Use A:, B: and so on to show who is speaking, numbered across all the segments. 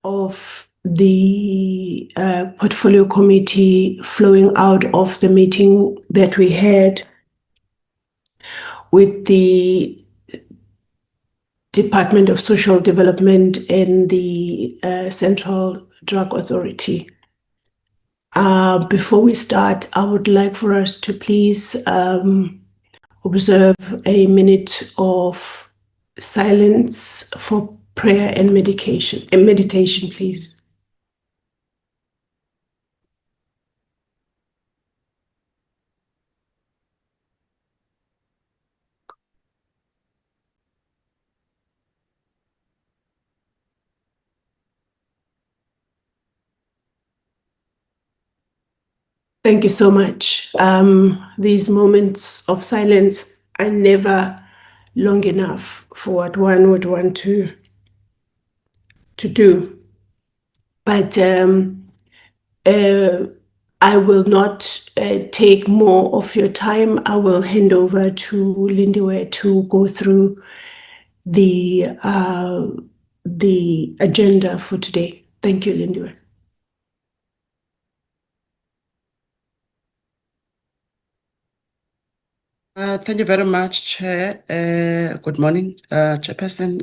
A: of the portfolio committee flowing out of the meeting that we had with the Department of Social Development and the Central Drug Authority. Before we start, I would like for us to please observe a minute of silence for prayer and meditation, please. Thank you so much. These moments of silence are never long enough for what one would want to do. But I will not take more of your time. I will hand over to Lindiwe to go through the agenda for today. Thank you, Lindiwe.
B: Thank you very much, Chair. Good morning, Chairperson,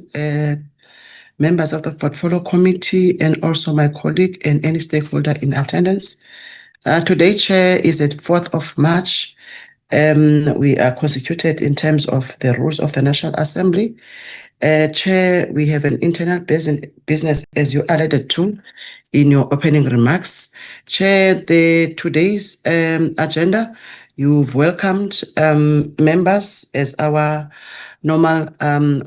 B: members of the Portfolio Committee, and also my colleague and any stakeholder in attendance. Today, Chair, is the 4th of March. We are constituted in terms of the rules of the National Assembly. Chair, we have an internal business, as you alluded to in your opening remarks. Chair, today's agenda, you've welcomed members as our normal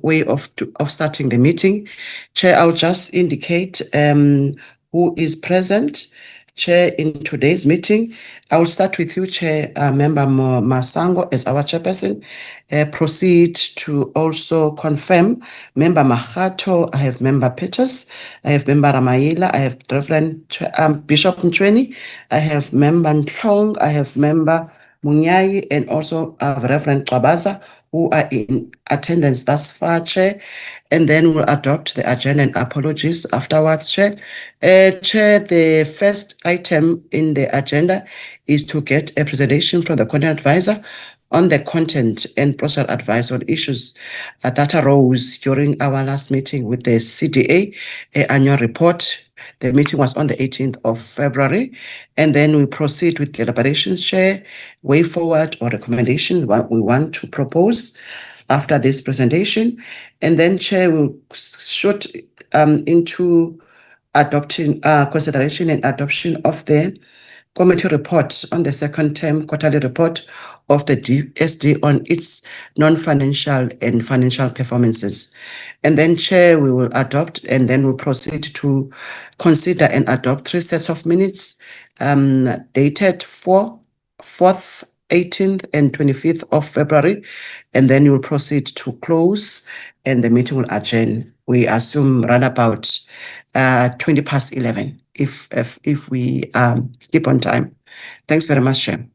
B: way of starting the meeting. Chair, I'll just indicate who is present. Chair, in today's meeting, I will start with you, Chair, Member Masango, as our chairperson. Proceed to also confirm Member Mahato. I have Member Peters. I have Member Ramayila. I have Reverend Bishop Mchweni. I have Member Nhlong. I have Member Munyai, and also Reverend Qabaza, who are in attendance thus far, Chair, and then we'll adopt the agenda, and apologies afterwards, Chair. Chair, the first item in the agenda is to get a presentation from the content advisor on the content and procedural advice on issues that arose during our last meeting with the CDA annual report. The meeting was on the 18th of February, and then we proceed with deliberations, Chair, way forward or recommendations, what we want to propose after this presentation. And then, Chair, we'll shoot into adopting consideration and adoption of the committee report on the second term quarterly report of the DSD on its non-financial and financial performances. And then, Chair, we will adopt, and then we'll proceed to consider and adopt 3 sets of minutes dated 4th, 18th, and 25th of February. And then we'll proceed to close, and the meeting will adjourn. We assume run about 20 past 11, if we keep on time. Thanks very much, Chair.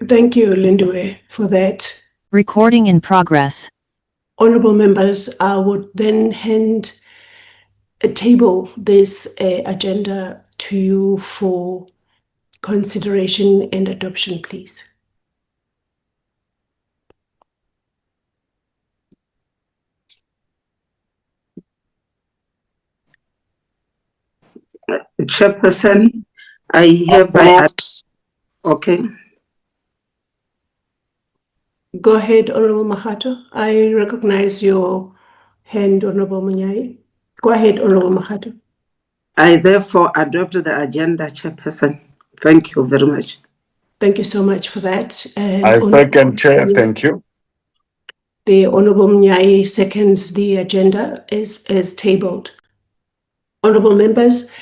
A: Thank you, Lindiwe, for that.
C: Recording in progress.
A: Honorable members, I would then table this agenda to you for consideration and adoption, please.
D: Chairperson, I hereby okay.
A: Go ahead, Honorable Mahato. I recognize your hand, Honorable Munyai. Go ahead, Honorable Mahato.
D: I therefore adopt the agenda, Chairperson. Thank you very much.
A: Thank you so much for that. And
E: I second, Chair. Thank you.
A: The Honorable Munyai seconds the agenda as tabled. Honorable members,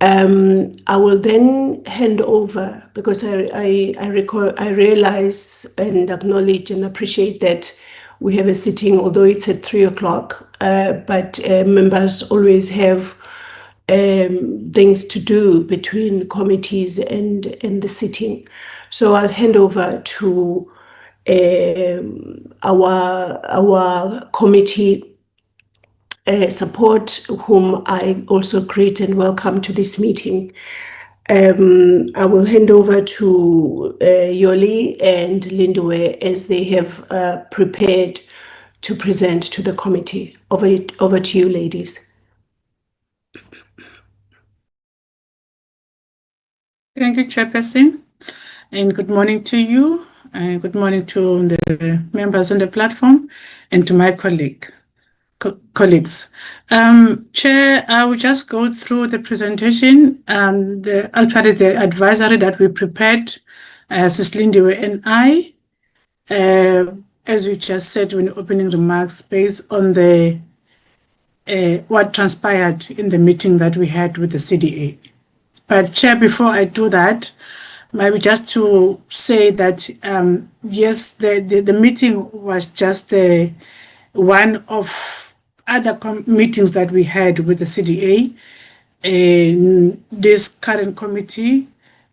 A: I will then hand over, because I realize and acknowledge and appreciate that we have a sitting, although it's at 3 o'clock, but members always have things to do between committees and the sitting. So I'll hand over to our committee support, whom I also greet and welcome to this meeting. I will hand over to Yoli and Lindiwe as they have prepared to present to the committee. Over to you, ladies.
F: Thank you, Chairperson, and good morning to you, and good morning to the members on the platform, and to my colleagues. Chair, I will just go through the presentation, actually the advisory that we prepared, Sis Lindiwe and I, as we just said in opening remarks, based on the what transpired in the meeting that we had with the CDA. But Chair, before I do that, maybe just to say that, yes, the meeting was just one of other meetings that we had with the CDA in this current committee,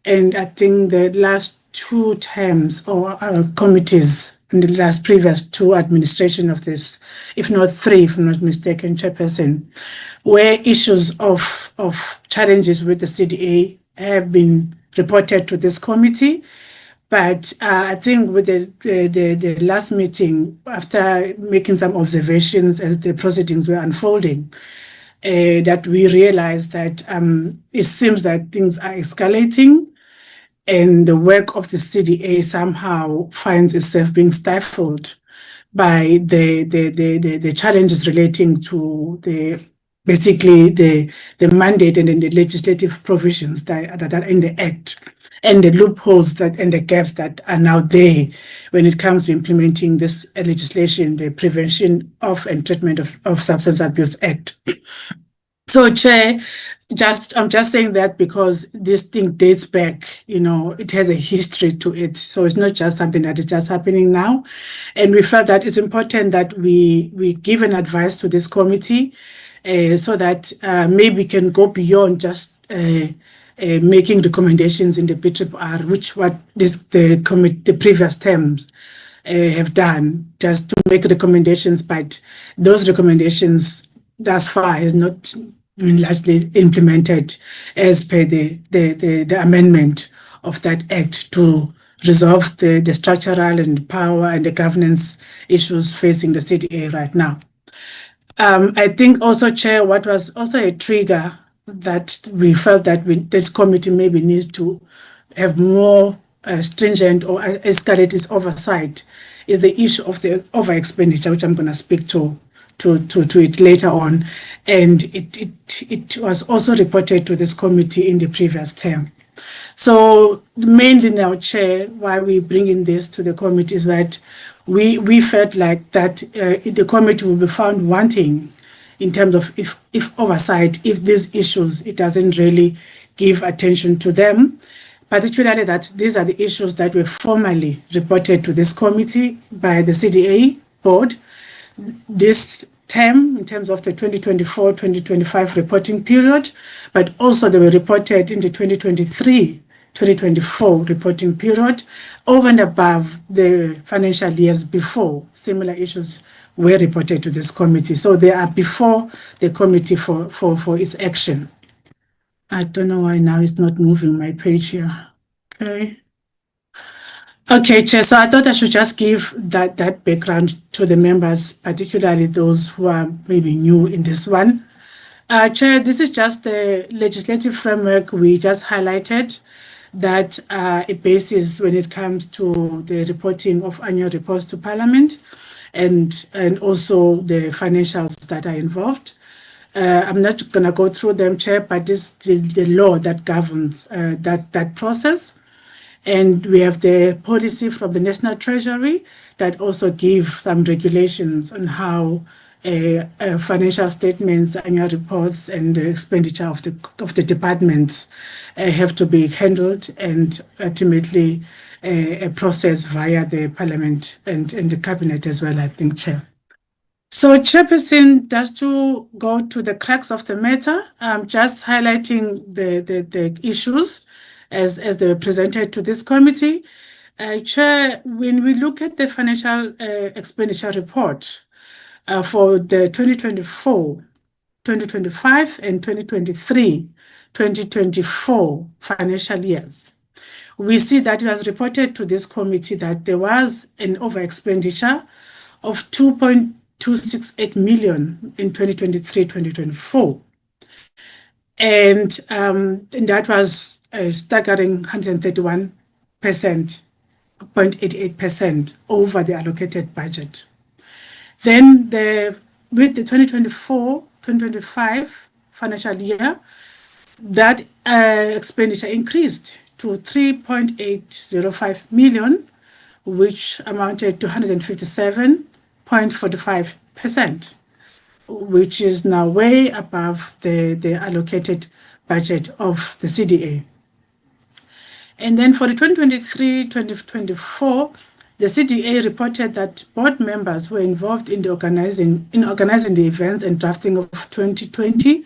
F: and I think the last two terms or committees in the last previous two administration of this, if not three, if I'm not mistaken, Chairperson, where issues of challenges with the CDA have been reported to this committee. But I think with the last meeting, after making some observations as the proceedings were unfolding, that we realized that it seems that things are escalating, and the work of the CDA somehow finds itself being stifled by the challenges relating to basically the mandate and the legislative provisions that are in the Act, and the loopholes and the gaps that are now there when it comes to implementing this legislation, the Prevention of and Treatment of Substance Abuse Act. So, Chair, I'm just saying that because this thing dates back, it has a history to it. So it's not just something that is just happening now. And we felt that it's important that we give an advice to this committee so that maybe we can go beyond just making recommendations in the BRRR, which the previous terms have done, just to make recommendations, but those recommendations thus far has not been largely implemented as per the amendment of that act to resolve the structural and power and the governance issues facing the CDA right now. I think also, Chair, what was also a trigger that we felt that this committee maybe needs to have more stringent or escalate its oversight is the issue of the over expenditure, which I'm going to speak to it later on, and it was also reported to this committee in the previous term. So mainly now, Chair, why we bring in this to the committee is that we felt like that the committee will be found wanting in terms of if oversight, if these issues, it doesn't really give attention to them, particularly that these are the issues that were formally reported to this committee by the CDA board this term in terms of the 2024-2025 reporting period, but also they were reported in the 2023-2024 reporting period over and above the financial years before similar issues were reported to this committee. So they are before the committee for its action. I don't know why now it's not moving my page here. Okay, Chair, so I thought I should just give that background to the members, particularly those who are maybe new in this one. Chair, this is just the legislative framework we just highlighted that a basis when it comes to the reporting of annual reports to Parliament and also the financials that are involved. I'm not going to go through them, Chair, but this is the law that governs that process. And we have the policy from the National Treasury that also give some regulations on how financial statements, annual reports, and the expenditure of the departments have to be handled and ultimately processed via the Parliament and the Cabinet as well, I think, Chair. So, Chairperson, just to go to the crux of the matter, just highlighting the issues as they were presented to this committee. Chair, when we look at the financial expenditure report for the 2024, 2025 and 2023-2024 financial years, we see that it was reported to this committee that there was an over expenditure of 2.268 million in 2023-2024. And that was a staggering 131%, 0.88% over the allocated budget. Then with the 2024-2025 financial year, that expenditure increased to 3.805 million, which amounted to 157.45%, which is now way above the allocated budget of the CDA. And then for the 2023-2024, the CDA reported that board members were involved in organizing the events and drafting of 2020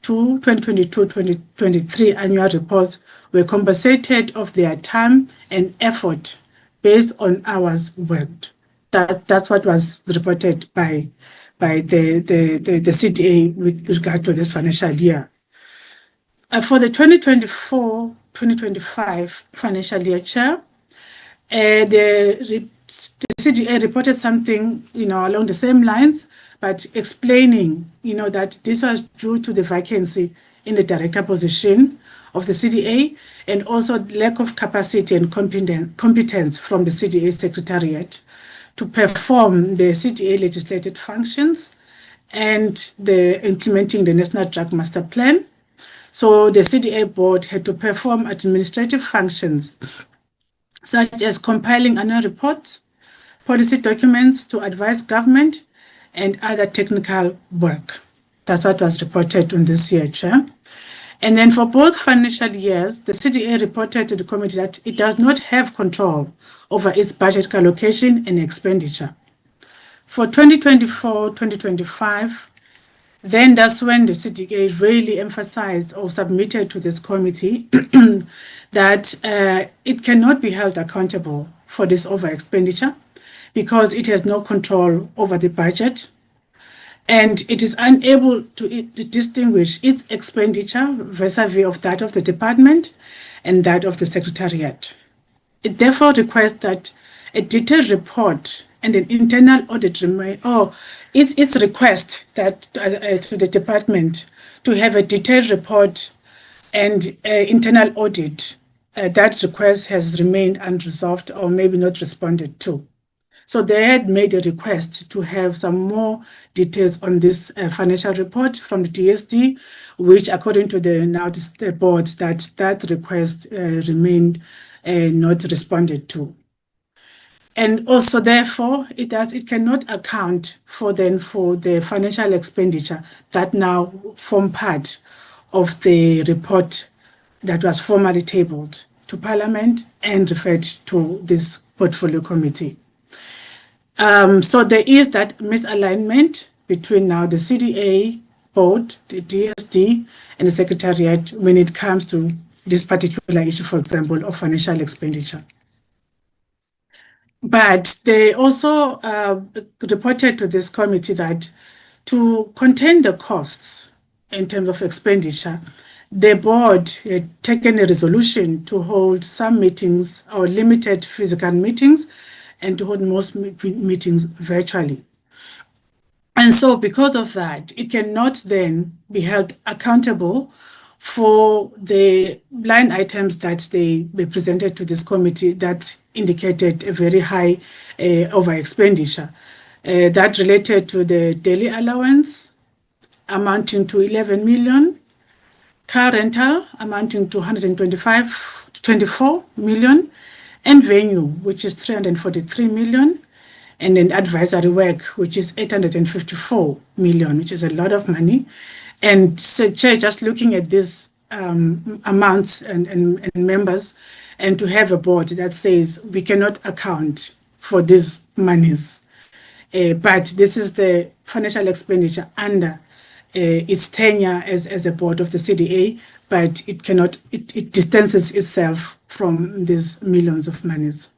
F: to 2022-2023 annual reports were compensated of their time and effort based on hours worked. That's what was reported by the CDA with regard to this financial year. For the 2024-2025 financial year, Chair, the CDA reported something, along the same lines, but explaining, that this was due to the vacancy in the director position of the CDA and also lack of capacity and competence from the CDA Secretariat to perform the CDA legislated functions and implementing the National Drug Master Plan. So the CDA board had to perform administrative functions such as compiling annual reports, policy documents to advise government, and other technical work. That's what was reported on this year, Chair. And then for both financial years, the CDA reported to the committee that it does not have control over its budget allocation and expenditure. For 2024-2025, then that's when the CDA really emphasized or submitted to this committee that it cannot be held accountable for this over expenditure because it has no control over the budget and it is unable to distinguish its expenditure vis-a-vis of that of the department and that of the Secretariat. It therefore requests that a detailed report and an internal audit its request that to the department to have a detailed report and internal audit. That request has remained unresolved or maybe not responded to. So they had made a request to have some more details on this financial report from the DSD, which according to the board, that request remained not responded to. And also, therefore, it cannot account for the financial expenditure that now form part of the report that was formally tabled to Parliament and referred to this portfolio committee. So there is that misalignment between now the CDA board, the DSD, and the Secretariat when it comes to this particular issue, for example, of financial expenditure. But they also reported to this committee that to contain the costs in terms of expenditure, the board had taken a resolution to hold some meetings or limited physical meetings and to hold most meetings virtually. And so because of that, it cannot then be held accountable for the line items that they presented to this committee that indicated a very high over expenditure. That related to the daily allowance amounting to 11 million, car rental amounting to 24 million, and venue, which is 343 million, and then advisory work, which is 854 million, which is a lot of money. And so, Chair, just looking at these amounts and members, and to have a board that says we cannot account for these monies, but this is the financial expenditure under its tenure as a board of the CDA, but it distances itself from these millions of monies.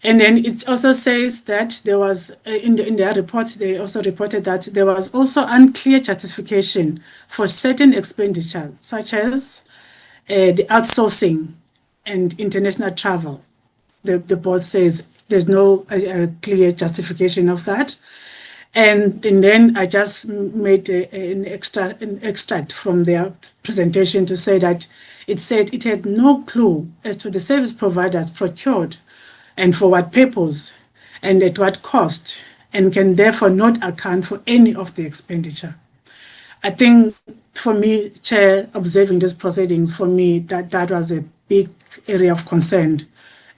F: And then it also says that there was, in their report, they also reported that there was also unclear justification for certain expenditure, such as the outsourcing and international travel. The board says there's no clear justification of that. And then I just made an extract from their presentation to say that it said it had no clue as to the service providers procured and for what purpose and at what cost, and can therefore not account for any of the expenditure. I think for me, Chair, observing these proceedings, for me, that was a big area of concern.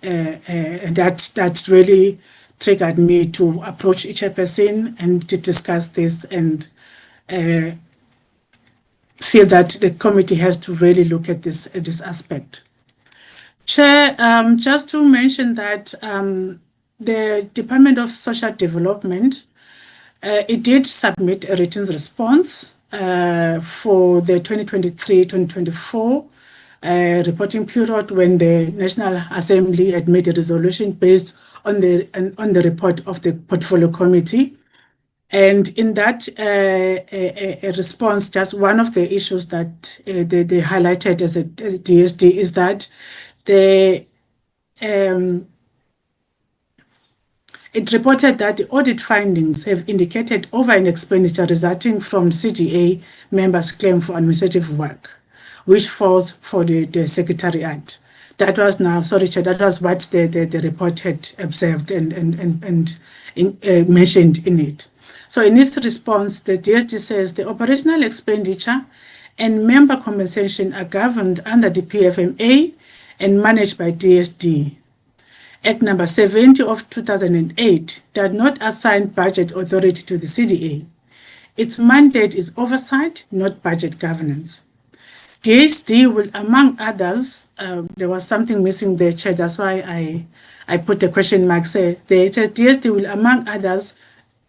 F: That really triggered me to approach each person and to discuss this and feel that the committee has to really look at this aspect. Chair, just to mention that the Department of Social Development, it did submit a written response for the 2023-2024 reporting period when the National Assembly had made a resolution based on the report of the Portfolio Committee. And in that response, just one of the issues that they highlighted as a DSD is that it reported that the audit findings have indicated over an expenditure resulting from CDA members' claim for administrative work, which falls for the Secretariat. That was now, sorry, Chair, that was what the report had observed and mentioned in it. So in its response, the DSD says the operational expenditure and member compensation are governed under the PFMA and managed by DSD. Act number 70 of 2008 does not assign budget authority to the CDA. Its mandate is oversight, not budget governance. DSD will, among others, there was something missing there, Chair, that's why I put the question mark there. It says DSD will, among others,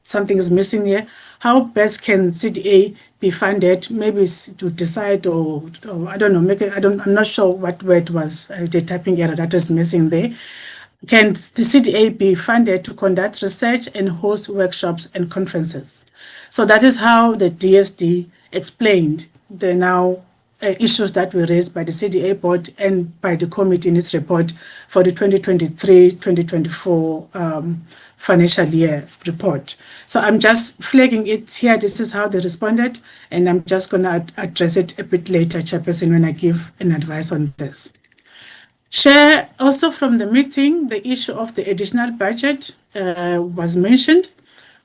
F: something is missing here. How best can CDA be funded? Maybe it's to decide or I don't know, I'm not sure what word was the typing error that was missing there. Can the CDA be funded to conduct research and host workshops and conferences? So that is how the DSD explained the now issues that were raised by the CDA board and by the committee in its report for the 2023-2024 financial year report. So I'm just flagging it here. This is how they responded, and I'm just going to address it a bit later, Chairperson, when I give an advice on this. Chair, also from the meeting, the issue of the additional budget was mentioned,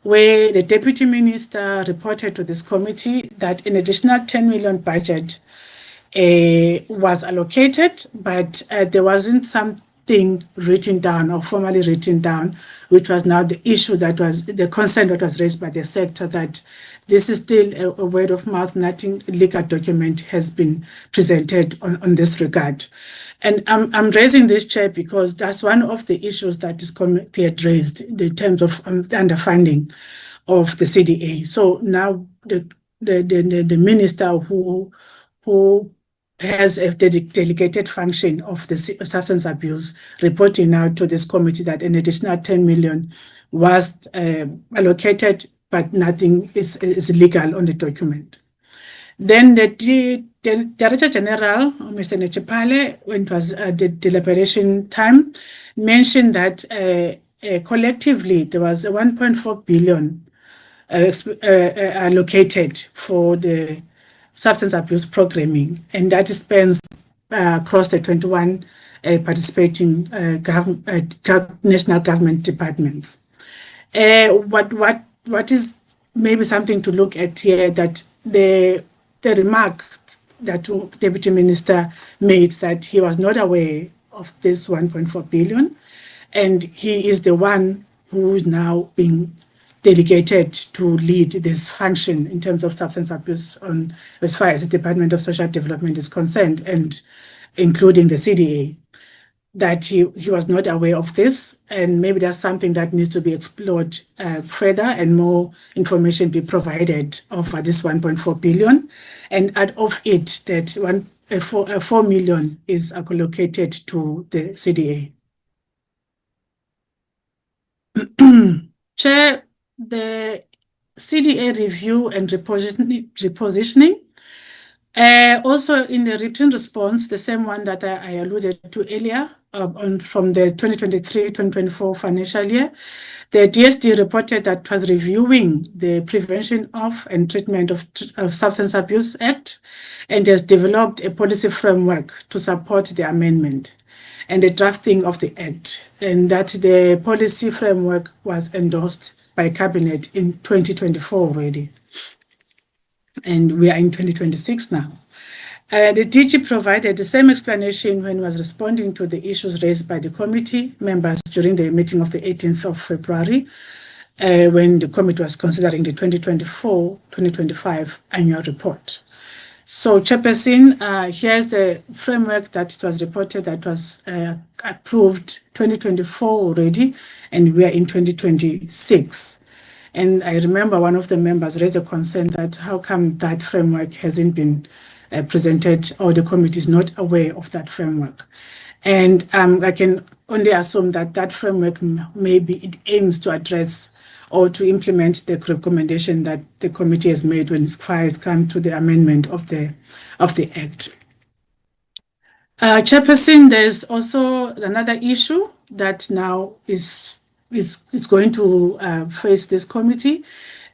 F: where the Deputy Minister reported to this committee that an additional 10 million budget was allocated, but there wasn't something written down or formally written down, which was now the issue that was the concern that was raised by the sector, that this is still a word of mouth, nothing legal document has been presented on this regard. And I'm raising this, Chair, because that's one of the issues that this committee had raised in terms of the underfunding of the CDA. So now the minister who has a delegated function of the substance abuse reporting now to this committee that an additional 10 million was allocated, but nothing is legal on the document. Then the Director General, Mr. Nechipale, when it was the deliberation time, mentioned that collectively there was a 1.4 billion allocated for the substance abuse programming, and that spans across the 21 participating national government departments. What is maybe something to look at here, that the remark that Deputy Minister made that he was not aware of this 1.4 billion, and he is the one who is now being delegated to lead this function in terms of substance abuse on as far as the Department of Social Development is concerned, and including the CDA, that he was not aware of this, and maybe that's something that needs to be explored further and more information be provided over this 1.4 billion. And out of it, that 4 million is allocated to the CDA. Chair, the CDA review and repositioning. Also in the written response, the same one that I alluded to earlier, from the 2023-2024 financial year, the DSD reported that it was reviewing the Prevention of and Treatment of Substance Abuse Act and has developed a policy framework to support the amendment and the drafting of the Act, and that the policy framework was endorsed by Cabinet in 2024 already. And we are in 2026 now. The DG provided the same explanation when he was responding to the issues raised by the committee members during the meeting of the 18th of February, when the committee was considering the 2024-2025 annual report. So, Chairperson, here's the framework that it was reported that was approved 2024 already, and we are in 2026. And I remember one of the members raised a concern that how come that framework hasn't been presented, or the committee is not aware of that framework. And I can only assume that that framework maybe it aims to address or to implement the recommendation that the committee has made when it's come to the amendment of the Act. Chairperson, there's also another issue that now is going to face this committee.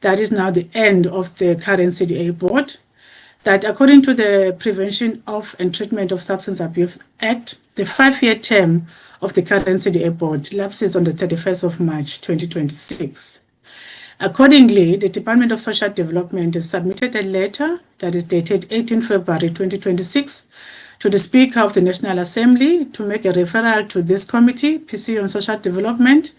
F: That is now the end of the current CDA board. That according to the Prevention of and Treatment of Substance Abuse Act, the 5-year term of the current CDA board lapses on the 31st of March 2026. Accordingly, the Department of Social Development has submitted a letter that is dated 18 February 2026 to the Speaker of the National Assembly to make a referral to this committee, PC on Social Development,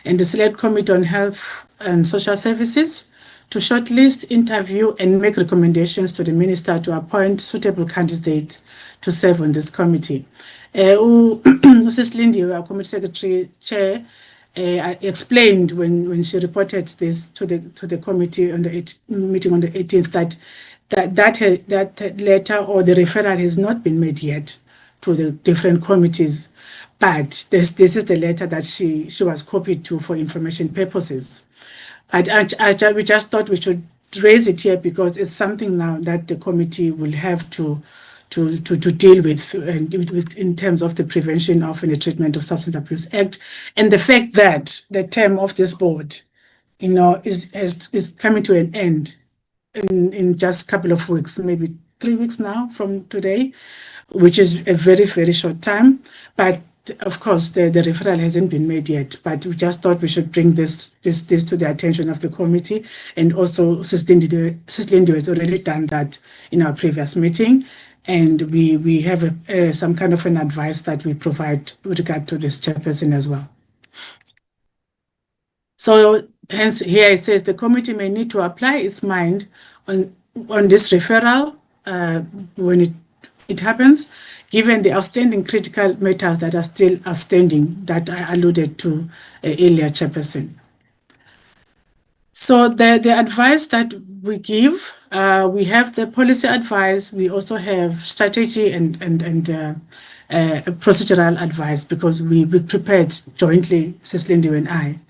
F: and the Select Committee on Health and Social Services, to shortlist, interview, and make recommendations to the Minister to appoint suitable candidates to serve on this committee. Mrs. Lindy, our Committee Secretary Chair, explained when she reported this to the committee on the meeting on the 18th that letter or the referral has not been made yet to the different committees, but this is the letter that she was copied to for information purposes. We just thought we should raise it here because it's something now that the committee will have to deal with in terms of the Prevention of and the Treatment of Substance Abuse Act, and the fact that the term of this board, is coming to an end in just a couple of weeks, maybe 3 weeks now from today, which is a very, very short time. But of course, the referral hasn't been made yet, but we just thought we should bring this to the attention of the committee. And also, Sis Lindy has already done that in our previous meeting. And we have some kind of an advice that we provide with regard to this chairperson as well. So hence here it says the committee may need to apply its mind on this referral when it happens, given the outstanding critical matters that are still outstanding that I alluded to earlier, Chairperson. So the advice that we give, we have the policy advice, we also have strategy and procedural advice, because we prepared jointly, Sis Lindy and I.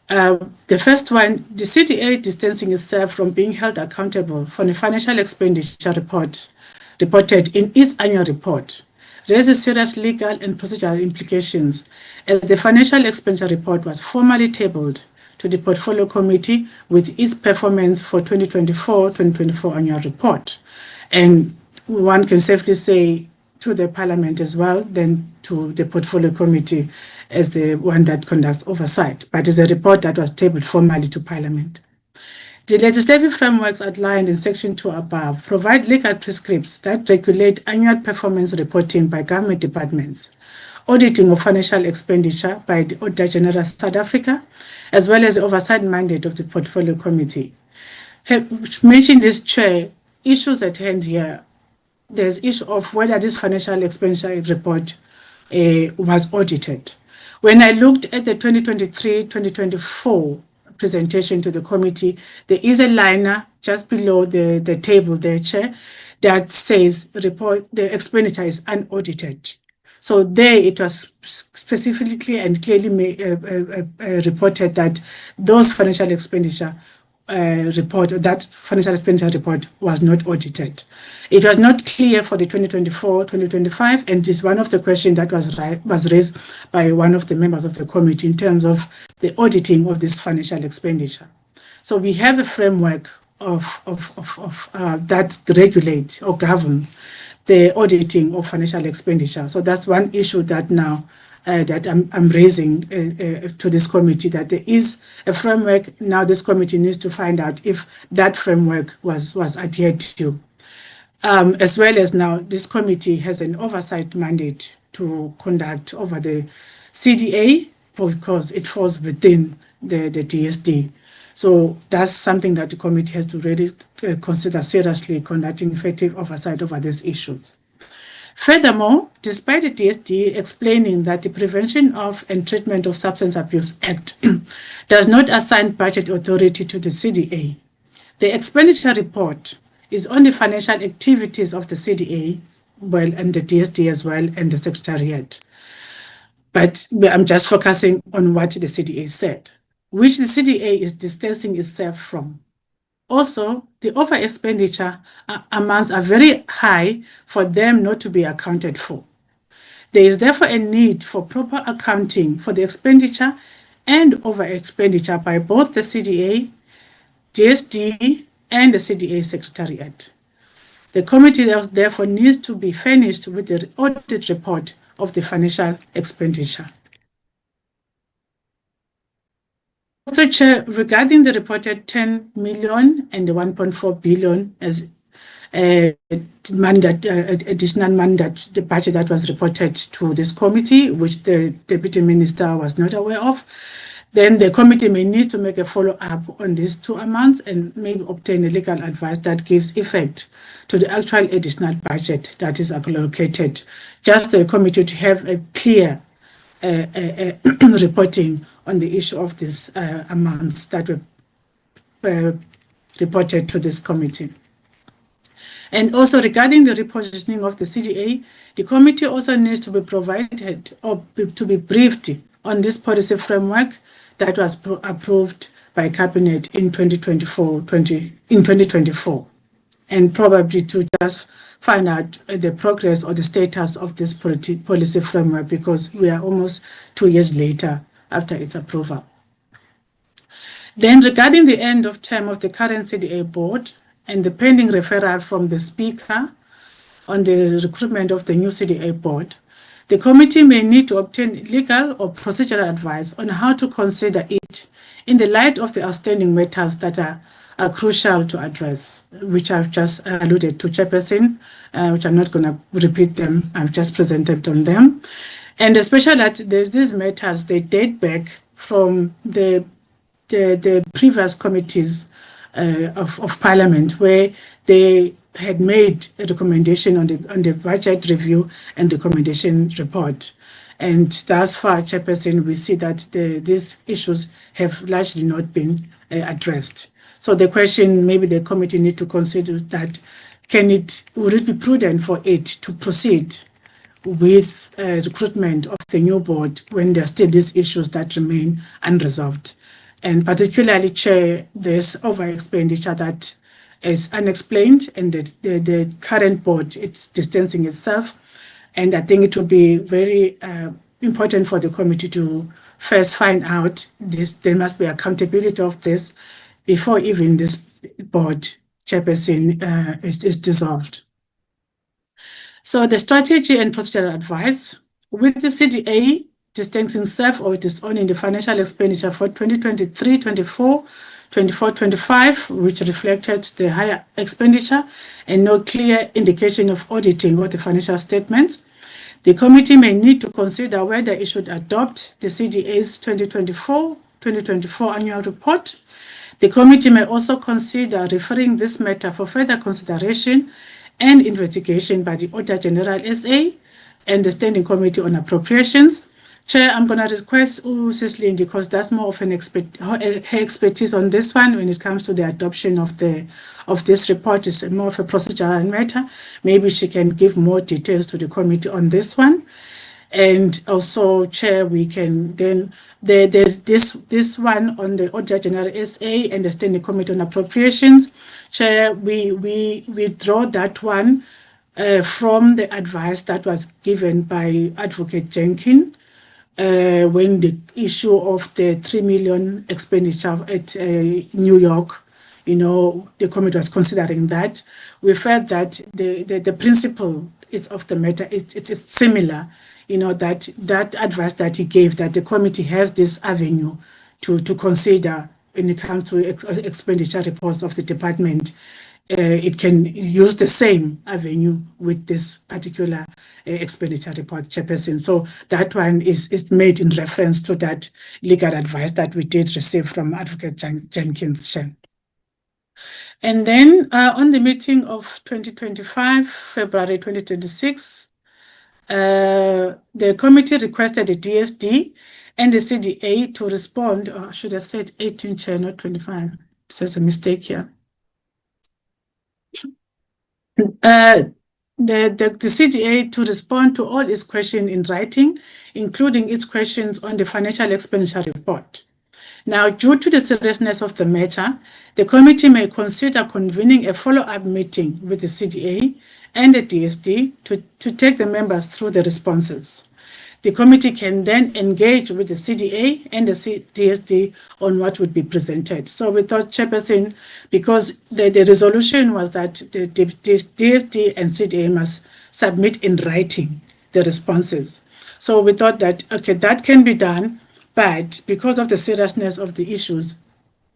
F: The first one, the CDA distancing itself from being held accountable for the financial expenditure reported in its annual report raises serious legal and procedural implications, as the financial expenditure report was formally tabled to the Portfolio Committee with its performance for 2024-2024 annual report. And one can safely say to the Parliament as well, then to the Portfolio Committee as the one that conducts oversight. But it's a report that was tabled formally to Parliament. The legislative frameworks outlined in Section 2 above provide legal prescripts that regulate annual performance reporting by government departments, auditing of financial expenditure by the Auditor General South Africa, as well as the oversight mandate of the Portfolio Committee. Mentioning this, Chair, issues at hand here, there's issue of whether this financial expenditure report was audited. When I looked at the 2023-2024 presentation to the committee, there is a liner just below the table there, Chair, that says the expenditure is unaudited. So there it was specifically and clearly reported that those financial expenditure that financial expenditure report was not audited. It was not clear for the 2024-2025, and is one of the questions that was raised by one of the members of the committee in terms of the auditing of this financial expenditure. So we have a framework that regulates or governs the auditing of financial expenditure. So that's one issue that now that I'm raising to this committee, that there is a framework. Now this committee needs to find out if that framework was adhered to. As well as now this committee has an oversight mandate to conduct over the CDA because it falls within the DSD. So that's something that the committee has to really consider seriously, conducting effective oversight over these issues. Furthermore, despite the DSD explaining that the Prevention of and Treatment of Substance Abuse Act does not assign budget authority to the CDA, the expenditure report is on the financial activities of the CDA, and the DSD as well, and the Secretariat. But I'm just focusing on what the CDA said, which the CDA is distancing itself from. Also, the over expenditure amounts are very high for them not to be accounted for. There is therefore a need for proper accounting for the expenditure and over expenditure by both the CDA, DSD, and the CDA Secretariat. The committee therefore needs to be furnished with the audit report of the financial expenditure. Also, Chair, regarding the reported 10 million and the 1.4 billion as additional mandate, the budget that was reported to this committee, which the Deputy Minister was not aware of, then the committee may need to make a follow-up on these two amounts and maybe obtain a legal advice that gives effect to the actual additional budget that is allocated. Just the committee to have a clear reporting on the issue of these amounts that were reported to this committee. And also regarding the repositioning of the CDA, the committee also needs to be provided or to be briefed on this policy framework that was approved by Cabinet in 2024, and probably to just find out the progress or the status of this policy framework, because we are almost 2 years later after its approval. Then regarding the end of term of the current CDA board and the pending referral from the Speaker on the recruitment of the new CDA board, the committee may need to obtain legal or procedural advice on how to consider it in the light of the outstanding matters that are crucial to address, which I've just alluded to, Chairperson, which I'm not going to repeat them. I've just presented on them. And especially that there's these matters, they date back from the previous committees of Parliament, where they had made a recommendation on the budget review and recommendation report. And thus far, Chairperson, we see that these issues have largely not been addressed. So the question, maybe the committee need to consider that, would it be prudent for it to proceed with recruitment of the new board when there are still these issues that remain unresolved? And particularly, Chair, there's over expenditure that is unexplained, and the current board, it's distancing itself. And I think it would be very important for the committee to first find out this. There must be accountability of this before even this board, Chairperson, is dissolved. So the strategy and procedural advice with the CDA distancing itself or it is owning the financial expenditure for 2023-24, 24-25, which reflected the higher expenditure and no clear indication of auditing of the financial statements. The committee may need to consider whether it should adopt the CDA's 2024 annual report. The committee may also consider referring this matter for further consideration and investigation by the Auditor General SA and the Standing Committee on Appropriations. Chair, I'm going to request Sis Lindy, because that's more of her expertise on this one when it comes to the adoption of this report. It's more of a procedural matter. Maybe she can give more details to the committee on this one. And also, Chair, we can then this one on the Auditor General SA and the Standing Committee on Appropriations. Chair, we withdraw that one from the advice that was given by Advocate Jenkins when the issue of the 3 million expenditure at New York, the committee was considering that. We felt that the principle of the matter is similar, that advice that he gave, that the committee has this avenue to consider when it comes to expenditure reports of the department. It can use the same avenue with this particular expenditure report, Chairperson. So that one is made in reference to that legal advice that we did receive from Advocate Jenkins, Chair. And then on the meeting of 2025, February 2026, the committee requested the DSD and the CDA to respond. I should have said 18, Chair, not 25. There's a mistake here. The CDA to respond to all its questions in writing, including its questions on the financial expenditure report. Now, due to the seriousness of the matter, the committee may consider convening a follow-up meeting with the CDA and the DSD to take the members through the responses. The committee can then engage with the CDA and the DSD on what would be presented. So we thought, Chairperson, because the resolution was that the DSD and CDA must submit in writing the responses. So we thought that, okay, that can be done, but because of the seriousness of the issues,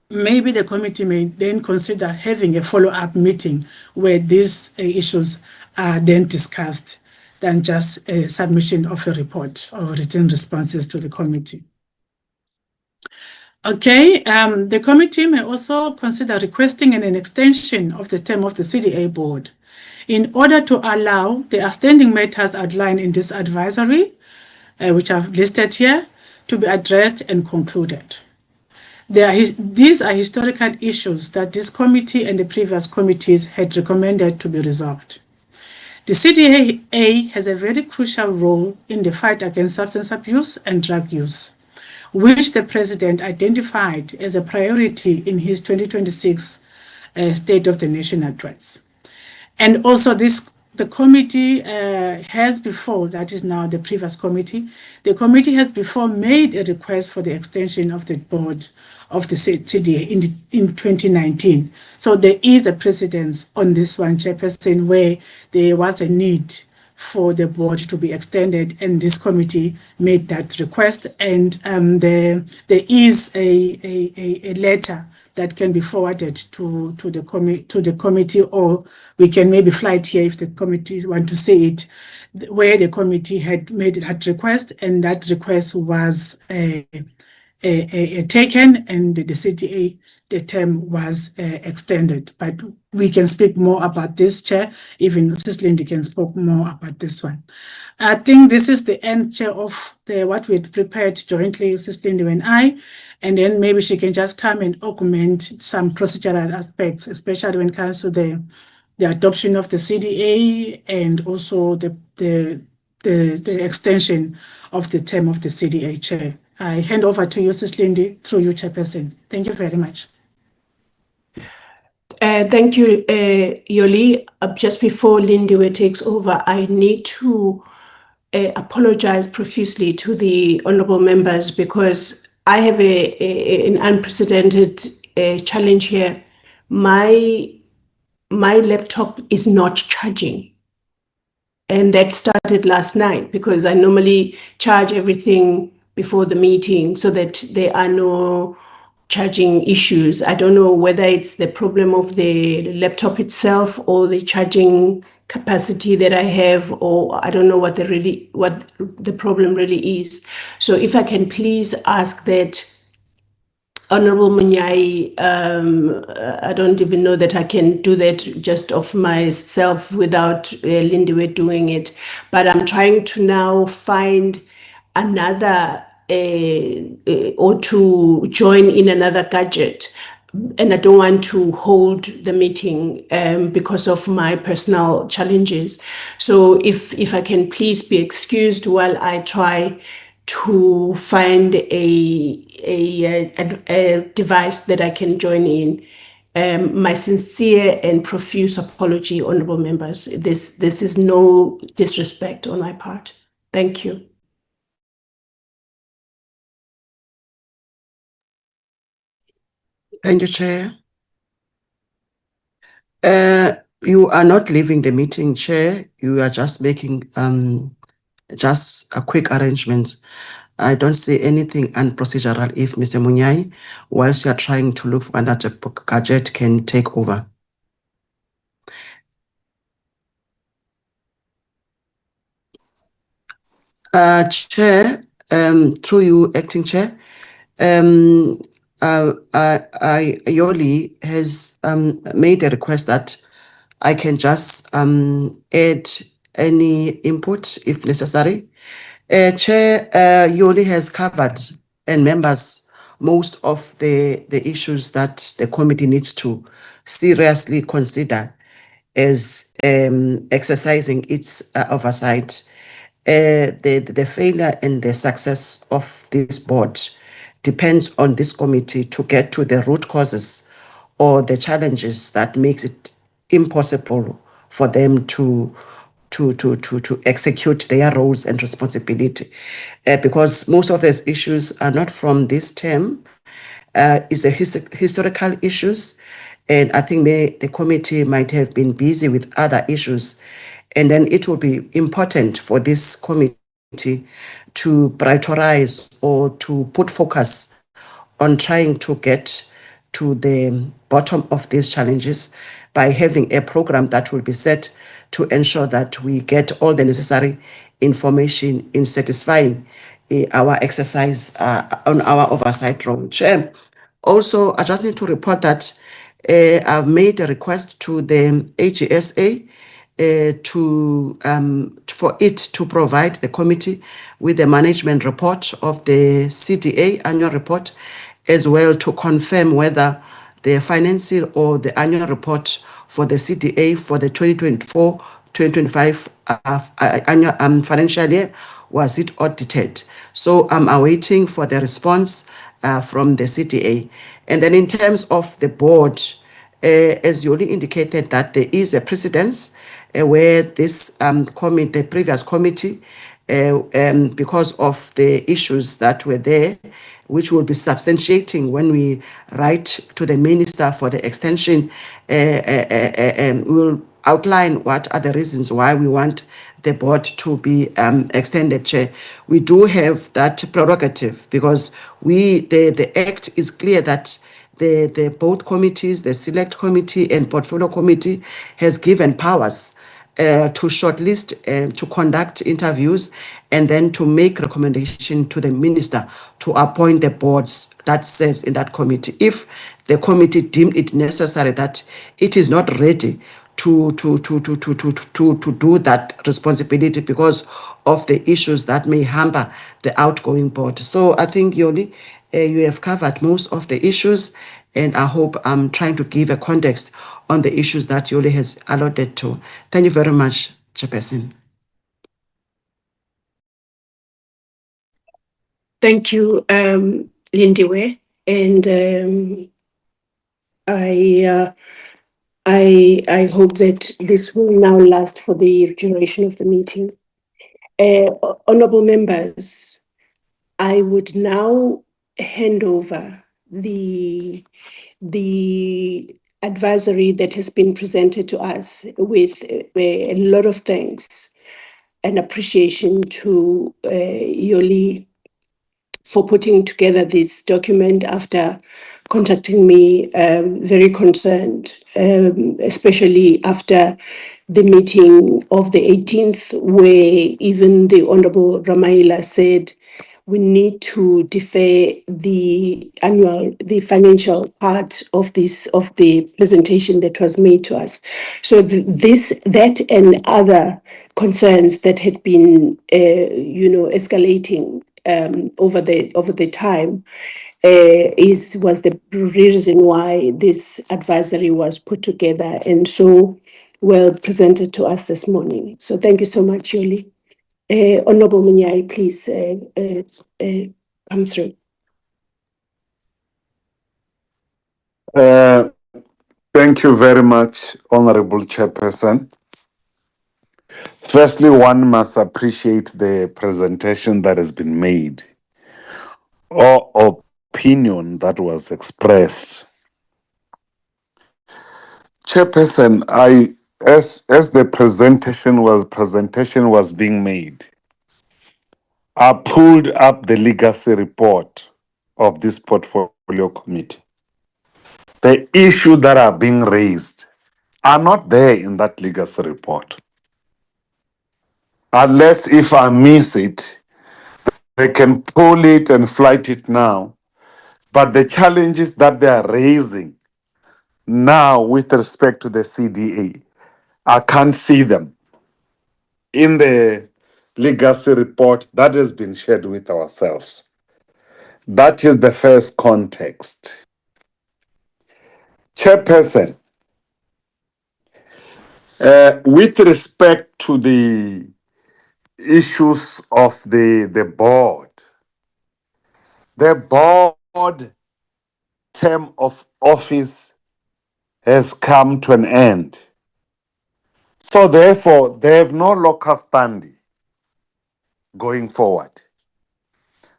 F: maybe the committee may then consider having a follow-up meeting where these issues are then discussed than just a submission of a report or written responses to the committee. Okay, the committee may also consider requesting an extension of the term of the CDA board in order to allow the outstanding matters outlined in this advisory, which I've listed here, to be addressed and concluded. These are historical issues that this committee and the previous committees had recommended to be resolved. The CDA has a very crucial role in the fight against substance abuse and drug use, which the President identified as a priority in his 2026 State of the Nation address. And also the committee has before, that is now the previous committee, the committee has before made a request for the extension of the board of the CDA in 2019. So there is a precedence on this one, Chairperson, where there was a need for the board to be extended, and this committee made that request. And there is a letter that can be forwarded to the committee, or we can maybe fly it here if the committee want to see it, where the committee had made that request, and that request was taken, and the CDA, the term was extended. But we can speak more about this, Chair. Even Ms. Lindy can speak more about this one. I think this is the end, Chair, of what we had prepared jointly, Ms. Lindy and I, and then maybe she can just come and augment some procedural aspects, especially when it comes to the adoption of the CDA and also the extension of the term of the CDA, Chair. I hand over to you, Ms. Lindy, through you, Chairperson. Thank you very much.
A: Thank you, Yoli. Just before Lindiwe takes over, I need to apologize profusely to the honorable members because I have an unprecedented challenge here. My laptop is not charging. And that started last night because I normally charge everything before the meeting so that there are no charging issues. I don't know whether it's the problem of the laptop itself or the charging capacity that I have, or I don't know what the problem really is. So if I can please ask that Honorable Munyai, I don't even know that I can do that just of myself without Lindiwe doing it, but I'm trying to now find another or to join in another gadget. and I don't want to hold the meeting because of my personal challenges. So if I can please be excused while I try to find a device that I can join in. My sincere and profuse apology, honorable members. This is no disrespect on my part. Thank you.
B: Thank you, Chair. You are not leaving the meeting, Chair. You are just making just a quick arrangements. I don't see anything unprocedural if Mr. Munyai, whilst you are trying to look for another gadget, can take over. Chair, through you, Acting Chair, Yoli has made a request that I can just add any input if necessary. Chair, Yoli has covered, and members, most of the issues that the committee needs to seriously consider as exercising its oversight. The failure and the success of this board depends on this committee to get to the root causes or the challenges that makes it impossible for them to execute their roles and responsibility. Because most of these issues are not from this term, is the historical issues, and I think the committee might have been busy with other issues, and then it will be important for this committee to prioritize or to put focus on trying to get to the bottom of these challenges by having a program that will be set to ensure that we get all the necessary information in satisfying our exercise on our oversight role. Chair, also, I just need to report that I've made a request to the AGSA for it to provide the committee with the management report of the CDA annual report, as well to confirm whether the financial or the annual report for the CDA for the 2024-2025 annual financial year, was it audited. So I'm awaiting for the response from the CDA. And then in terms of the board, as you already indicated, that there is a precedence where this the previous committee, because of the issues that were there, which will be substantiating when we write to the minister for the extension, we will outline what are the reasons why we want the board to be extended, Chair. We do have that prerogative because the Act is clear that the both committees, the Select Committee and Portfolio Committee, has given powers to shortlist, to conduct interviews, and then to make recommendation to the minister to appoint the boards that serves in that committee. If the committee deem it necessary that it is not ready to do that responsibility because of the issues that may hamper the outgoing board. So I think, Yoli, you have covered most of the issues, and I hope I'm trying to give a context on the issues that Yoli has alluded to. Thank you very much, Chairperson.
A: Thank you, Lindiwe, and I hope that this will now last for the duration of the meeting. Honorable members, I would now hand over the advisory that has been presented to us with a lot of thanks and appreciation to Yoli for putting together this document after contacting me, very concerned, especially after the meeting of the 18th, where even the Honorable Ramaila said we need to defer the financial part of the presentation that was made to us. So that and other concerns that had been, escalating over the time was the reason why this advisory was put together and so well presented to us this morning. So thank you so much, Yoli. Honorable Munyai, please come through.
E: Thank you very much, Honorable Chairperson. Firstly, one must appreciate the presentation that has been made or opinion that was expressed. Chairperson, as the presentation was being made, I pulled up the legacy report of this portfolio committee. The issues that are being raised are not there in that legacy report. Unless if I miss it, they can pull it and flight it now. But the challenges that they are raising now with respect to the CDA, I can't see them in the legacy report that has been shared with ourselves. That is the first context. Chairperson, with respect to the issues of the board term of office has come to an end. So therefore, they have no local standing going forward.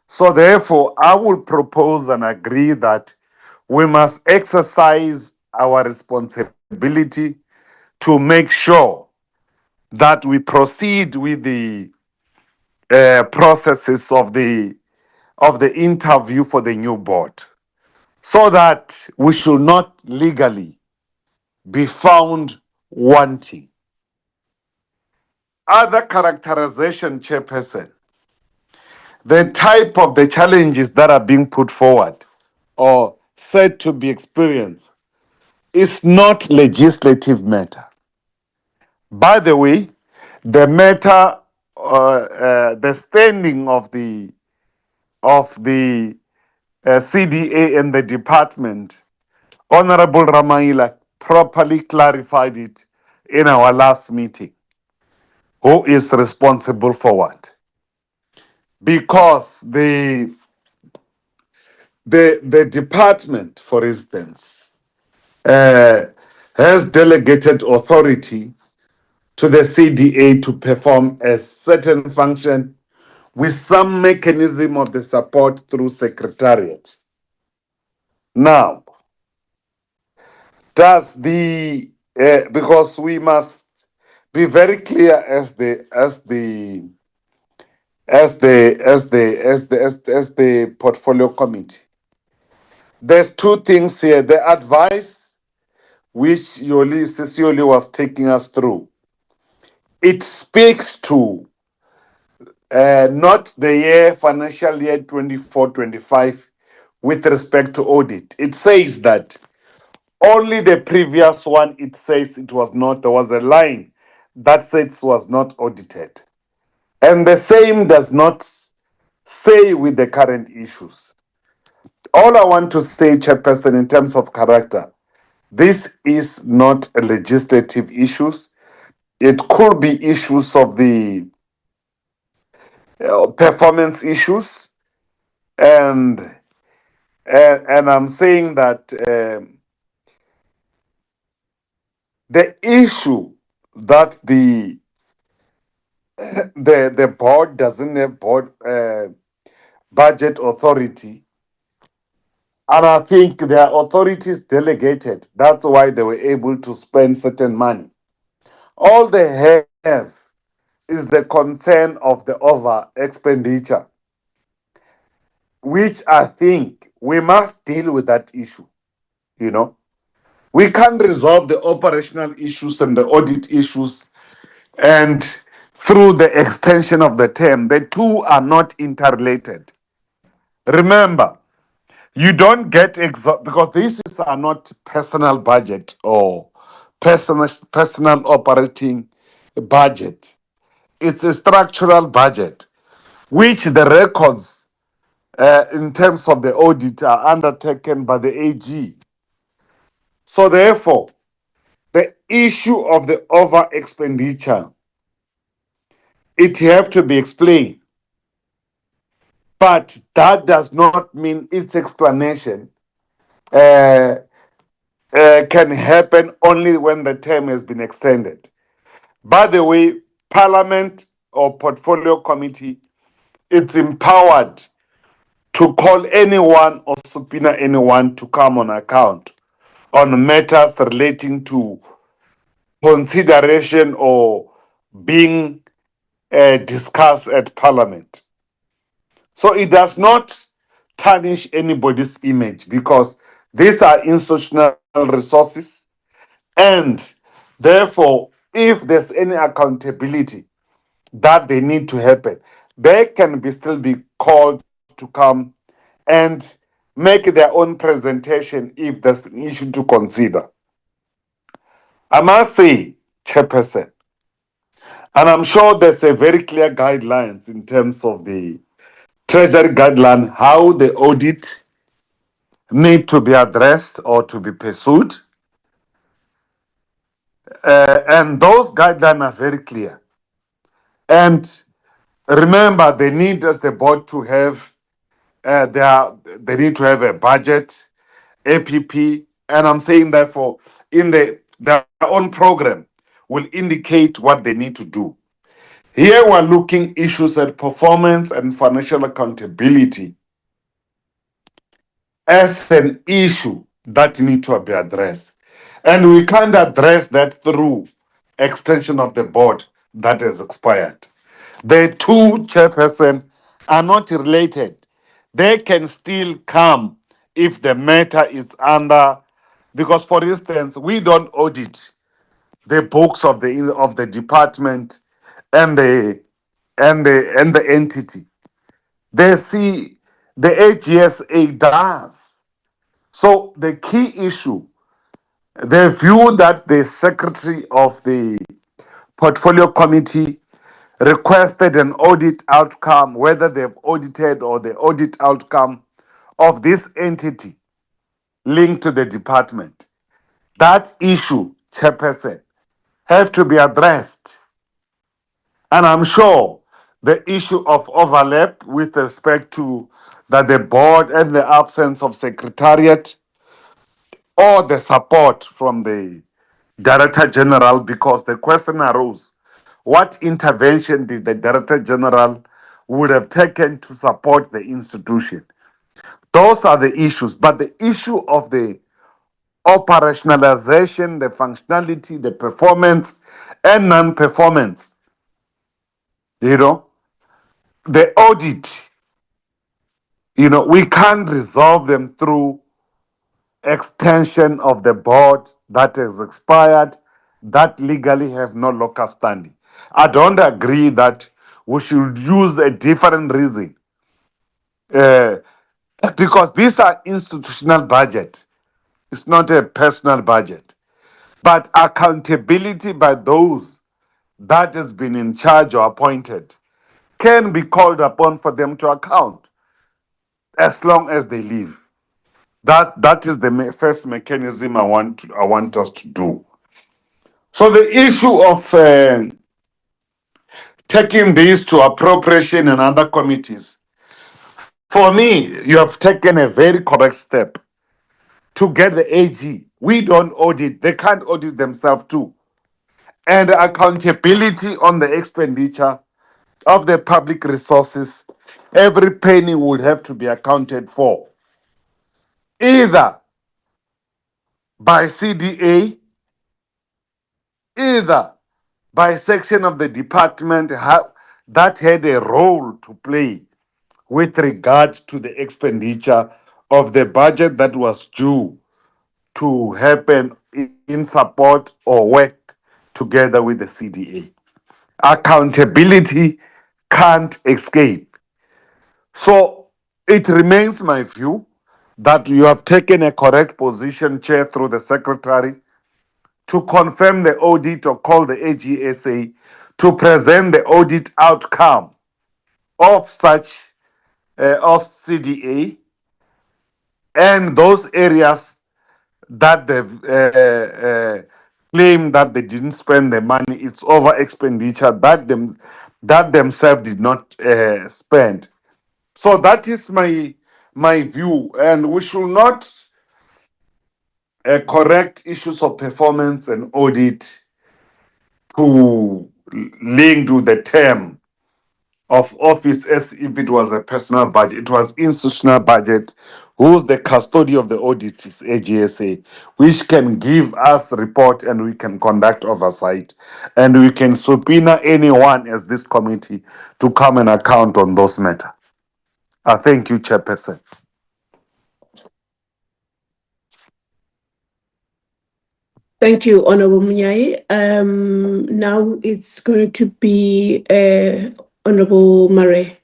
E: So therefore, I will propose and agree that we must exercise our responsibility to make sure that we proceed with the processes of the interview for the new board, so that we should not legally be found wanting. Other characterization, Chairperson, the type of the challenges that are being put forward or said to be experienced is not legislative matter. By the way, the matter, the standing of the CDA and the department, Honorable Ramaila properly clarified it in our last meeting. Who is responsible for what? Because the department, for instance, has delegated authority to the CDA to perform a certain function with some mechanism of the support through secretariat. Now, does the because we must be very clear as the portfolio committee. There's two things here: the advice which Yoli was taking us through. It speaks to not the financial year 24-25 with respect to audit. It says that only the previous one, it says it was not, there was a line that says it was not audited. And the same does not say with the current issues. All I want to say, Chairperson, in terms of character, this is not a legislative issues. It could be issues of the performance issues, and I'm saying that the issue that the board doesn't have board budget authority, and I think their authorities delegated. That's why they were able to spend certain money. All they have is the concern of the over expenditure, which I think we must deal with that issue. You know, we can't resolve the operational issues and the audit issues and through the extension of the term. The two are not interrelated. Remember, you don't get because these are not personal budget or personal operating budget. It's a structural budget which the records in terms of the audit are undertaken by the AG. So therefore, the issue of the over expenditure, it have to be explained. But that does not mean its explanation can happen only when the term has been extended. By the way, Parliament or Portfolio Committee, it's empowered to call anyone or subpoena anyone to come on account on matters relating to consideration or being discussed at Parliament. So it does not tarnish anybody's image because these are institutional resources, and therefore, if there's any accountability that they need to happen, they can still be called to come and make their own presentation if there's an issue to consider. I must say, Chairperson, and I'm sure there's a very clear guidelines in terms of the Treasury guideline, how the audit need to be addressed or to be pursued. And those guidelines are very clear. And remember, they need as the board to have they need to have a budget, APP, and I'm saying therefore in their own program will indicate what they need to do. Here we're looking issues at performance and financial accountability as an issue that need to be addressed. And we can't address that through extension of the board that has expired. The two chairperson are not related. They can still come if the matter is under, because for instance, we don't audit the books of the department and the entity. They see the AGSA does. So the key issue, the view that the secretary of the portfolio committee requested an audit outcome, whether they've audited or the audit outcome of this entity linked to the department. That issue, Chairperson, have to be addressed. And I'm sure the issue of overlap with respect to that the board and the absence of secretariat or the support from the Director General, because the question arose, what intervention did the Director General would have taken to support the institution? Those are the issues. But the issue of the operationalization, the functionality, the performance, and non-performance, the audit, we can't resolve them through extension of the board that has expired, that legally have no local standing. I don't agree that we should use a different reason because these are institutional budget. It's not a personal budget. But accountability by those that has been in charge or appointed can be called upon for them to account as long as they leave. That is the first mechanism I want us to do. So the issue of taking this to appropriation and other committees, for me, you have taken a very correct step to get the AG. We don't audit; they can't audit themselves too. And accountability on the expenditure of the public resources, every penny would have to be accounted for, either by CDA, either by section of the department that had a role to play with regard to the expenditure of the budget that was due to happen in support or work together with the CDA. Accountability can't escape. So it remains my view that you have taken a correct position, Chair, through the Secretary, to confirm the audit or call the AGSA to present the audit outcome of such of CDA, and those areas that they've claimed that they didn't spend the money, it's over expenditure that themselves did not spend. So that is my view, and we should not correct issues of performance and audit to link to the term of office as if it was a personal budget. It was institutional budget. Who's the custodian of the audit is AGSA, which can give us report and we can conduct oversight and we can subpoena anyone as this committee to come and account on those matters. I thank you, Chairperson.
A: Thank you, Honorable Munyai. Now it's going to be Honorable Murray.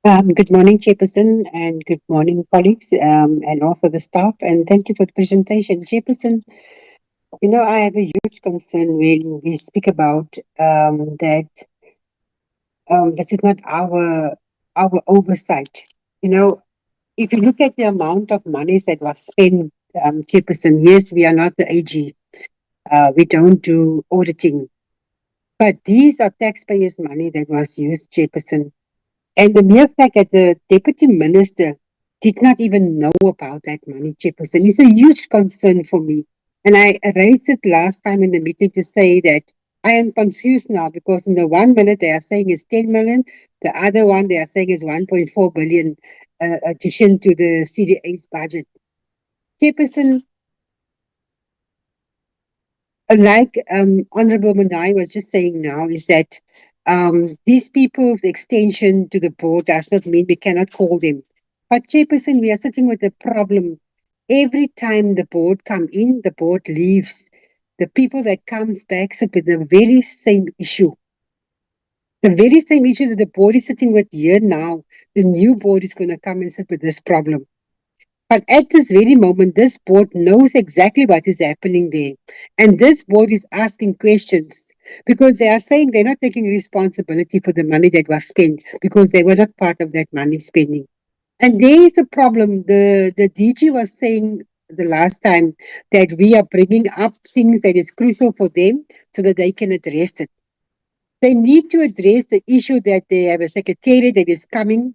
G: Good morning, Chairperson, and good morning, colleagues, and also the staff, and thank you for the presentation. Chairperson, you know, I have a huge concern when we speak about that this is not our oversight. You know, if you look at the amount of monies that was spent, Chairperson, yes, we are not the AG. We don't do auditing. But these are taxpayers' money that was used, Chairperson. And the mere fact that the Deputy Minister did not even know about that money, Chairperson, is a huge concern for me. And I raised it last time in the meeting to say that I am confused now because in the 1 minute they are saying it's 10 million, the other one they are saying is 1.4 billion addition to the CDA's budget. Chairperson, like Honorable Manai was just saying now, is that these people's extension to the board does not mean we cannot call them. But Chairperson, we are sitting with a problem. Every time the board come in, the board leaves. The people that comes back sit with the very same issue. The very same issue that the board is sitting with here now, the new board is going to come and sit with this problem. But at this very moment, this board knows exactly what is happening there. And this board is asking questions because they are saying they're not taking responsibility for the money that was spent because they were not part of that money spending. And there is a problem. The DG was saying the last time that we are bringing up things that is crucial for them so that they can address it. They need to address the issue that they have a secretariat that is coming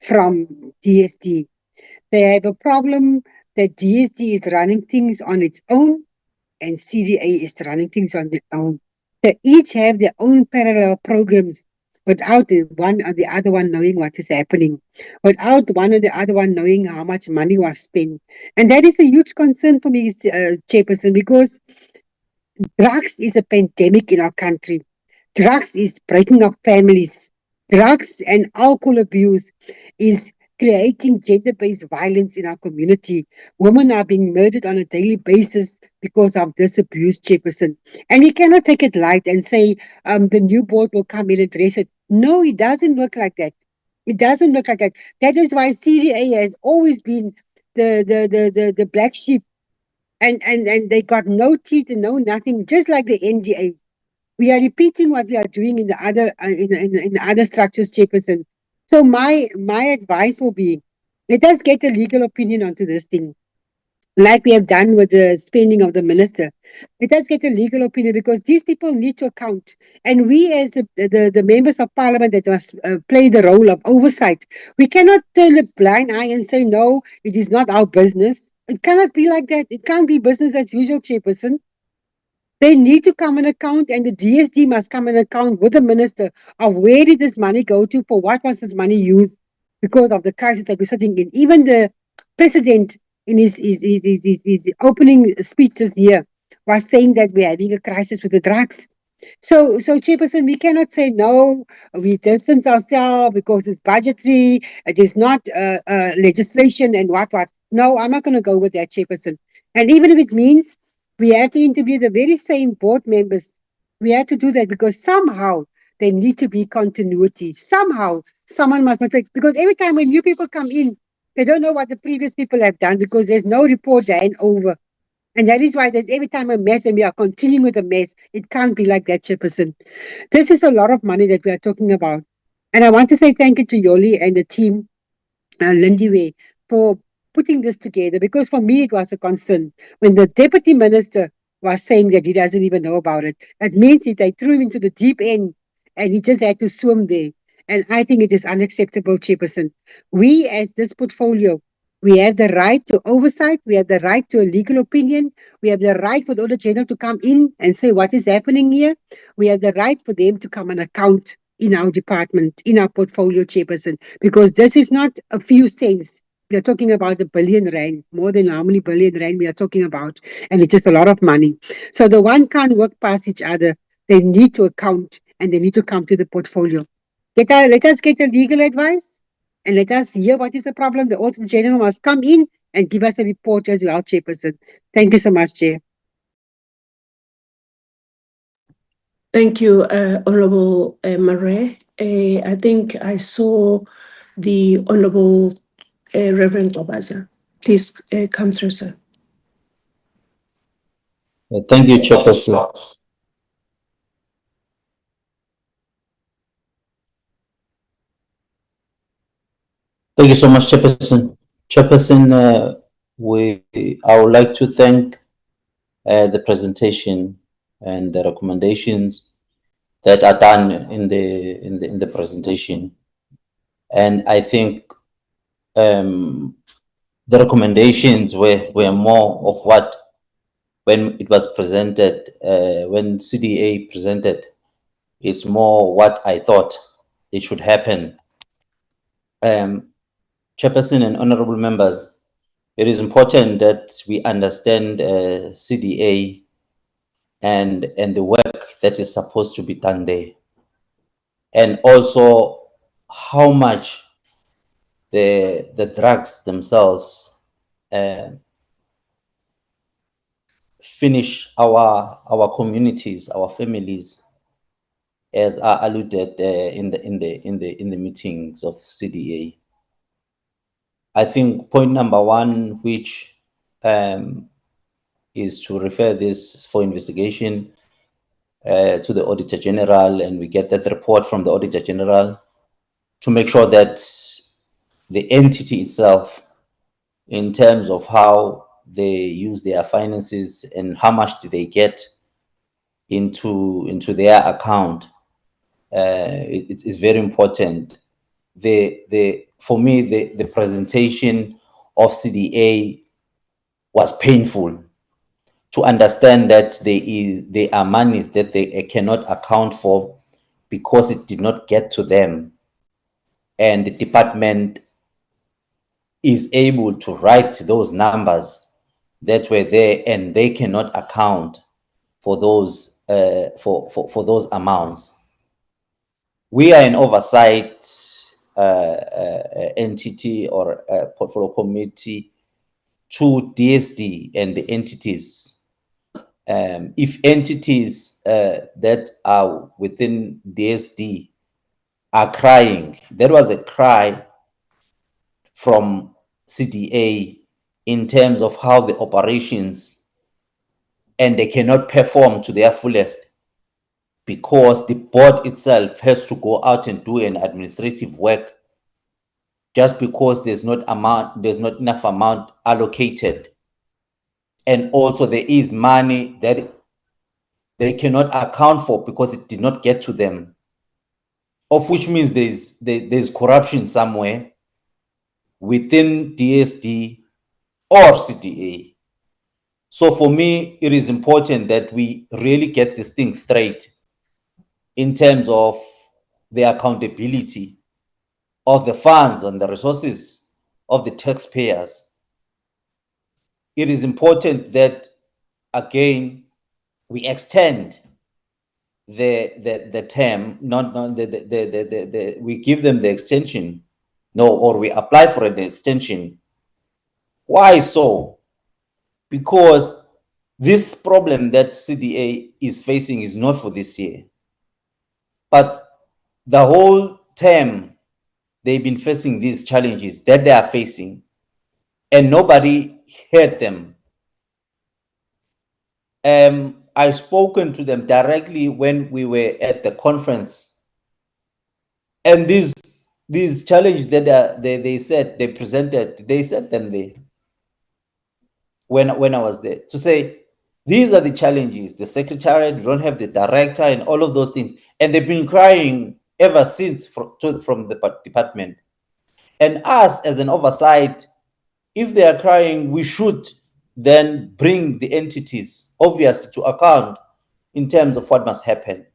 G: from DSD. They have a problem that DSD is running things on its own and CDA is running things on their own. They each have their own parallel programs without the one or the other one knowing what is happening, without one or the other one knowing how much money was spent. And that is a huge concern for me, Chairperson, because drugs is a pandemic in our country. Drugs is breaking up families. Drugs and alcohol abuse is creating gender-based violence in our community. Women are being murdered on a daily basis because of this abuse, Chairperson. And we cannot take it light and say the new board will come in and address it. No, it doesn't work like that. It doesn't look like that. That is why CDA has always been the black sheep, and they got no teeth and no nothing, just like the NDA. We are repeating what we are doing in the other in the other structures, Chairperson. So my advice will be, let us get a legal opinion onto this thing, like we have done with the spending of the minister. Let us get a legal opinion because these people need to account. And we as the members of parliament that must play the role of oversight, we cannot turn a blind eye and say, no, it is not our business. It cannot be like that. It can't be business as usual, Chairperson. They need to come and account, and the DSD must come and account with the minister of where did this money go to, for what was this money used, because of the crisis that we're sitting in. Even the president in his opening speech this year was saying that we're having a crisis with the drugs. So Chairperson, we cannot say no, we distance ourselves because it's budgetary, it is not legislation and what. No, I'm not going to go with that, Chairperson. And even if it means we have to interview the very same board members, we have to do that because somehow there need to be continuity. Somehow someone must take, because every time when new people come in, they don't know what the previous people have done because there's no report to hand over. And that is why there's every time a mess and we are continuing with the mess. It can't be like that, Chairperson. This is a lot of money that we are talking about. And I want to say thank you to Yoli and the team, Lindiwe, for putting this together, because for me it was a concern. When the Deputy Minister was saying that he doesn't even know about it, that means they threw him into the deep end and he just had to swim there. And I think it is unacceptable, Chairperson. We, as this portfolio, we have the right to oversight, we have the right to a legal opinion, we have the right for the Auditor General to come in and say what is happening here. We have the right for them to come and account in our department, in our portfolio, Chairperson, because this is not a few cents. We are talking about R1 billion, more than how many billion rand we are talking about, and it's just a lot of money. So the one can't work past each other. They need to account and they need to come to the portfolio. Let us get a legal advice and let us hear what is the problem. The Auditor General must come in and give us a report as well, Chairperson. Thank you so much, Chair.
A: Thank you, Honorable Murray. I think I saw the Honorable Reverend Obaza. Please come through, sir.
H: Thank you, Chairperson. Thank you so much, Chairperson. Chairperson, I would like to thank the presentation and the recommendations that are done in the presentation, and I think the recommendations were more of what, when it was presented, when CDA presented, it's more what I thought it should happen. Chairperson and honorable members, it is important that we understand CDA and the work that is supposed to be done there, and also how much the drugs themselves finish our communities, our families, as are alluded in the meetings of CDA. I think point number one, which is to refer this for investigation to the Auditor General, and we get that report from the Auditor General to make sure that the entity itself, in terms of how they use their finances and how much do they get into their account, it's very important. For me, the presentation of CDA was painful, to understand that there are monies that they cannot account for because it did not get to them, and the department is able to write those numbers that were there, and they cannot account for those for those amounts. We are an oversight entity or portfolio committee to DSD and the entities. If entities that are within DSD are crying, there was a cry from CDA in terms of how the operations, and they cannot perform to their fullest because the board itself has to go out and do an administrative work just because there's not enough amount allocated, and also there is money that they cannot account for because it did not get to them, of which means there's corruption somewhere within DSD or CDA. So for me, it is important that we really get this thing straight in terms of the accountability of the funds and the resources of the taxpayers. It is important that, again, we extend the term, we give them the extension, or we apply for an extension. Why so? Because this problem that CDA is facing is not for this year, but the whole term they've been facing these challenges that they are facing, and nobody heard them. I've spoken to them directly when we were at the conference, and these challenges that they said they presented, they said them there when I was there, to say these are the challenges. The secretariat, we don't have the director, and all of those things, and they've been crying ever since from the department. And us as an oversight, if they are crying, we should then bring the entities obviously to account in terms of what must happen.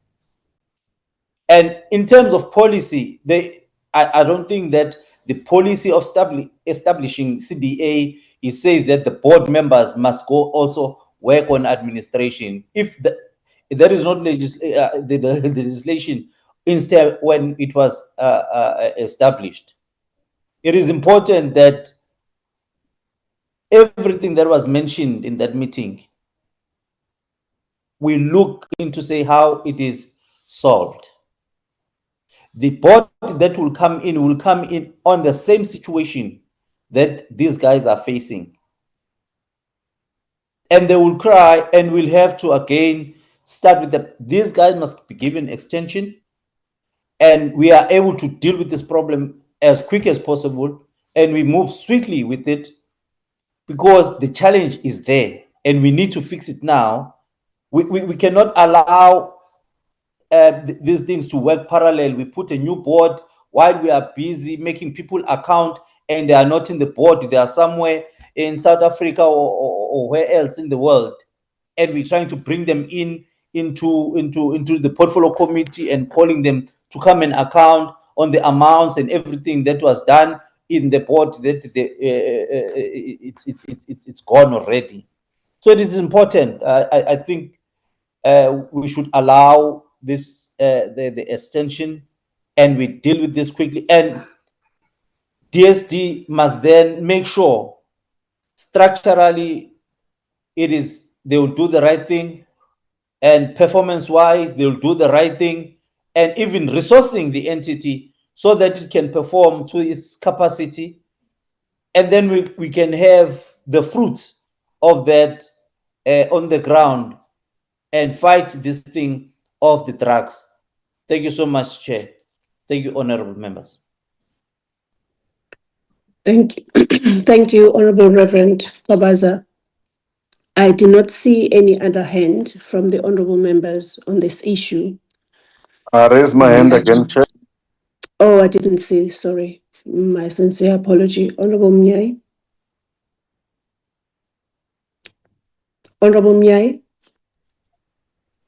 H: And in terms of policy, I don't think that the policy of establishing CDA, it says that the board members must go also work on administration. If there is not the legislation instead when it was established, it is important that everything that was mentioned in that meeting, we look into say how it is solved. The board that will come in on the same situation that these guys are facing. And they will cry, and we'll have to again start with these guys must be given extension, and we are able to deal with this problem as quick as possible, and we move swiftly with it because the challenge is there and we need to fix it now. We cannot allow these things to work parallel. We put a new board while we are busy making people account, and they are not in the board. They are somewhere in South Africa or where else in the world, and we're trying to bring them into the portfolio committee and calling them to come and account on the amounts and everything that was done in the board. That it's gone already. So it is important. I think we should allow this the extension, and we deal with this quickly. And DSD must then make sure structurally they will do the right thing, and performance-wise they will do the right thing, and even resourcing the entity so that it can perform to its capacity, and then we can have the fruit of that on the ground and fight this thing of the drugs. Thank you so much, Chair. Thank you, honorable members.
A: Thank you. Thank you, Honorable Reverend Babaza. I do not see any other hand from the honorable members on this issue.
E: I raise my hand again, Chair.
A: Oh, I didn't see, sorry. My sincere apology. Honorable Mnyai. Honorable Mnyai.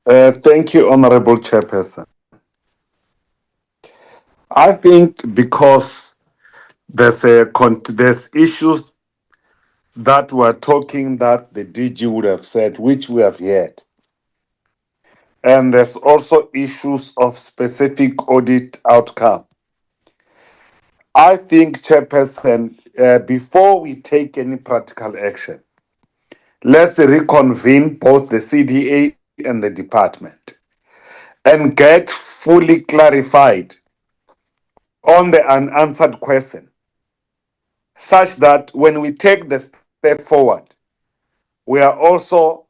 E: Thank you, Honorable Chairperson. I think because there's issues that we're talking that the DG would have said, which we have heard. And there's also issues of specific audit outcome. I think, Chairperson, before we take any practical action, let's reconvene both the CDA and the department and get fully clarified on the unanswered question, such that when we take the step forward, we are also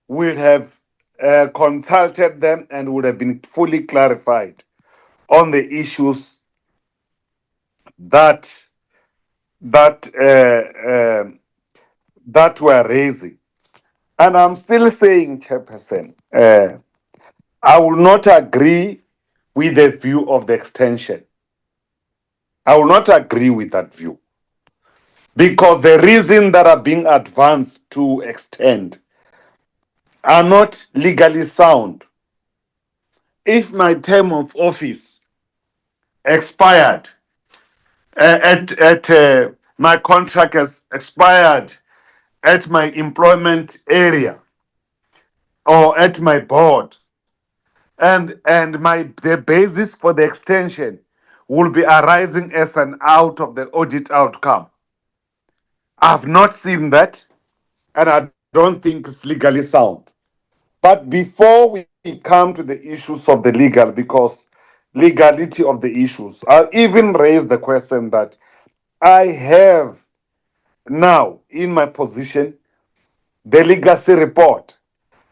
E: will have consulted them and would have been fully clarified on the issues that were raising. And I'm still saying, Chairperson, I will not agree with the view of the extension. I will not agree with that view. Because the reason that are being advanced to extend are not legally sound. If my term of office expired, my contract has expired at my employment area or at my board, and the basis for the extension will be arising as an out of the audit outcome. I've not seen that, and I don't think it's legally sound. But before we come to the issues of the legality of the issues, I'll even raise the question that I have now in my position the legacy report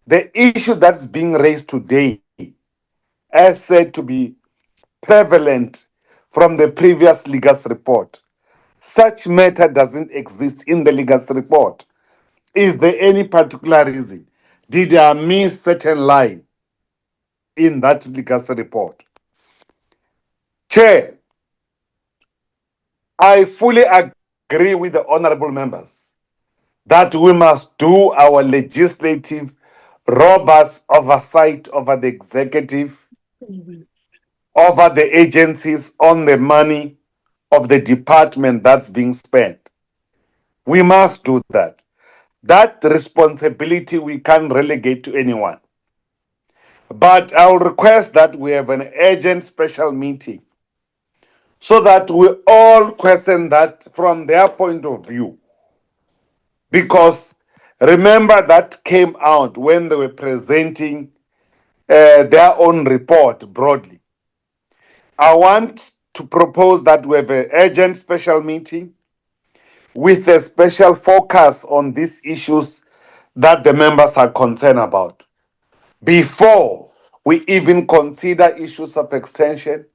E: The issue that's being raised today, as said to be prevalent from the previous Ligas report, such matter doesn't exist in the Ligas report. Is there any particular reason? Did I miss certain line in that Ligas report? Chair, I fully agree with the honorable members that we must do our legislative robust oversight over the executive, over the agencies, on the money of the department that's being spent. We must do that. That responsibility we can't relegate to anyone. But I'll request that we have an urgent special meeting so that we all question that from their point of view. Because remember that came out when they were presenting their own report broadly. I want to propose that we have an urgent special meeting with a special focus on these issues that the members are concerned about before we even consider issues of extension,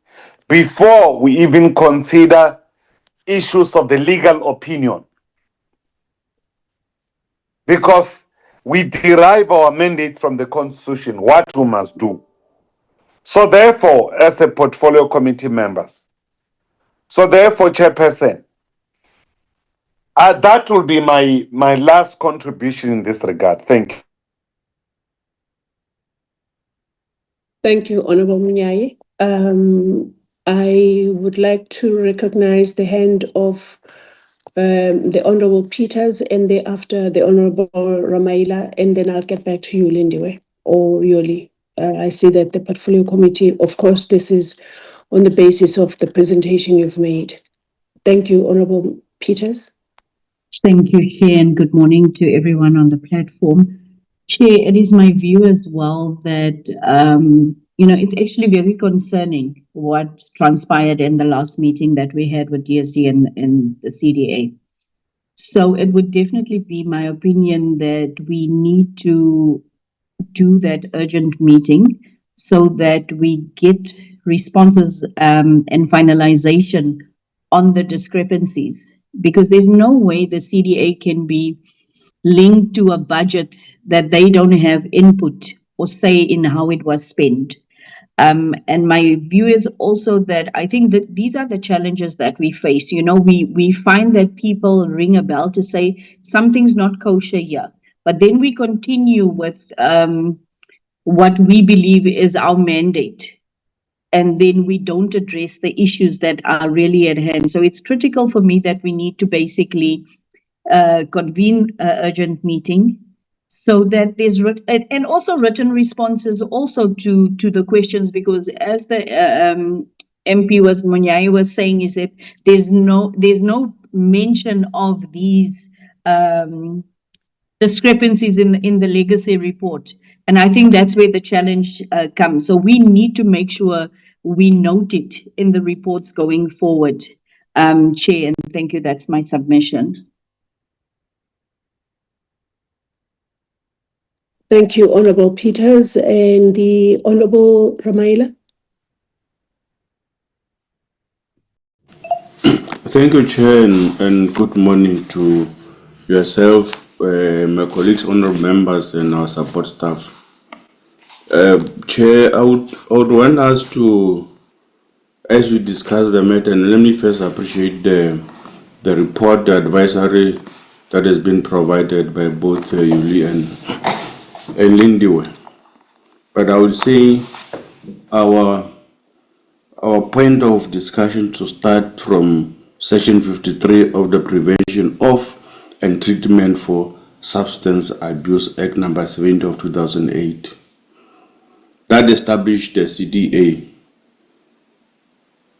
E: before we even consider issues of the legal opinion. Because we derive our mandate from the Constitution, what we must do. So therefore, as a portfolio committee members, Chairperson, that will be my last contribution in this regard. Thank you.
A: Thank you, Honorable Munyayi. I would like to recognize the hand of the Honorable Peters and thereafter the Honorable Ramaila, and then I'll get back to you, Lindiwe or Yoli. I see that the Portfolio Committee, of course, this is on the basis of the presentation you've made. Thank you, Honorable Peters.
I: Thank you, Chair, and good morning to everyone on the platform. Chair, it is my view as well that, it's actually very concerning what transpired in the last meeting that we had with DSD and the CDA. So it would definitely be my opinion that we need to do that urgent meeting so that we get responses and finalization on the discrepancies, because there's no way the CDA can be linked to a budget that they don't have input or say in how it was spent. And my view is also that I think that these are the challenges that we face. We find that people ring a bell to say something's not kosher here, but then we continue with what we believe is our mandate. And then we don't address the issues that are really at hand. So it's critical for me that we need to basically convene an urgent meeting so that there's and also written responses also to the questions, because as the MP Munyayi was saying, is that there's no mention of these discrepancies in the legacy report. And I think that's where the challenge comes. So we need to make sure we note it in the reports going forward. Chair, and thank you. That's my submission.
A: Thank you, Honorable Peters. And the Honorable Ramaila.
J: Thank you, Chair, and good morning to yourself, my colleagues, honorable members, and our support staff. Chair, I would want us to, as we discuss the matter, and let me first appreciate the report, the advisory that has been provided by both Yuli and Lindiwe. But I would say our point of discussion to start from Section 53 of the Prevention of and Treatment for Substance Abuse Act number 70 of 2008 that established the CDA.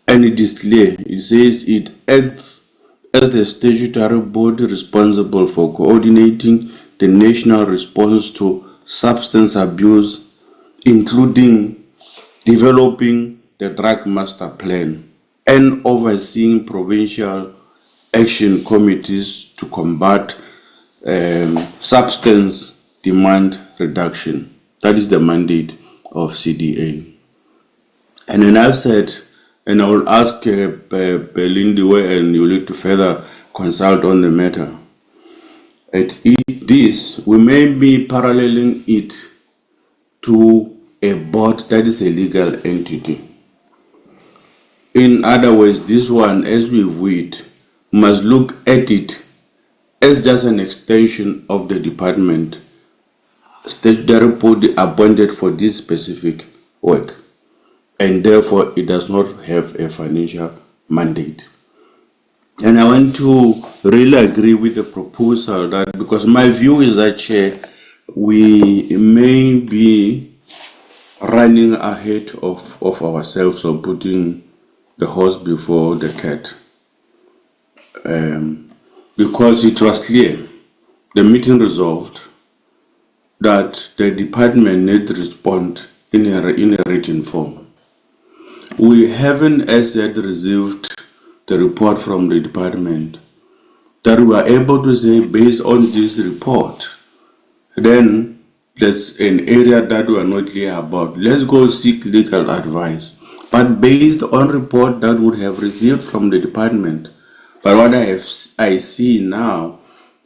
J: And it is clear, it says it acts as the statutory body responsible for coordinating the national response to substance abuse, including developing the drug master plan and overseeing provincial action committees to combat substance demand reduction. That is the mandate of CDA. And then I've said, and I will ask Lindiwe and Yuli to further consult on the matter. This, we may be paralleling it to a board that is a legal entity. In other words, this one, as we view it, must look at it as just an extension of the department statutory body appointed for this specific work, and therefore it does not have a financial mandate. And I want to really agree with the proposal that, because my view is that, Chair, we may be running ahead of ourselves or putting the horse before the cat. Because it was clear, the meeting resolved that the department needs to respond in a written form. We haven't as yet received the report from the department that we are able to say, based on this report, then there's an area that we are not clear about. Let's go seek legal advice. But based on report that we have received from the department, but what I see now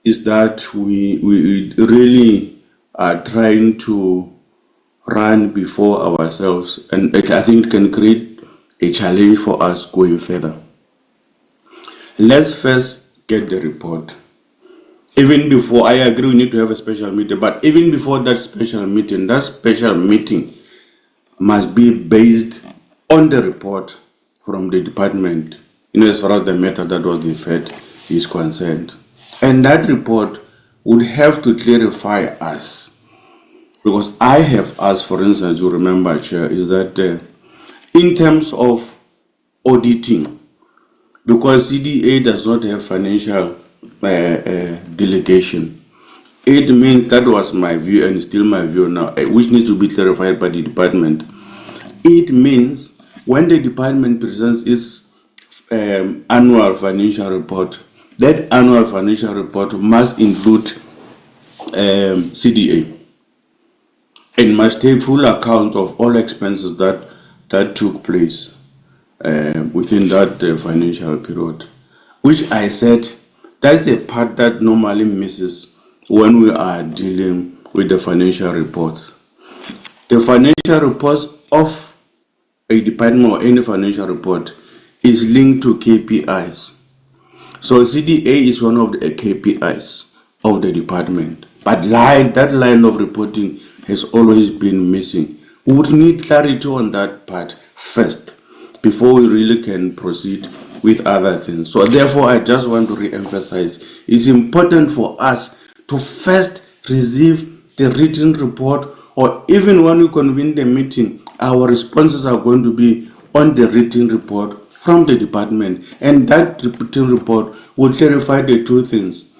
J: is that we really are trying to run before ourselves, and I think it can create a challenge for us going further. Let's first get the report. Even before, I agree we need to have a special meeting, but even before that special meeting must be based on the report from the department, as far as the matter that was deferred is concerned. And that report would have to clarify us. Because I have asked, for instance, you remember, Chair, is that in terms of auditing, because CDA does not have financial delegation, it means, that was my view and still my view now, which needs to be clarified by the department. It means when the department presents its annual financial report, that annual financial report must include CDA and must take full account of all expenses that took place within that financial period, which I said that's the part that normally misses when we are dealing with the financial reports. The financial reports of a department or any financial report is linked to KPIs. So CDA is one of the KPIs of the department, but that line of reporting has always been missing. We would need clarity on that part first before we really can proceed with other things. So therefore, I just want to re-emphasize, it's important for us to first receive the written report, or even when we convene the meeting, our responses are going to be on the written report from the department, and that written report will clarify the two things: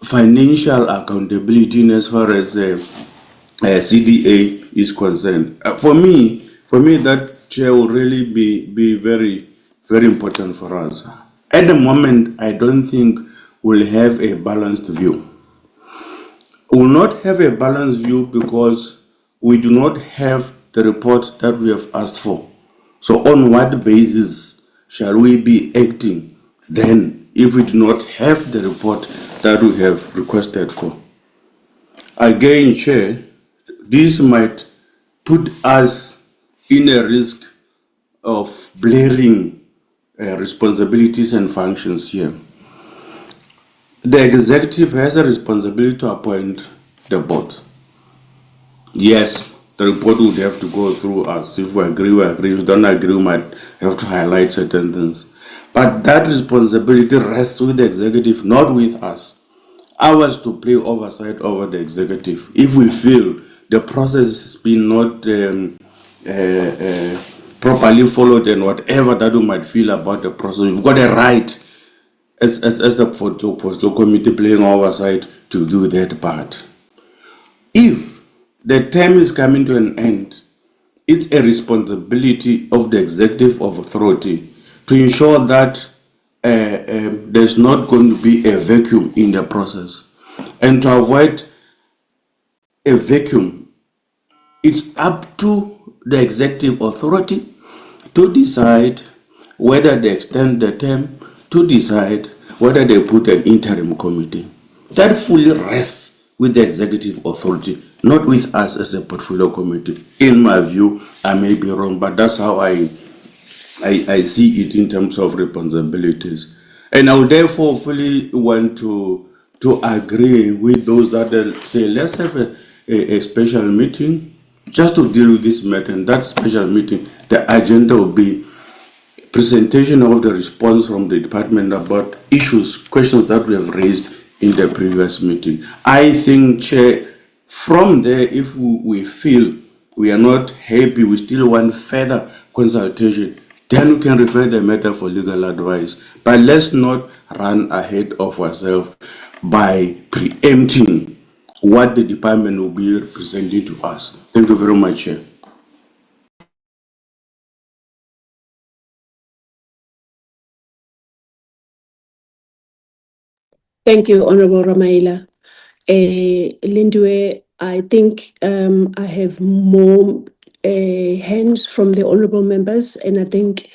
J: financial accountability as far as CDA is concerned. For me, that, Chair, will really be very, very important for us. At the moment, I don't think we'll have a balanced view. We will not have a balanced view because we do not have the report that we have asked for. So on what basis shall we be acting then if we do not have the report that we have requested for? Again, Chair, this might put us in a risk of blurring responsibilities and functions here. The executive has a responsibility to appoint the board. Yes, the report would have to go through us. If we agree, we agree. If we don't agree, we might have to highlight certain things. But that responsibility rests with the executive, not with us. Ours to play oversight over the executive. If we feel the process has been not properly followed and whatever that we might feel about the process, we've got a right as the postal committee playing oversight to do that part. If the term is coming to an end, it's a responsibility of the executive of authority to ensure that there's not going to be a vacuum in the process, and to avoid a vacuum. It's up to the executive authority to decide whether they extend the term, to decide whether they put an interim committee. That fully rests with the executive authority, not with us as a portfolio committee. In my view, I may be wrong, but that's how I see it in terms of responsibilities. And I would therefore fully want to agree with those that say, let's have a special meeting just to deal with this matter. And that special meeting, the agenda will be presentation of the response from the department about issues, questions that we have raised in the previous meeting. I think, Chair, from there, if we feel we are not happy, we still want further consultation, then we can refer the matter for legal advice. But let's not run ahead of ourselves by preempting what the department will be presenting to us. Thank you very much, Chair.
A: Thank you, Honorable Ramaila. Lindwe, I think I have more hands from the honorable members, and I think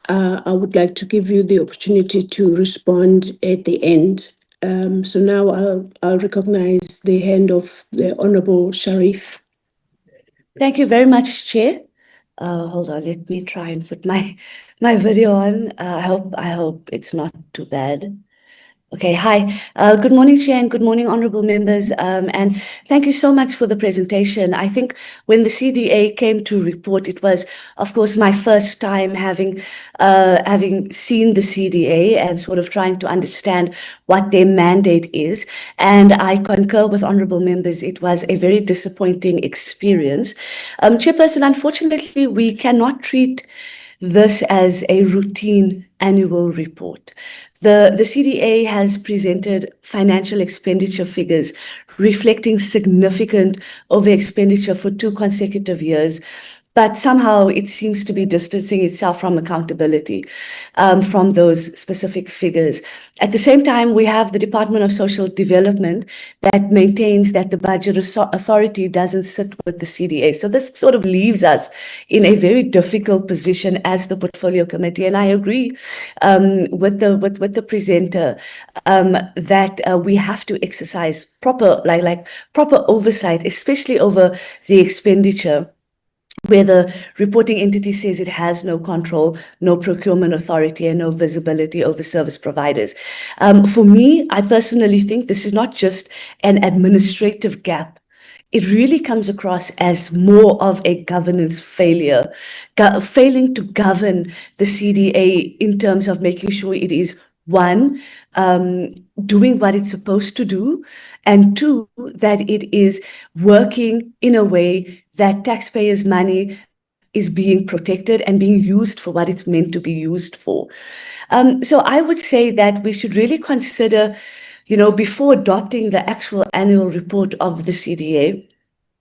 A: I would like to give you the opportunity to respond at the end. So now I'll recognize the hand of the Honorable Sharif.
K: Thank you very much, Chair. Hold on, let me try and put my video on. I hope it's not too bad. Okay, hi. Good morning, Chair, and good morning, honorable members. And thank you so much for the presentation. I think when the CDA came to report, it was, of course, my first time having seen the CDA and sort of trying to understand what their mandate is. And I concur with honorable members, it was a very disappointing experience. Chairperson, unfortunately, we cannot treat this as a routine annual report. The CDA has presented financial expenditure figures reflecting significant over expenditure for 2 consecutive years, but somehow it seems to be distancing itself from accountability from those specific figures. At the same time, we have the Department of Social Development that maintains that the budget authority doesn't sit with the CDA. So this sort of leaves us in a very difficult position as the portfolio committee. And I agree with the presenter that we have to exercise proper oversight, especially over the expenditure, where the reporting entity says it has no control, no procurement authority, and no visibility over service providers. For me, I personally think this is not just an administrative gap. It really comes across as more of a governance failure, failing to govern the CDA in terms of making sure it is, one, doing what it's supposed to do, and two, that it is working in a way that taxpayers' money is being protected and being used for what it's meant to be used for. So I would say that we should really consider, before adopting the actual annual report of the CDA,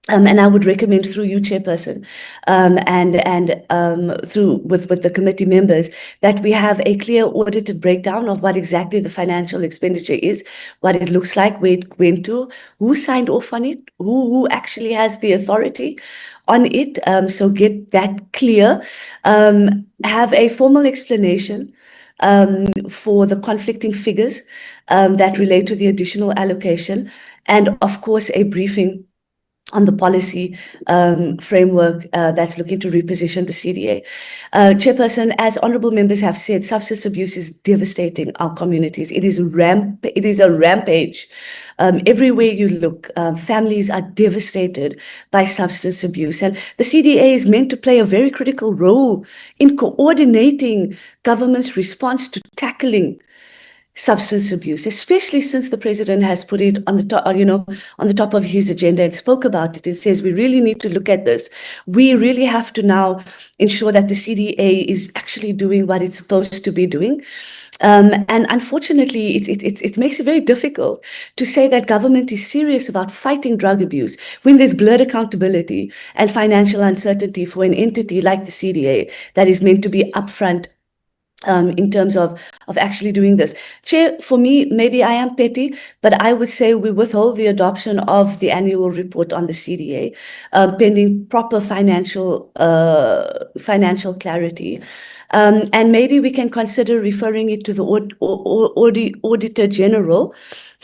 K: and I would recommend through you, Chairperson, and through with the committee members, that we have a clear audited breakdown of what exactly the financial expenditure is, what it looks like, where it went to, who signed off on it, who actually has the authority on it. So get that clear. Have a formal explanation for the conflicting figures that relate to the additional allocation, and of course a briefing on the policy framework that's looking to reposition the CDA. Chairperson, as honorable members have said, substance abuse is devastating our communities. It is a rampage. Everywhere you look, families are devastated by substance abuse. And the CDA is meant to play a very critical role in coordinating government's response to tackling substance abuse, especially since the president has put it on the top, on the top of his agenda and spoke about it. It says we really need to look at this. We really have to now ensure that the CDA is actually doing what it's supposed to be doing. And unfortunately, it makes it very difficult to say that government is serious about fighting drug abuse when there's blurred accountability and financial uncertainty for an entity like the CDA that is meant to be upfront in terms of actually doing this. Chair, for me, maybe I am petty, but I would say we withhold the adoption of the annual report on the CDA, pending proper financial clarity. And maybe we can consider referring it to the Auditor General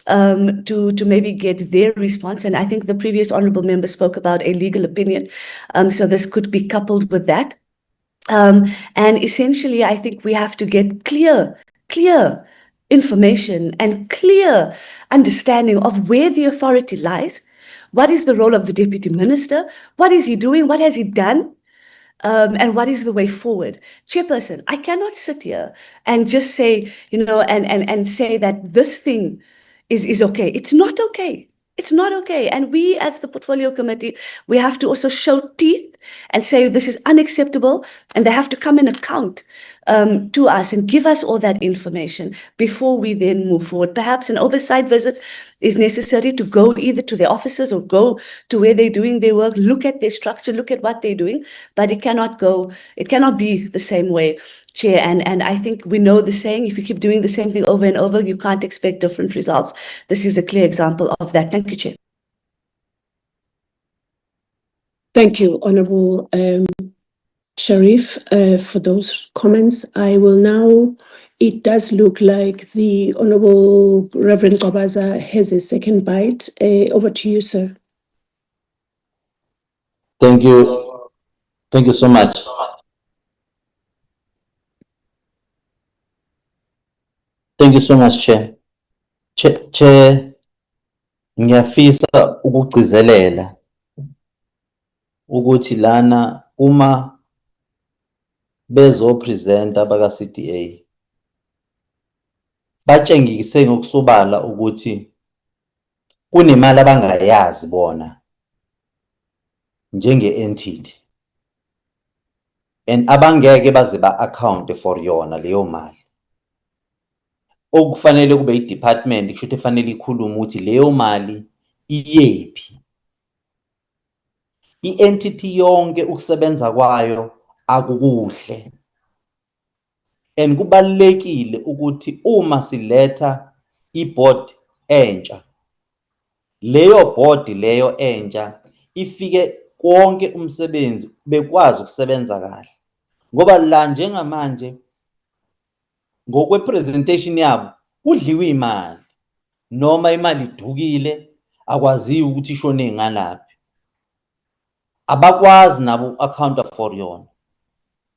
K: to maybe get their response. And I think the previous honorable member spoke about a legal opinion. So this could be coupled with that. And essentially, I think we have to get clear information and clear understanding of where the authority lies. What is the role of the deputy minister? What is he doing? What has he done? And what is the way forward? Chairperson, I cannot sit here and just say, and say that this thing is okay. It's not okay. It's not okay. And we, as the portfolio committee, we have to also show teeth and say this is unacceptable, and they have to come and account to us and give us all that information before we then move forward. Perhaps an oversight visit is necessary to go either to their offices or go to where they're doing their work, look at their structure, look at what they're doing, but it cannot be the same way, Chair. And I think we know the saying, if you keep doing the same thing over and over, you can't expect different results. This is a clear example of that. Thank you, Chair.
A: Thank you, Honorable Sharif, for those comments. I will now, it does look like the Honorable Reverend Qabaza has a second bite. Over to you, sir.
H: Thank you. Thank you so much. Thank you so much, Chair. Chair, ngiyafisa ukugcizelela ukuthi lana uma bezopresenta abaka CDA batshengise ngokusobala ukuthi kunemali abangayazi bona njenge-entity and abangeke baze ba-account for yona leyo mali. Okufanele kube i-department kusho ukuthi efanele ikhulume ukuthi leyo mali iyephi. I-entity yonke ukusebenza kwayo akukuhle. And kubalekile ukuthi uma siletha i-board entsha, leyo board leyo entsha ifike konke umsebenzi bekwazi ukusebenza kahle. Ngoba la njengamanje ngokwe-presentation yabo kudliwe imali, noma imali idukile akwaziyo ukuthi ishone ngalaphi. Abakwazi nabo u-accounta for yona.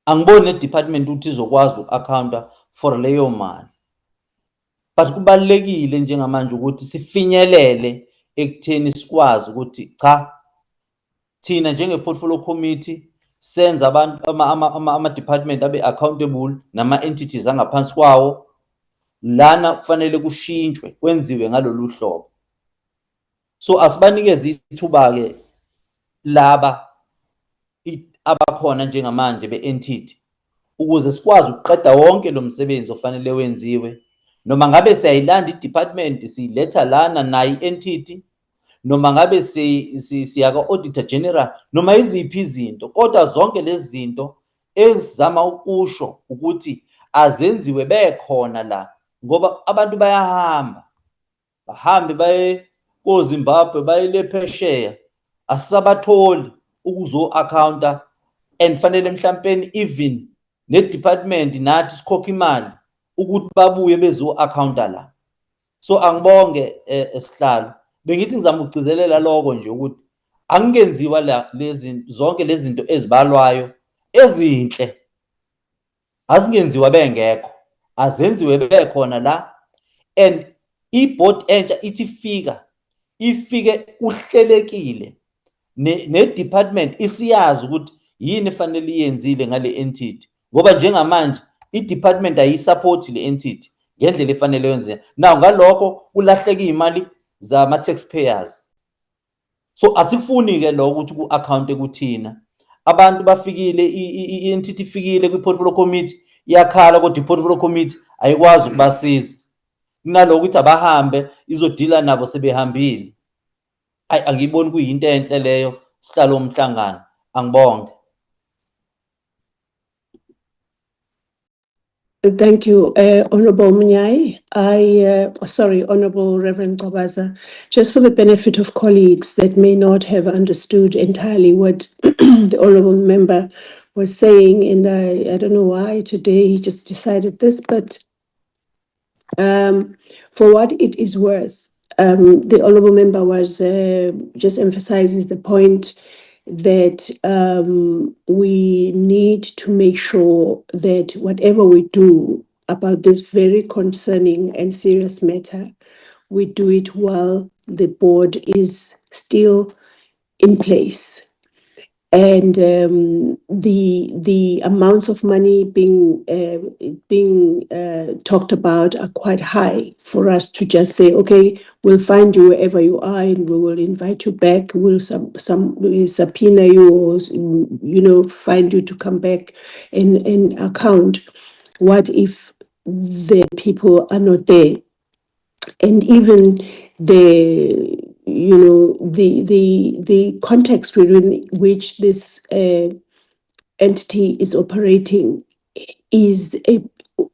H: Angiboni ne-department ukuthi izokwazi u-accounta for leyo mali. But kubalekile njengamanje ukuthi sifinyelele ekutheni sikwazi ukuthi cha, thina njenge-portfolio committee senza abantu ama-department abe accountable nama-entities angaphansi kwawo. Lana kufanele kushintshwe kwenziwe ngalolu hlobo. So asibanikeze ithuba-ke laba abakhona njengamanje be-entity ukuze sikwazi ukuqeda wonke lo msebenzi ofanele wenziwe. Noma ngabe siyayilanda i-department siyiletha lana nayo i-entity, noma ngabe siyaka Auditor General, noma iziphi izinto, kodwa zonke lezi zinto ezizama ukusho ukuthi azenziwe bekhona la, ngoba abantu bahambe baye koZimbabwe baye le phesheya, asisabatholi ukuzo-accounta, and fanele mhlampeni even ne-department nathi sikhokha imali ukuthi babuye bezo-accounta la. So angibonge sihlalo, bengithi ngizama ukugcizelela lokho nje ukuthi angenziwa la zonke lezi zinto ezibalwayo ezinhle azingenziwa bengekho, azenziwe bekhona la. And i-board entsha ithi ifike kuhlelekile, ne-department isiyazi ukuthi yini efanele iyenzile ngale entity, ngoba njengamanje i-department ayisupport le entity ngendlela efanele yenze. Now ngalokho kulahleka imali zama-taxpayers. So asikufuni-ke lokho ukuthi ku-account kuthina. Abantu bafikile, i-entity ifikile kwi-portfolio committee iyakhala, kodwa i-portfolio committee ayikwazi ukubasiza. Kunaloko ukuthi abahambe izodila nabo sebehambile. Angiboni kuyinto enhle leyo, sihlalo umhlangano. Angibonge.
A: Thank you, Honorable Munyai. Honorable Reverend Kabaza, just for the benefit of colleagues that may not have understood entirely what the Honorable Member was saying, and I don't know why today he just decided this, but for what it is worth, the Honorable Member was just emphasizes the point that we need to make sure that whatever we do about this very concerning and serious matter, we do it while the board is still in place. And the amounts of money being talked about are quite high for us to just say, okay, we'll find you wherever you are and we will invite you back. We'll subpoena you or find you to come back and account. What if the people are not there? And even the context within which this entity is operating is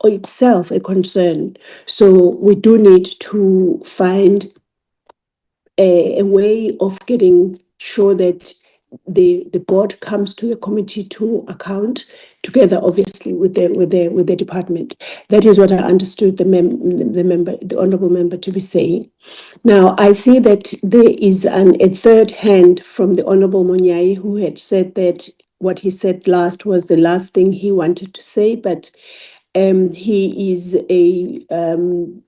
A: itself a concern. So we do need to find a way of getting sure that the board comes to the committee to account together, obviously, with the department. That is what I understood the honourable member to be saying. Now, I see that there is a third hand from the Honourable Munyai, who had said that what he said last was the last thing he wanted to say, but he is a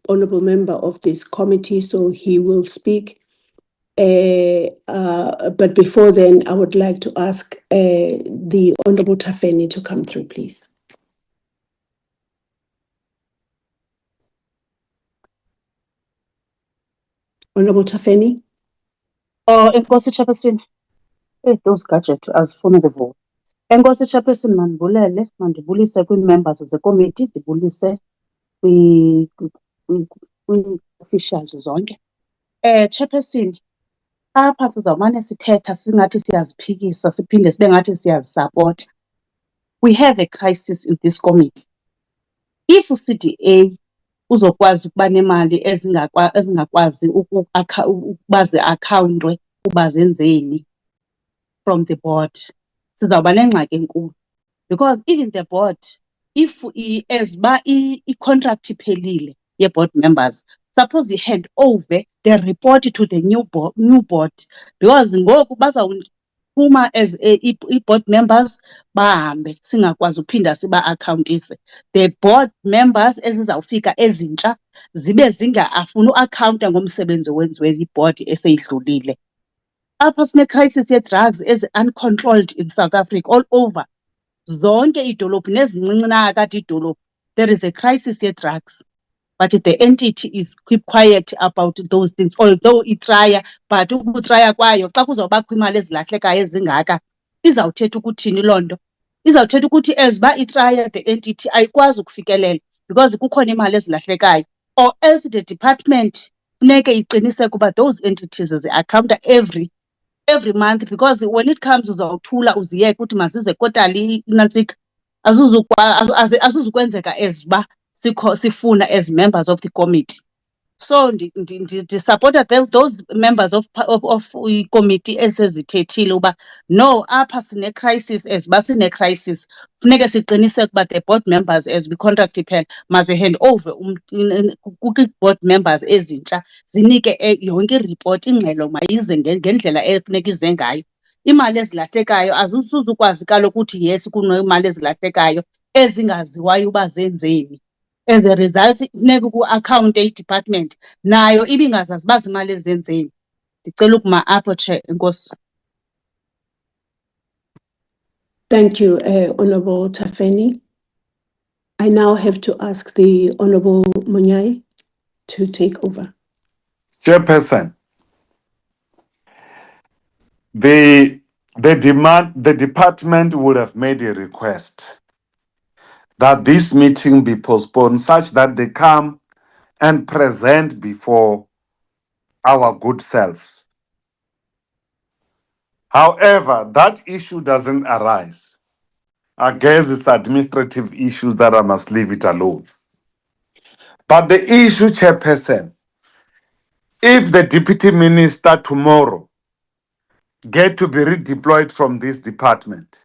A: honourable member of this committee, so he will speak. But before then, I would like to ask the Honourable Tafeni to come through, please. Honourable Tafeni.
L: Enkosi Chairperson, those gadgets azifuni ukuvuka. Enkosi Chairperson, mandibulele, mandibulise kwii-members zekomiti, ndibulise kwii-officials zonke. Chairperson, apha sizawumane sithetha singathi siyaziphikisa siphinde sibe ngathi siyazisapota. We have a crisis in this committee. If CDA uzokwazi ukuba nemali ezingakwazi ukuba ziakhawuntwe uba zenzeni from the board, sizawuba nengxaki enkulu. Because even the board, if as uba i-contract iphelile ye-board members, suppose i-hand over the report to the new board, because ngoku bazawuphuma as i-board members bahambe singakwazi uphinda siba-akhawuntise. The board members ezizawufika ezintsha zibe zingafuni uakhawunta ngomsebenzi owenziwe yi-board eseyidlulile. Apha sine-crisis ye-drugs ezi-uncontrolled in South Africa all over. Zonke iidolophu nezincinci nakade iidolophu, there is a crisis ye-drugs. But the entity is keep quiet about those things, although itraya, but ukutraya kwayo xa kuzawubakho imali ezilahlekayo ezingaka, izawuthetha ukuthini loo nto? Izawuthetha ukuthi as uba itraya the entity ayikwazi ukufikelela because kukhona imali ezilahlekayo, or else the department funeke iqiniseke ukuba those entities zi-accounta every month, because when it comes uzawuthula uziyeke ukuthi mazize kotali inantsika, azuzukwenzeka as uba sifuna as members of the committee. So ndisupporta those members of committee esezithethile uba no, apha sine-crisis as uba sine-crisis funeke siqiniseke uba the board members as we-contract iphela mazi-hand over kwi-board members ezintsha zinike yonke iripoti, ingxelo mayize ngendlela efuneka ize ngayo. Imali ezilahlekayo azusuzukwazi kaloku ukuthi yes kunemali ezilahlekayo ezingaziwayo uba zenzeni. As a result, funeka ku-akhawunte i-department nayo ibingazazi uba zimali ezenzeni. Ndicela ukuma apho, Chair. Enkosi.
A: Thank you, Honourable Tafeni. I now have to ask the Honourable Munyai to take over.
E: Chairperson, the department would have made a request that this meeting be postponed such that they come and present before our good selves. However, that issue doesn't arise. I guess it's administrative issues that I must leave it alone. But the issue, Chairperson, if the deputy minister tomorrow get to be redeployed from this department,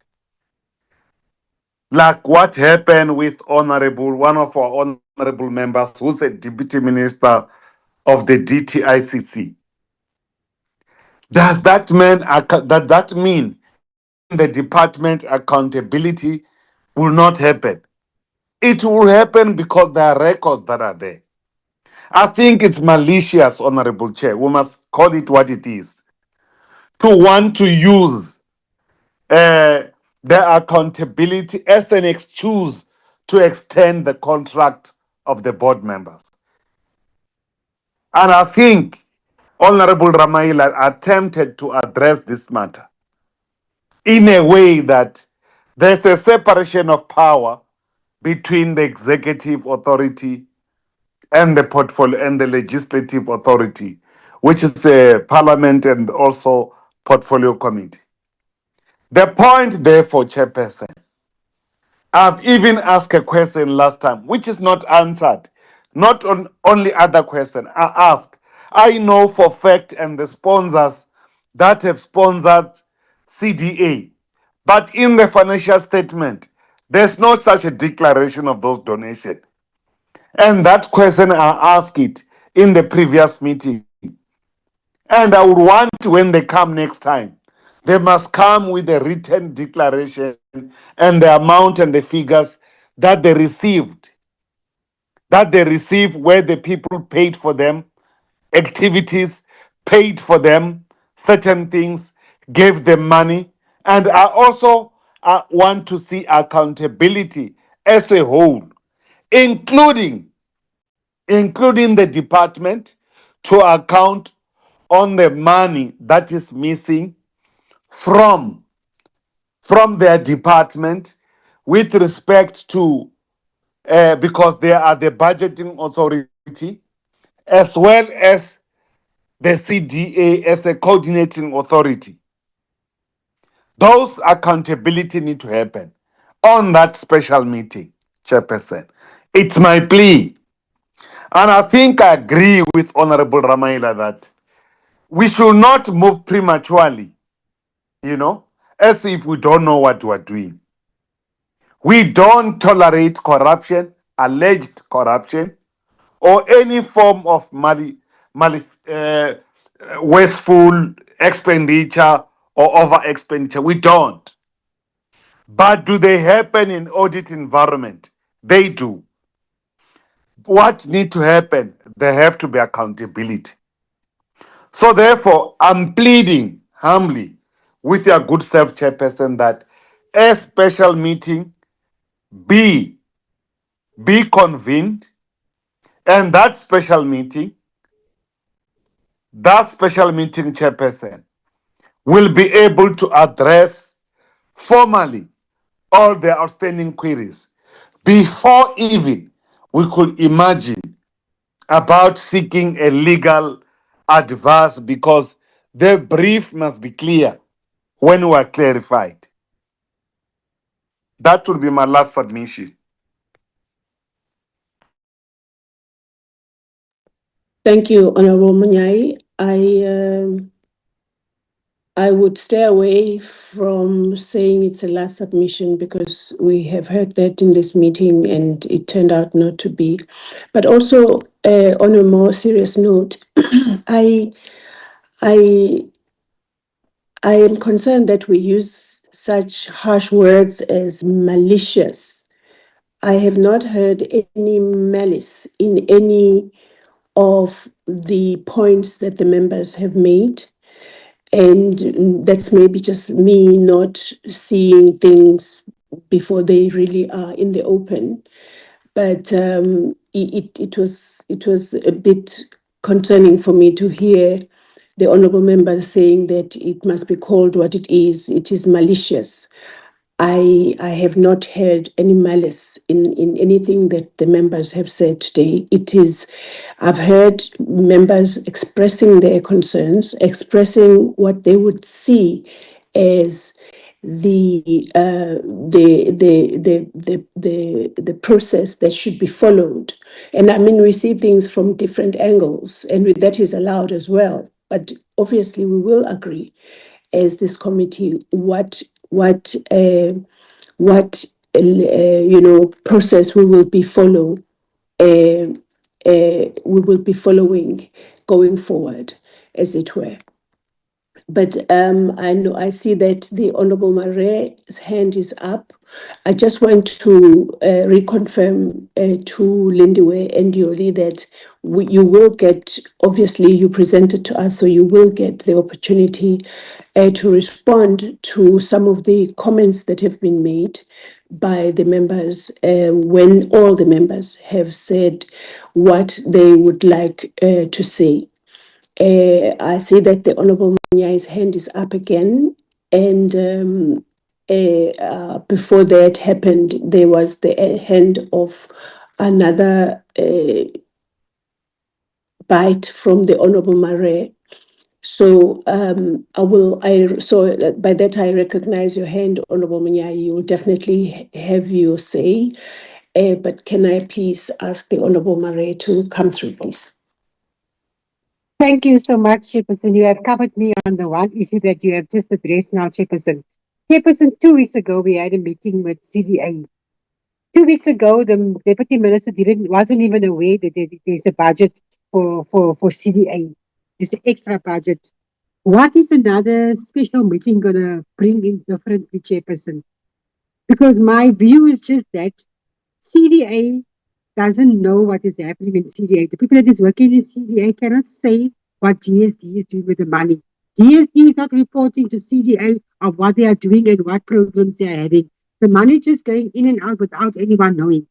E: like what happened with one of our honorable members, who's the deputy minister of the DTICC, does that mean the department accountability will not happen? It will happen because there are records that are there. I think it's malicious, Honorable Chair. We must call it what it is. To want to use the accountability as an excuse to extend the contract of the board members. And I think Honorable Ramaila attempted to address this matter in a way that there's a separation of power between the executive authority and the portfolio and the legislative authority, which is the parliament and also portfolio committee. The point, therefore, Chairperson, I've even asked a question last time, which is not answered. Not on only other question. I ask. I know for fact and the sponsors that have sponsored CDA, but in the financial statement, there's no such a declaration of those donations. And that question I asked it in the previous meeting. And I would want when they come next time, they must come with a written declaration and the amount and the figures that they received, where the people paid for them, activities, paid for them, certain things, gave them money. And I also want to see accountability as a whole, including the department, to account on the money that is missing from their department with respect to because they are the budgeting authority as well as the CDA as a coordinating authority. Those accountability need to happen on that special meeting, Chairperson. It's my plea. And I think I agree with Honorable Ramaila that we should not move prematurely, as if we don't know what we're doing. We don't tolerate corruption, alleged corruption, or any form of wasteful expenditure or over expenditure. We don't. But do they happen in audit environment? They do. What needs to happen? There have to be accountability. So therefore, I'm pleading humbly with your good self, Chairperson, that a special meeting be convened, and that special meeting, Chairperson, will be able to address formally all the outstanding queries before even we could imagine about seeking a legal advice, because the brief must be clear when we are clarified. That will be my last submission.
A: Thank you, Honorable Munyai. I would stay away from saying it's a last submission because we have heard that in this meeting and it turned out not to be. But also, on a more serious note, I am concerned that we use such harsh words as malicious. I have not heard any malice in any of the points that the members have made. And that's maybe just me not seeing things before they really are in the open. But it was a bit concerning for me to hear the honourable member saying that it must be called what it is. It is malicious. I have not heard any malice in anything that the members have said today. I've heard members expressing their concerns, expressing what they would see as the process that should be followed. And I mean, we see things from different angles, and that is allowed as well. But obviously, we will agree as this committee what process we will be following going forward, as it were. But I see that the Honorable Mare's hand is up. I just want to reconfirm to Lindiwe and Yoli that you will get, obviously you presented to us, so you will get the opportunity to respond to some of the comments that have been made by the members when all the members have said what they would like to say. I see that the Honorable Munyai's hand is up again. And before that happened, there was the hand of another bite from the Honorable Mare. So by that I recognize your hand, Honorable Munyai. You will definitely have your say. But can I please ask the Honorable Mare to come through, please?
G: Thank you so much, Chairperson. You have covered me on the one issue that you have just addressed now, Chairperson. Chairperson, 2 weeks ago, we had a meeting with CDA. 2 weeks ago, the Deputy Minister wasn't even aware that there's a budget for CDA. There's an extra budget. What is another special meeting going to bring in differently, Chairperson? Because my view is just that CDA doesn't know what is happening in CDA. The people that is working in CDA cannot say what GSD is doing with the money. GSD is not reporting to CDA of what they are doing and what programs they are having. The money is just going in and out without anyone knowing.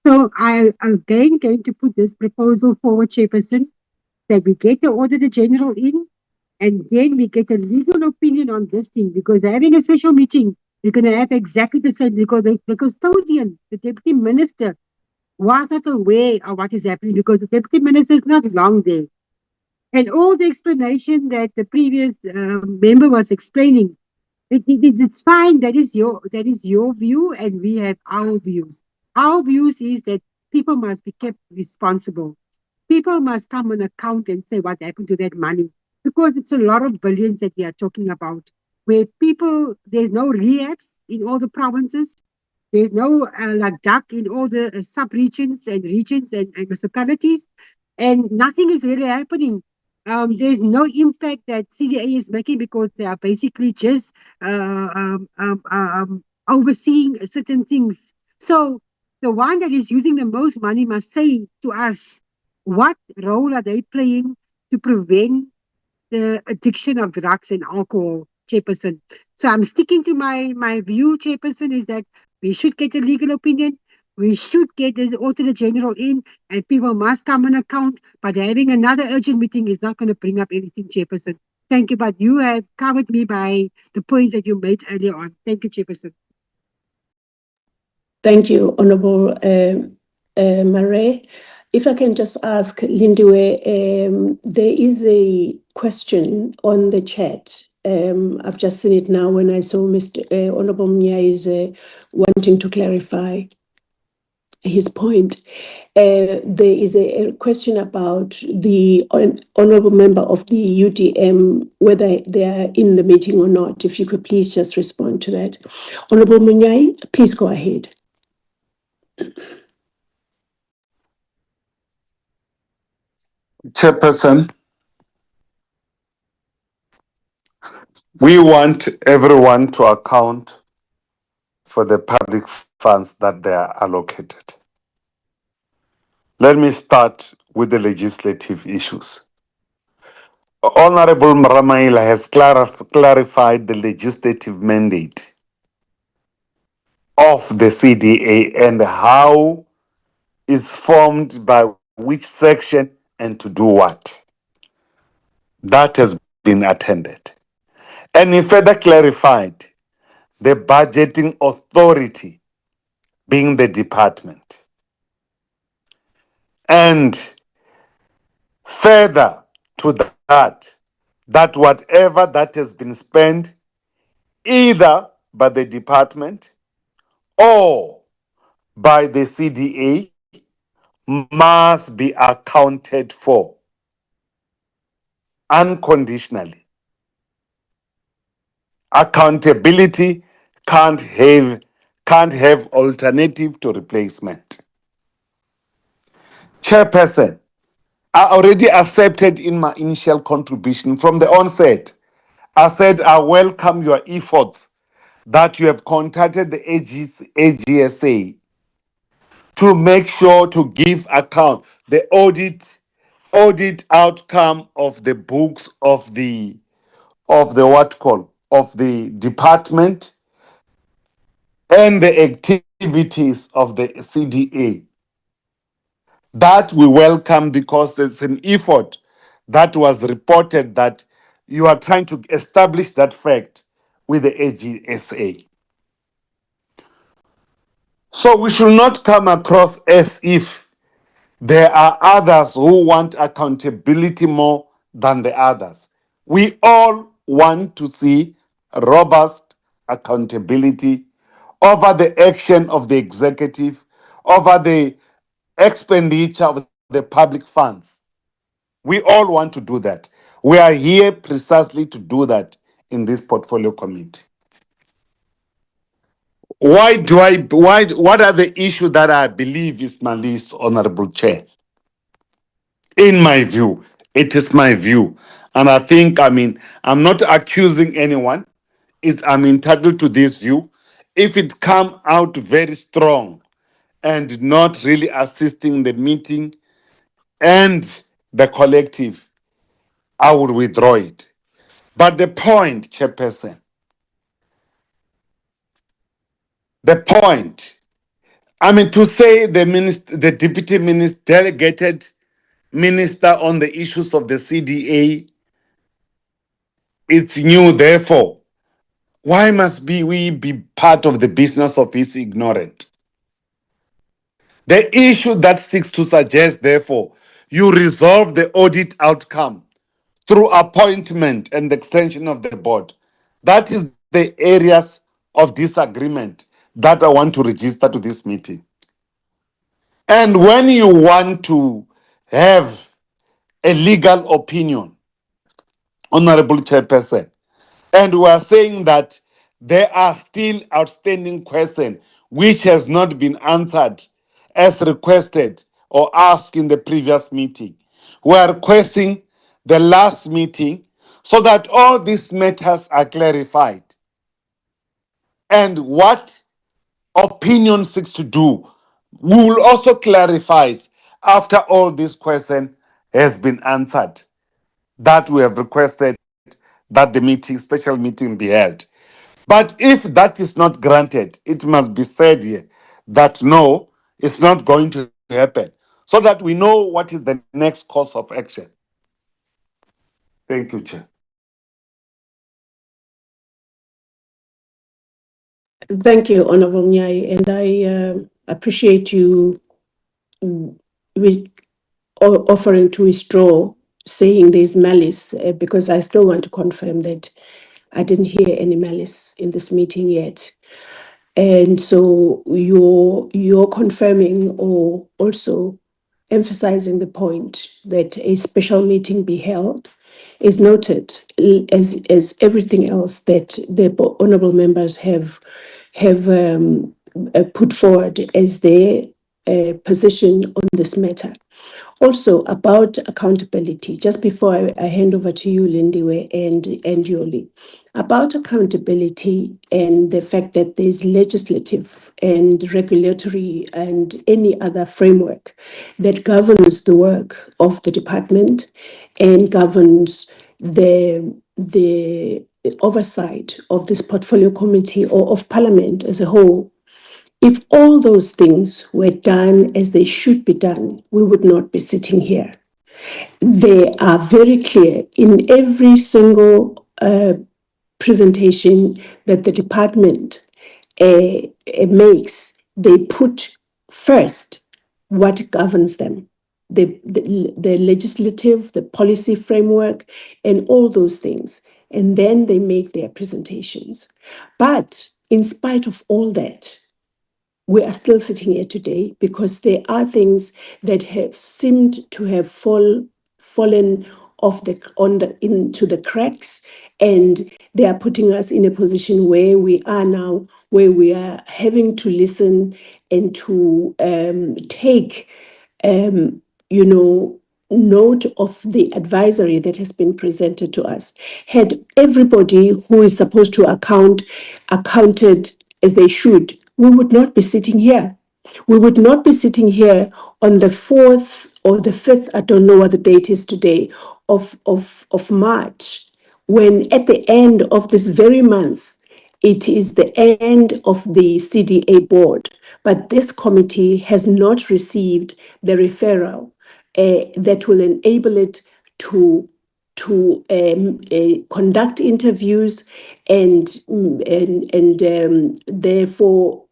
G: So I am again going to put this proposal forward, Chairperson, that we get the Auditor General in and then we get a legal opinion on this thing, because having a special meeting, we're going to have exactly the same, because the custodian, the Deputy Minister, was not aware of what is happening because the Deputy Minister is not long there. And all the explanation that the previous member was explaining, it's fine. That is your view, and we have our views. Our views is that people must be kept responsible. People must come on account and say what happened to that money, because it's a lot of billions that we are talking about, where there's no rehabs in all the provinces. There's no duck in all the sub-regions and regions and municipalities, and nothing is really happening. There's no impact that CDA is making because they are basically just overseeing certain things. So the one that is using the most money must say to us, what role are they playing to prevent the addiction of drugs and alcohol, Chairperson? So I'm sticking to my view, Chairperson, is that we should get a legal opinion. We should get the Auditor General in, and people must come on account. But having another urgent meeting is not going to bring up anything, Chairperson. Thank you. But you have covered me by the points that you made earlier on. Thank you, Chairperson.
A: Thank you, Honorable Mare. If I can just ask Lindiwe, there is a question on the chat. I've just seen it now when I saw Mr. Honorable Mnya is wanting to clarify his point. There is a question about the honorable member of the UDM, whether they are in the meeting or not. If you could please just respond to that. Honorable Munyai, please go ahead.
E: Chairperson, we want everyone to account for the public funds that they are allocated. Let me start with the legislative issues. Honorable Maramaila has clarified the legislative mandate of the CDA and how it's formed, by which section, and to do what. That has been attended. And he further clarified the budgeting authority being the department. And further to that whatever that has been spent, either by the department or by the CDA must be accounted for unconditionally. Accountability can't have alternative to replacement. Chairperson, I already accepted in my initial contribution from the onset. I said I welcome your efforts that you have contacted the AGSA to make sure to give account the audit outcome of the books of the of the department and the activities of the CDA. That we welcome because there's an effort that was reported that you are trying to establish that fact with the AGSA. So we should not come across as if there are others who want accountability more than the others. We all want to see robust accountability over the action of the executive, over the expenditure of the public funds. We all want to do that. We are here precisely to do that in this portfolio committee. What are the issues that I believe is my list, Honorable Chair? In my view, it is my view. And I think, I'm not accusing anyone. I'm entitled to this view. If it come out very strong and not really assisting the meeting and the collective, I will withdraw it. But the point, Chairperson, to say the deputy minister, delegated minister on the issues of the CDA, it's new, therefore, why must we be part of the business of his ignorant? The issue that seeks to suggest, therefore, you resolve the audit outcome through appointment and extension of the board. That is the areas of disagreement that I want to register to this meeting. And when you want to have a legal opinion, Honorable Chairperson, and we are saying that there are still outstanding questions which has not been answered as requested or asked in the previous meeting. We are requesting the last meeting so that all these matters are clarified. And what opinion seeks to do, we will also clarify after all these questions has been answered, that we have requested that the special meeting be held. But if that is not granted, it must be said here that no, it's not going to happen, so that we know what is the next course of action. Thank you, Chair.
A: Thank you, Honorable Nyai, and I appreciate you offering to withdraw, saying there's malice, because I still want to confirm that I didn't hear any malice in this meeting yet. And so you're confirming or also emphasizing the point that a special meeting be held is noted, as everything else that the honorable members have put forward as their position on this matter. Also, about accountability, just before I hand over to you, Lindiwe and Yoli, about accountability and the fact that there's legislative and regulatory and any other framework that governs the work of the department and governs the oversight of this portfolio committee or of Parliament as a whole. If all those things were done as they should be done, we would not be sitting here. They are very clear in every single presentation that the department makes. They put first what governs them, the legislative, the policy framework, and all those things. And then they make their presentations. But in spite of all that, we are still sitting here today because there are things that have seemed to have fallen into the cracks, and they are putting us in a position where we are now, where we are having to listen and to take note of the advisory that has been presented to us. Had everybody who is supposed to accounted as they should, we would not be sitting here. We would not be sitting here on the 4th or the 5th, I don't know what the date is today, of March, when at the end of this very month, it is the end of the CDA board, but this committee has not received the referral that will enable it to conduct interviews and therefore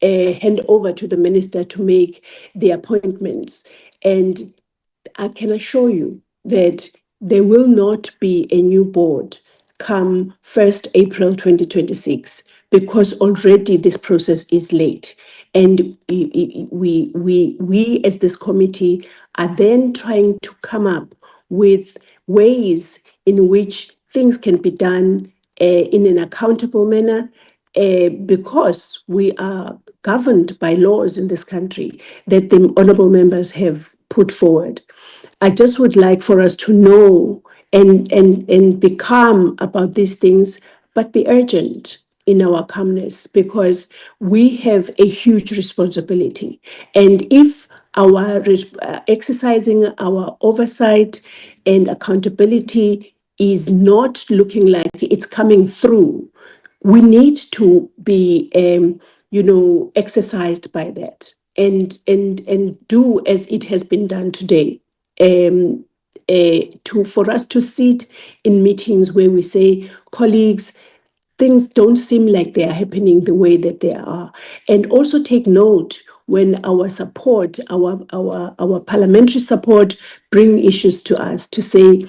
A: hand over to the minister to make the appointments. And I can assure you that there will not be a new board come 1st April 2026, because already this process is late. And we as this committee are then trying to come up with ways in which things can be done in an accountable manner, because we are governed by laws in this country that the honorable members have put forward. I just would like for us to know and be calm about these things, but be urgent in our calmness, because we have a huge responsibility. And if our exercising our oversight and accountability is not looking like it's coming through, we need to be exercised by that and do as it has been done today, for us to sit in meetings where we say, colleagues, things don't seem like they are happening the way that they are. And also take note when our support, our parliamentary support, bring issues to us to say,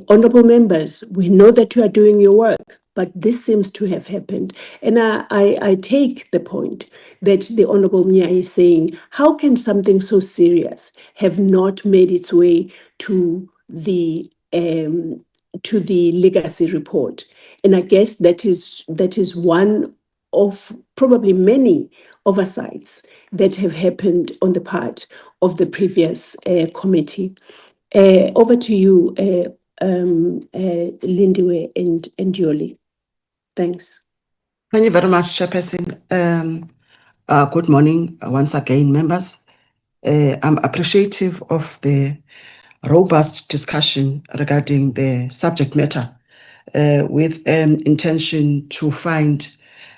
A: honorable members, we know that you are doing your work, but this seems to have happened. And I take the point that the Honorable Mia is saying, how can something so serious have not made its way to the legacy report? And I guess that is one of probably many oversights that have happened on the part of the previous committee. Over to you, Lindiwe and Yoli. Thanks.
B: Thank you very much, Chairperson. Good morning once again, members. I'm appreciative of the robust discussion regarding the subject matter, with an intention to find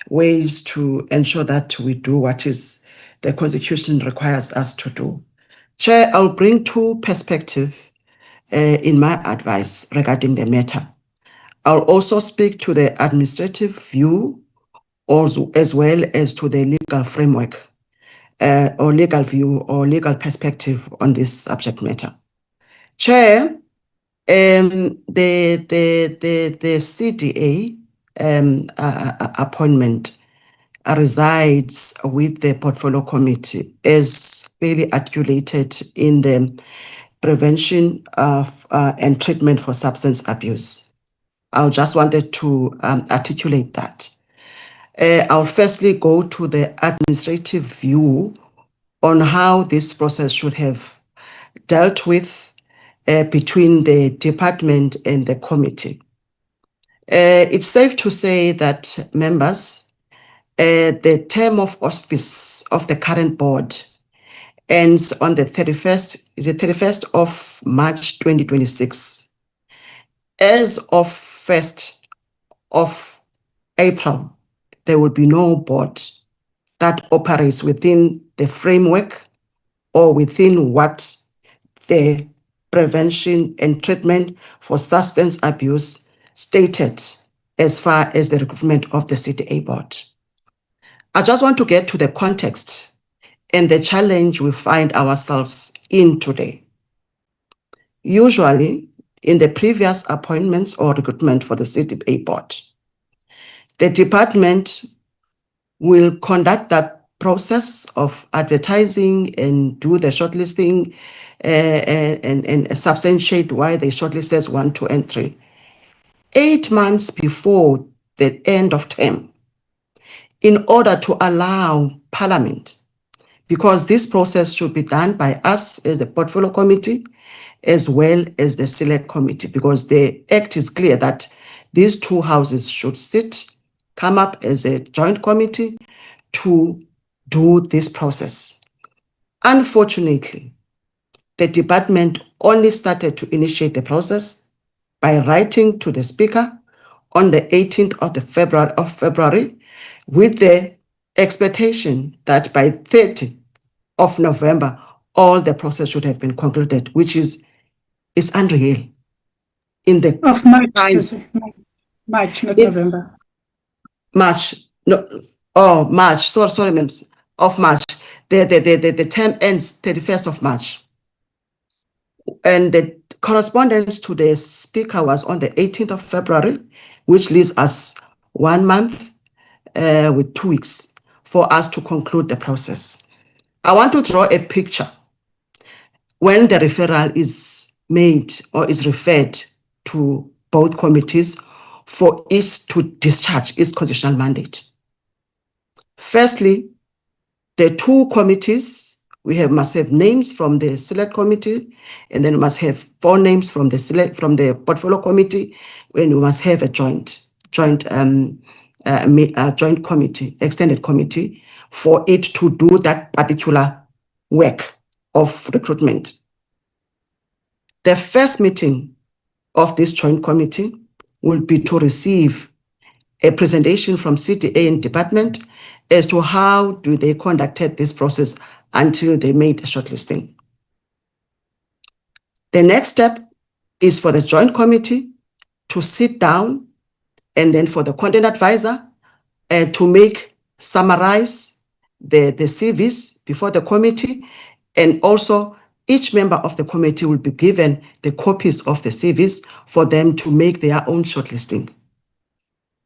B: ways to ensure that we do what is the Constitution requires us to do. Chair, I'll bring two perspectives in my advice regarding the matter. I'll also speak to the administrative view as well as to the legal framework or legal view or legal perspective on this subject matter. Chair, the CDA appointment resides with the portfolio committee as clearly articulated in the prevention of and treatment for substance abuse. I just wanted to articulate that. I'll firstly go to the administrative view on how this process should have dealt with between the department and the committee. It's safe to say that, members, the term of office of the current board ends on the 31st of March 2026. As of 1st of April, there will be no board that operates within the framework or within what the prevention and treatment for substance abuse stated as far as the recruitment of the CDA board. I just want to get to the context and the challenge we find ourselves in today. Usually, in the previous appointments or recruitment for the CDA board, The department will conduct that process of advertising and do the shortlisting and substantiate why they shortlisted 1, 2, and 3. 8 months before the end of term, in order to allow Parliament, because this process should be done by us as the portfolio committee as well as the select committee, because the act is clear that these two houses should come up as a joint committee to do this process. Unfortunately, the department only started to initiate the process by writing to the Speaker on the 18th of February with the expectation that by 30th of November, all the process should have been concluded, which is unreal. In the
F: Of March,
B: time,
F: Sissy. March, not November.
B: March, no, oh, March, sorry, ma'am, of March. The term ends 31st of March. And the correspondence to the Speaker was on the 18th of February, which leaves us 1 month with 2 weeks for us to conclude the process. I want to draw a picture. When the referral is made or is referred to both committees for each to discharge its constitutional mandate. Firstly, the two committees, must have names from the select committee, and then we must have 4 names from the portfolio committee, and we must have a joint committee, extended committee, for it to do that particular work of recruitment. The first meeting of this joint committee will be to receive a presentation from CDA and department as to how do they conducted this process until they made a shortlisting. The next step is for the joint committee to sit down and then for the content advisor to summarize the CVs before the committee, and also each member of the committee will be given the copies of the CVs for them to make their own shortlisting.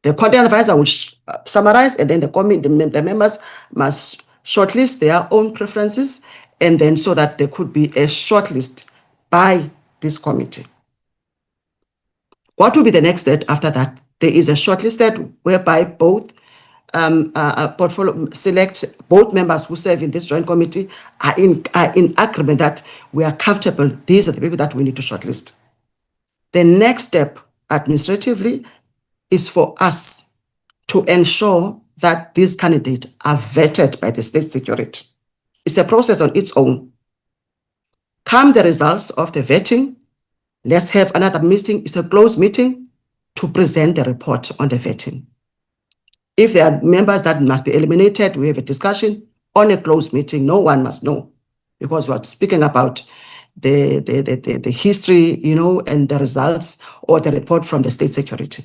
B: The content advisor will summarize, and then the members must shortlist their own preferences, and then so that there could be a shortlist by this committee. What will be the next step after that? There is a shortlisted whereby both portfolio select both members who serve in this joint committee are in agreement that we are comfortable. These are the people that we need to shortlist. The next step administratively is for us to ensure that these candidates are vetted by the state security. It's a process on its own. Come the results of the vetting, let's have another meeting. It's a closed meeting to present the report on the vetting. If there are members that must be eliminated, we have a discussion on a closed meeting. No one must know, because we're speaking about the history, and the results or the report from the state security.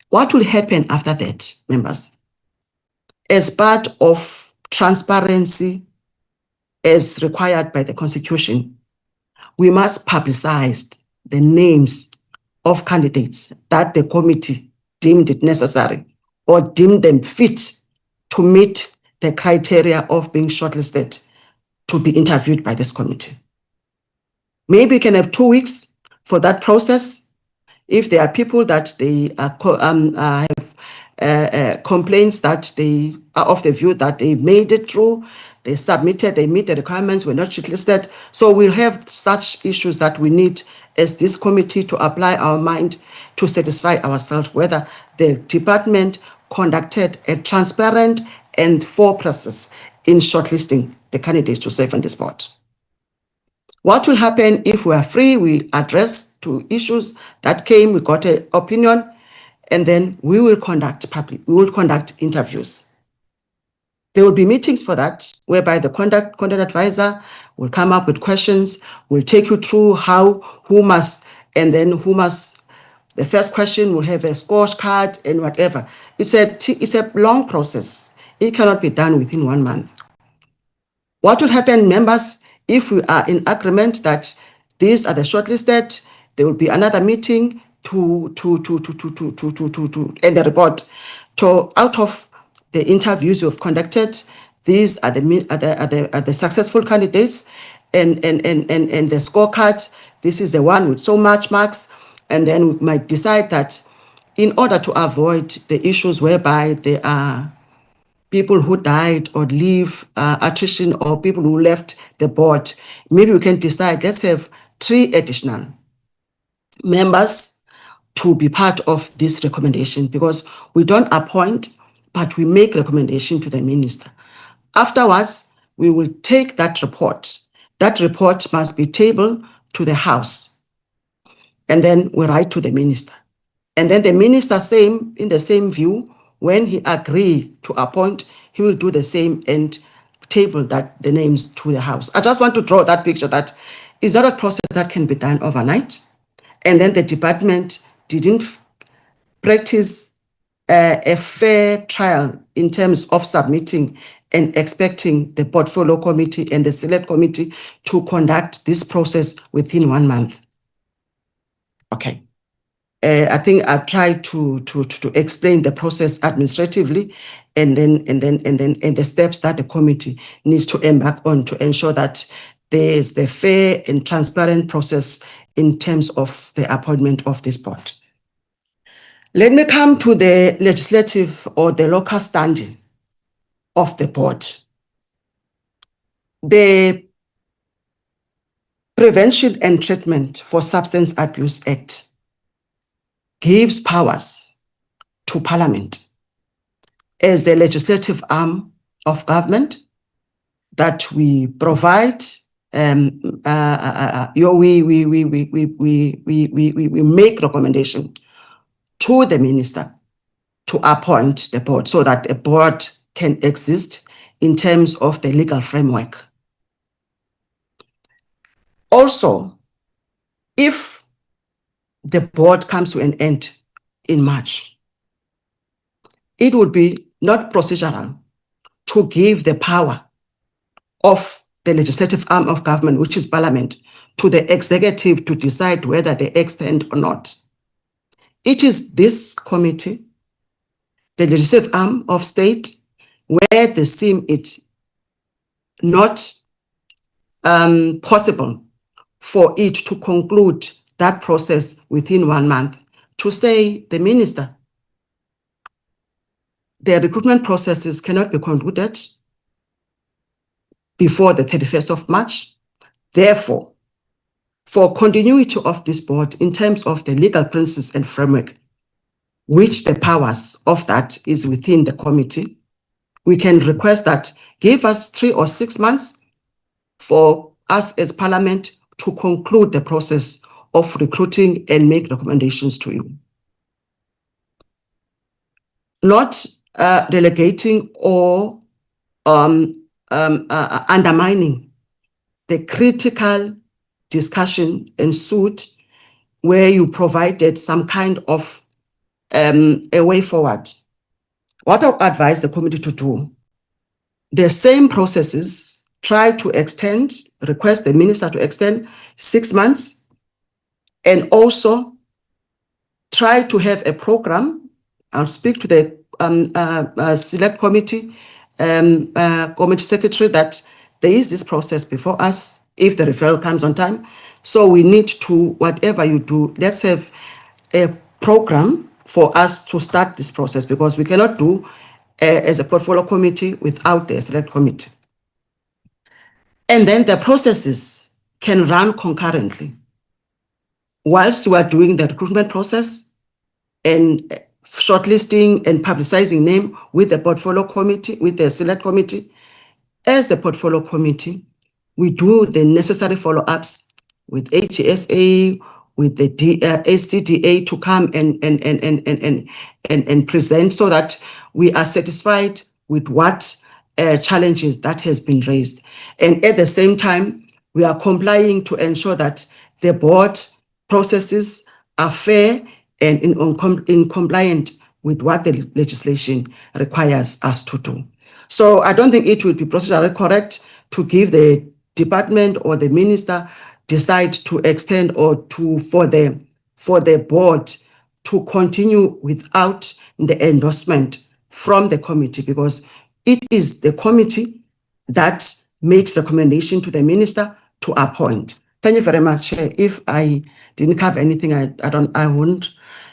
B: What will happen after that, members? As part of transparency as required by the Constitution, we must publicize the names of candidates that the committee deemed it necessary or deemed them fit to meet the criteria of being shortlisted to be interviewed by this committee. Maybe we can have 2 weeks for that process. If there are people that they have complaints that they are of the view that they made it through, they submitted, they meet the requirements, were not shortlisted. So we'll have such issues that we need as this committee to apply our mind to satisfy ourselves whether the department conducted a transparent and fair process in shortlisting the candidates to serve on this board. What will happen if we are free? We address 2 issues that came, we got an opinion, and then we will conduct interviews. There will be meetings for that, whereby the content advisor will come up with questions, will take you through who must. The first question will have a scorecard and whatever. It's a long process. It cannot be done within 1 month. What will happen, members, if we are in agreement that these are the shortlisted? There will be another meeting to end the report out of the interviews you've conducted, these are the successful candidates, and the scorecard. This is the one with so much marks, and then we might decide that in order to avoid the issues whereby there are people who died or leave, attrition, or people who left the board, maybe we can decide, let's have 3 additional members to be part of this recommendation, because we don't appoint, but we make recommendation to the minister. Afterwards, we will take that report. That report must be tabled to the House, and then we write to the minister. And then the minister, in the same view, when he agrees to appoint, he will do the same and table the names to the House. I just want to draw that picture that is not a process that can be done overnight. And then the department didn't practice a fair trial in terms of submitting and expecting the portfolio committee and the select committee to conduct this process within 1 month. Okay. I think I've tried to explain the process administratively, and the steps that the committee needs to embark on to ensure that there is a fair and transparent process in terms of the appointment of this board. Let me come to the legislative or the local standing of the board. The Prevention and Treatment for Substance Abuse Act gives powers to Parliament as the legislative arm of government that we provide. We make recommendation to the minister to appoint the board so that a board can exist in terms of the legal framework. Also, if the board comes to an end in March, it would be not procedural to give the power of the legislative arm of government, which is Parliament, to the executive to decide whether they extend or not. It is this committee, the legislative arm of state, where they seem it not possible for it to conclude that process within 1 month, to say the minister, the recruitment processes cannot be concluded before the 31st of March. Therefore, for continuity of this board in terms of the legal principles and framework, which the powers of that is within the committee, we can request that give us 3 or 6 months for us as Parliament to conclude the process of recruiting and make recommendations to you. Not relegating or undermining the critical discussion ensued where you provided some kind of a way forward. What I advise the committee to do, the same processes, try to extend, request the minister to extend 6 months, and also try to have a program. I'll speak to the select committee, committee secretary, that there is this process before us if the referral comes on time. So we need to, whatever you do, let's have a program for us to start this process, because we cannot do as a portfolio committee without the select committee. And then the processes can run concurrently. Whilst we are doing the recruitment process and shortlisting and publicizing name with the portfolio committee, with the select committee, as the portfolio committee, we do the necessary follow-ups with HSA, with the SCDA to come and present, so that we are satisfied with what challenges that has been raised. And at the same time, we are complying to ensure that the board processes are fair and in compliant with what the legislation requires us to do. So I don't think it would be procedurally correct to give the department or the minister decide to extend or for the board to continue without the endorsement from the committee, because it is the committee that makes recommendation to the minister to appoint. Thank you very much, Chair. If I didn't cover anything, I wouldn't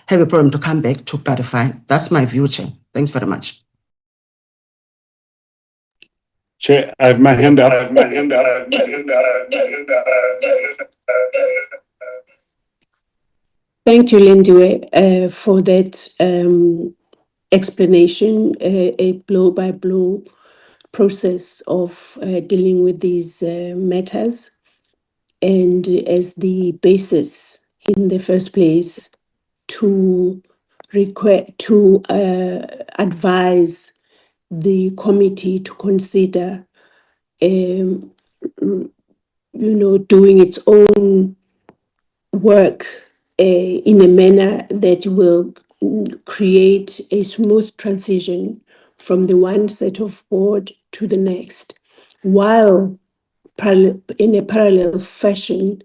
B: have a problem to come back to clarify. That's my view, Chair. Thanks very much.
E: Chair, I have my hand up.
A: Thank you, Lindiwe, for that explanation, a blow-by-blow process of dealing with these matters, and as the basis in the first place to advise the committee to consider, doing its own work in a manner that will create a smooth transition from the one set of board to the next, while in a parallel fashion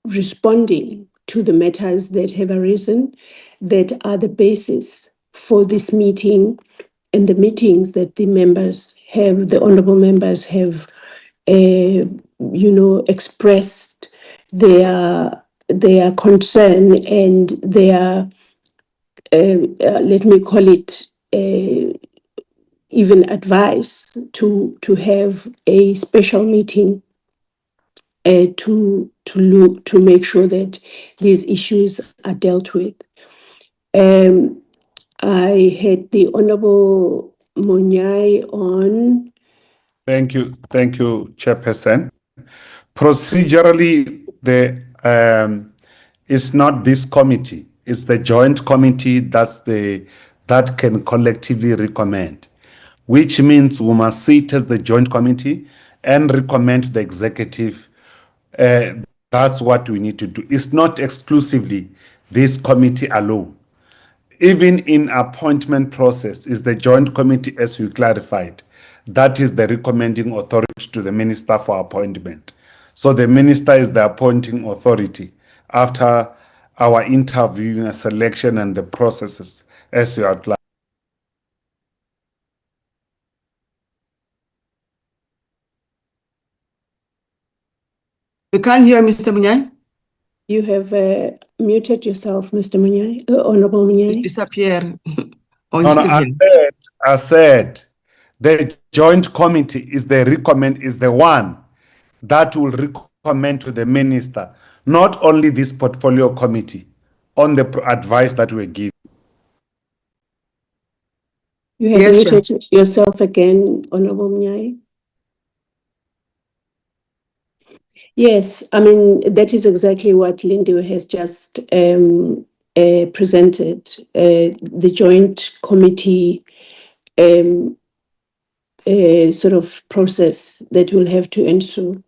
A: responding to the matters that have arisen that are the basis for this meeting and the meetings that the honorable members have expressed their concern and their, let me call it, even advice to have a special meeting to make sure that these issues are dealt with. I had the Honorable Munyai on.
E: Thank you, Chairperson. Procedurally, it's not this committee; it's the joint committee that can collectively recommend, which means we must sit as the joint committee and recommend to the executive. That's what we need to do. It's not exclusively this committee alone. Even in appointment process, is the joint committee, as we clarified, that is the recommending authority to the minister for appointment. So the minister is the appointing authority after our interviewing and selection and the processes as you outlined.
B: You can't hear Mr. Munyai?
A: You have muted yourself, Mr. Munyai, Honorable Munyai.
B: Disappear. Or
E: No,
B: you still here?
E: I said the joint committee is the one that will recommend to the minister, not only this portfolio committee, on the advice that we give.
A: You have
B: Yes,
A: muted yourself again, Honorable Munyai. Yes, I mean, that is exactly what Lindiwe has just presented. The joint committee sort of process that will have to ensue.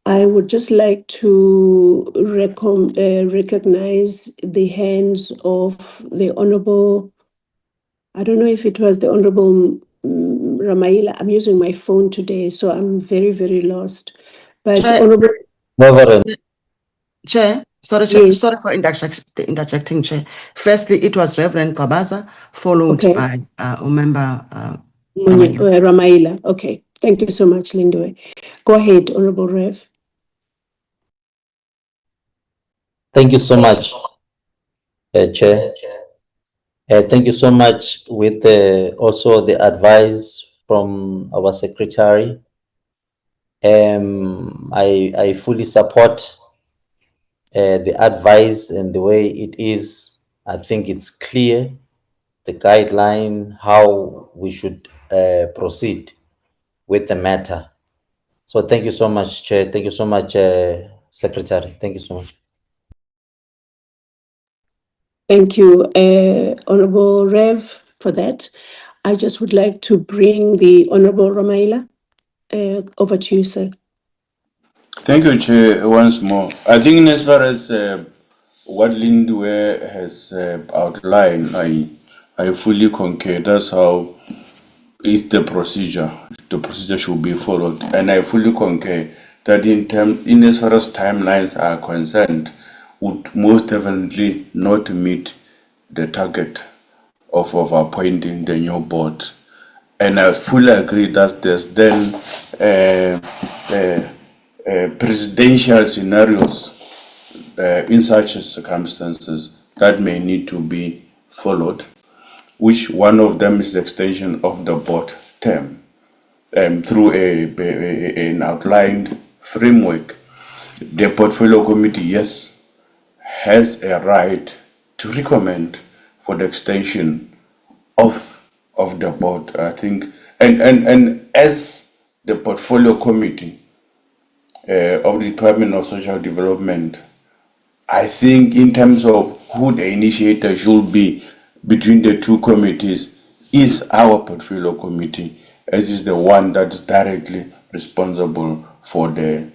A: I would just like to recognize the hands of the Honorable, I don't know if it was the Honorable Ramaila. I'm using my phone today, so I'm very, very lost. But
B: Chair.
A: Honorable
B: Chair, sorry,
A: Yes.
B: sorry for interjecting, Chair. Firstly, it was Reverend Kabaza, followed
A: Okay.
B: by a member Ramaila.
A: Ramaila. Okay. Thank you so much, Lindiwe. Go ahead, Honorable Rev.
H: Thank you so much, Chair. Thank you so much with also the advice from our secretary. I fully support the advice and the way it is. I think it's clear, the guideline, how we should proceed with the matter. So thank you so much, Chair. Thank you so much, Secretary. Thank you so much.
A: Thank you, Honorable Rev, for that. I just would like to bring the Honorable Ramaila over to you, sir.
J: Thank you, Chair, once more. I think as far as what Lindiwe has outlined, I fully concur. That's how is the procedure. The procedure should be followed, and I fully concur that in as far as timelines are concerned, would most definitely not meet the target of appointing the new board. And I fully agree that there's then presidential scenarios in such circumstances that may need to be followed, which one of them is the extension of the board term through an outlined framework. The portfolio committee, yes, has a right to recommend for the extension of the board, I think, and as the portfolio committee of the Department of Social Development, I think in terms of who the initiator should be between the two committees is our portfolio committee, as is the one that's directly responsible for the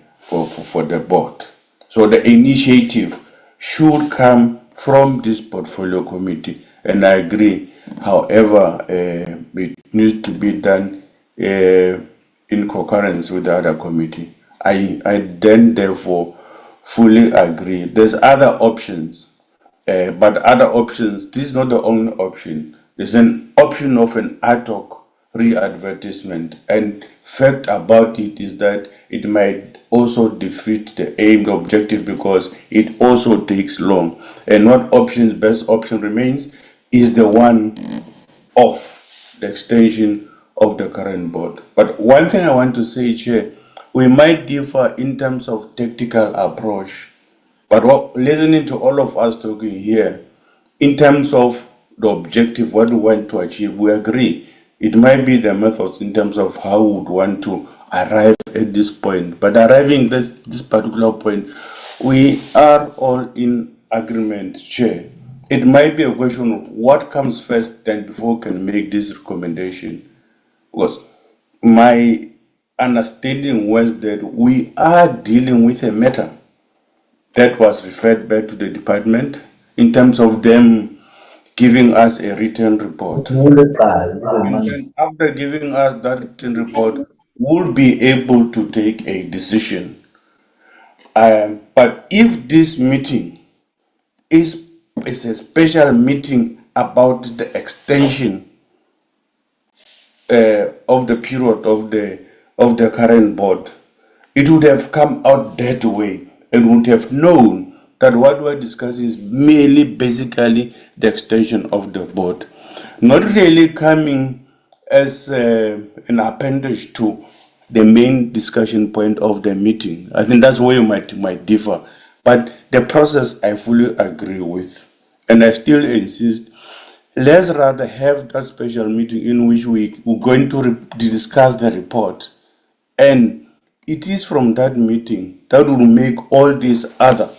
J: board. So the initiative should come from this portfolio committee, and I agree. However, it needs to be done in concurrence with the other committee. I then therefore fully agree. There's other options, but other options, this is not the only option. There's an option of an ad hoc re-advertisement, and fact about it is that it might also defeat the aim, the objective, because it also takes long. And what options, best option remains is the one of the extension of the current board. But one thing I want to say, Chair, we might differ in terms of tactical approach, but listening to all of us talking here, in terms of the objective, what we want to achieve, we agree. It might be the methods in terms of how we would want to arrive at this point. But arriving at this particular point, we are all in agreement, Chair. It might be a question of what comes first, then before we can make this recommendation. Because my understanding was that we are dealing with a matter that was referred back to the department in terms of them giving us a written report. And then after giving us that written report, we'll be able to take a decision. But if this meeting is a special meeting about the extension of the period of the current board, it would have come out that way and would have known that what we're discussing is merely basically the extension of the board, not really coming as an appendage to the main discussion point of the meeting. I think that's where you might differ. But the process I fully agree with. And I still insist, let's rather have that special meeting in which we're going to discuss the report. And it is from that meeting that will make all these other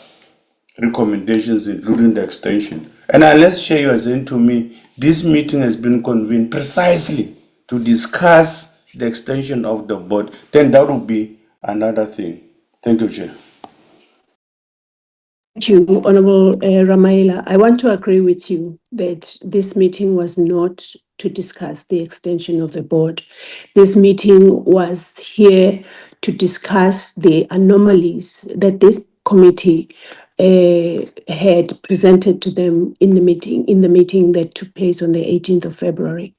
J: recommendations, including the extension. And let's share you are saying to me, this meeting has been convened precisely to discuss the extension of the board. Then that will be another thing. Thank you, Chair.
A: Thank you, Honorable Ramaila. I want to agree with you that this meeting was not to discuss the extension of the board. This meeting was here to discuss the anomalies that this committee had presented to them in the meeting that took place on the 18th of February.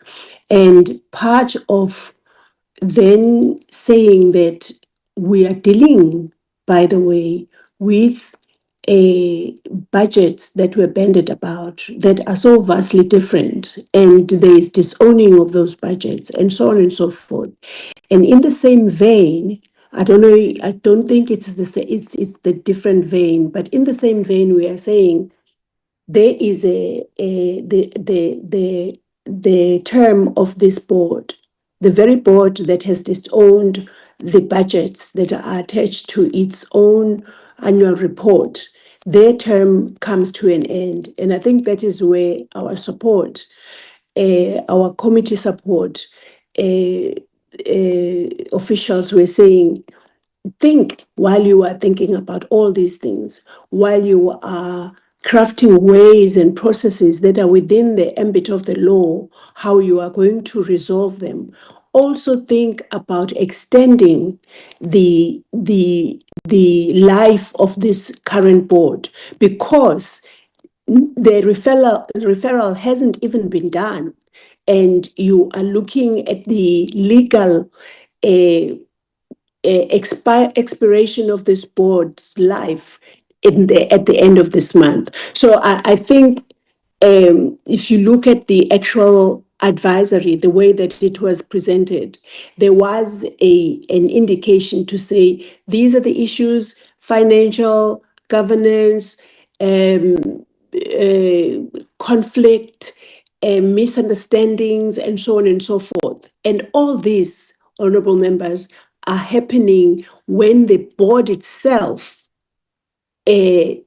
A: And part of then saying that we are dealing, by the way, with budgets that were bandied about that are so vastly different, and there is disowning of those budgets, and so on and so forth. And in the same vein, I don't think it's the different vein, but in the same vein, we are saying there is the term of this board, the very board that has disowned the budgets that are attached to its own annual report. Their term comes to an end, and I think that is where our support, our committee support, officials were saying, think while you are thinking about all these things, while you are crafting ways and processes that are within the ambit of the law, how you are going to resolve them. Also think about extending the life of this current board, because the referral hasn't even been done, and you are looking at the legal expiration of this board's life at the end of this month. So I think if you look at the actual advisory, the way that it was presented, there was an indication to say these are the issues: financial, governance, conflict, misunderstandings, and so on and so forth. And all these, honorable members, are happening when the board itself, the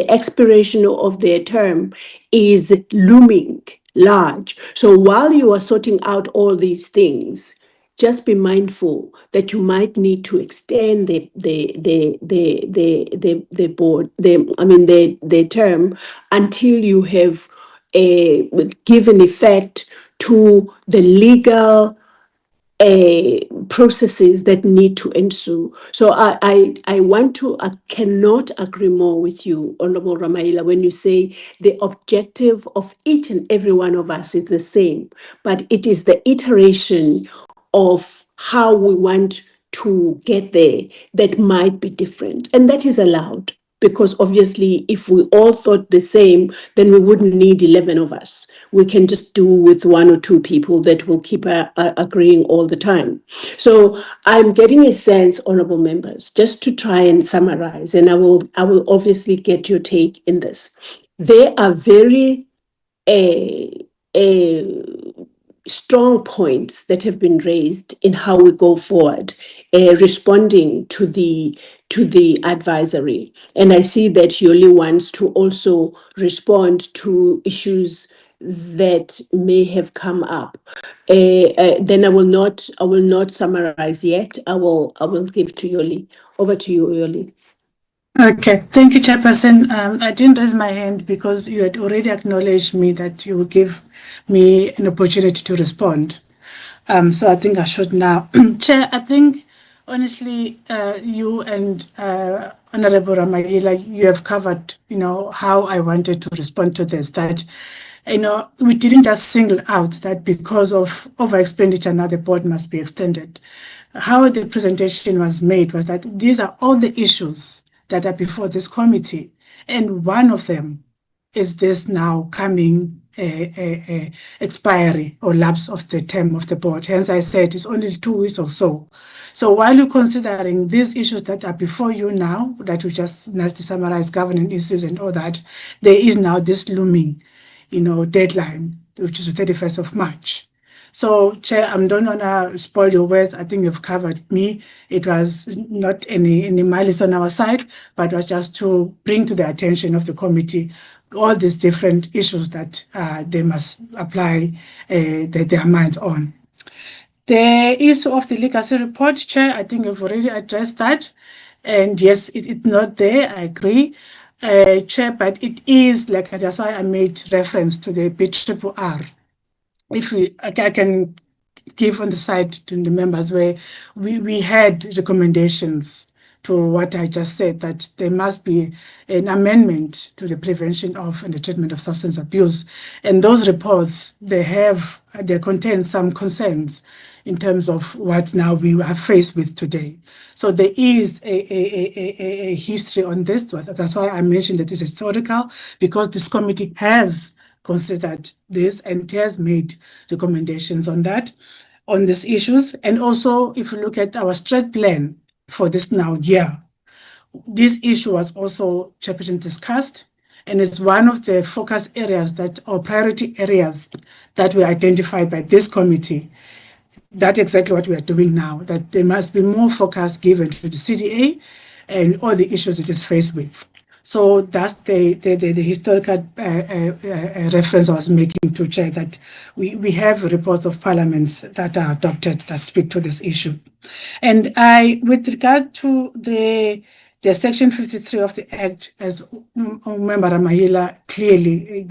A: expiration of their term is looming large. So while you are sorting out all these things, just be mindful that you might need to extend the board, the term, until you have given effect to the legal processes that need to ensue. So I cannot agree more with you, Honorable Ramaila, when you say the objective of each and every one of us is the same, but it is the iteration of how we want to get there that might be different. And that is allowed, because obviously if we all thought the same, then we wouldn't need 11 of us. We can just do with one or two people that will keep agreeing all the time. So I'm getting a sense, honorable members, just to try and summarize, and I will obviously get your take in this. There are very strong points that have been raised in how we go forward, responding to the advisory. And I see that Yoli wants to also respond to issues that may have come up. Then I will not summarize yet. I will give to Yoli. Over to you, Yoli.
F: Okay, thank you, Chairperson. I didn't raise my hand because you had already acknowledged me that you would give me an opportunity to respond. So I think I should now. Chair, I think honestly, you and Honorable Ramaila, you have covered, how I wanted to respond to this. That, we didn't just single out that because of over expenditure now the board must be extended. How the presentation was made was that these are all the issues that are before this committee, and one of them is this now coming expiry or lapse of the term of the board. Hence, I said it's only 2 weeks or so. So while you're considering these issues that are before you now, that we just nicely summarize, governing issues and all that, there is now this looming, deadline, which is the 31st of March. So, Chair, I don't want to spoil your words. I think you've covered me. It was not any malice on our side, but was just to bring to the attention of the committee all these different issues that they must apply their minds on. The issue of the legacy report, Chair, I think you've already addressed that. And yes, it's not there, I agree. Chair, but it is, that's why I made reference to the BRRR. I can give on the side to the members where we had recommendations to what I just said, that there must be an amendment to the prevention of and the treatment of substance abuse. And those reports, they contain some concerns in terms of what now we are faced with today. So there is a history on this. That's why I mentioned that it's historical, because this committee has considered this and has made recommendations on these issues. And also, if you look at our strat plan for this now year, this issue was also, Chairperson, discussed, and it's one of the focus areas or priority areas that were identified by this committee. That's exactly what we are doing now, that there must be more focus given to the CDA and all the issues it is faced with. So that's the historical reference I was making to Chair, that we have reports of parliaments that are adopted that speak to this issue. And with regard to the Section 53 of the Act, as Member Ramahila clearly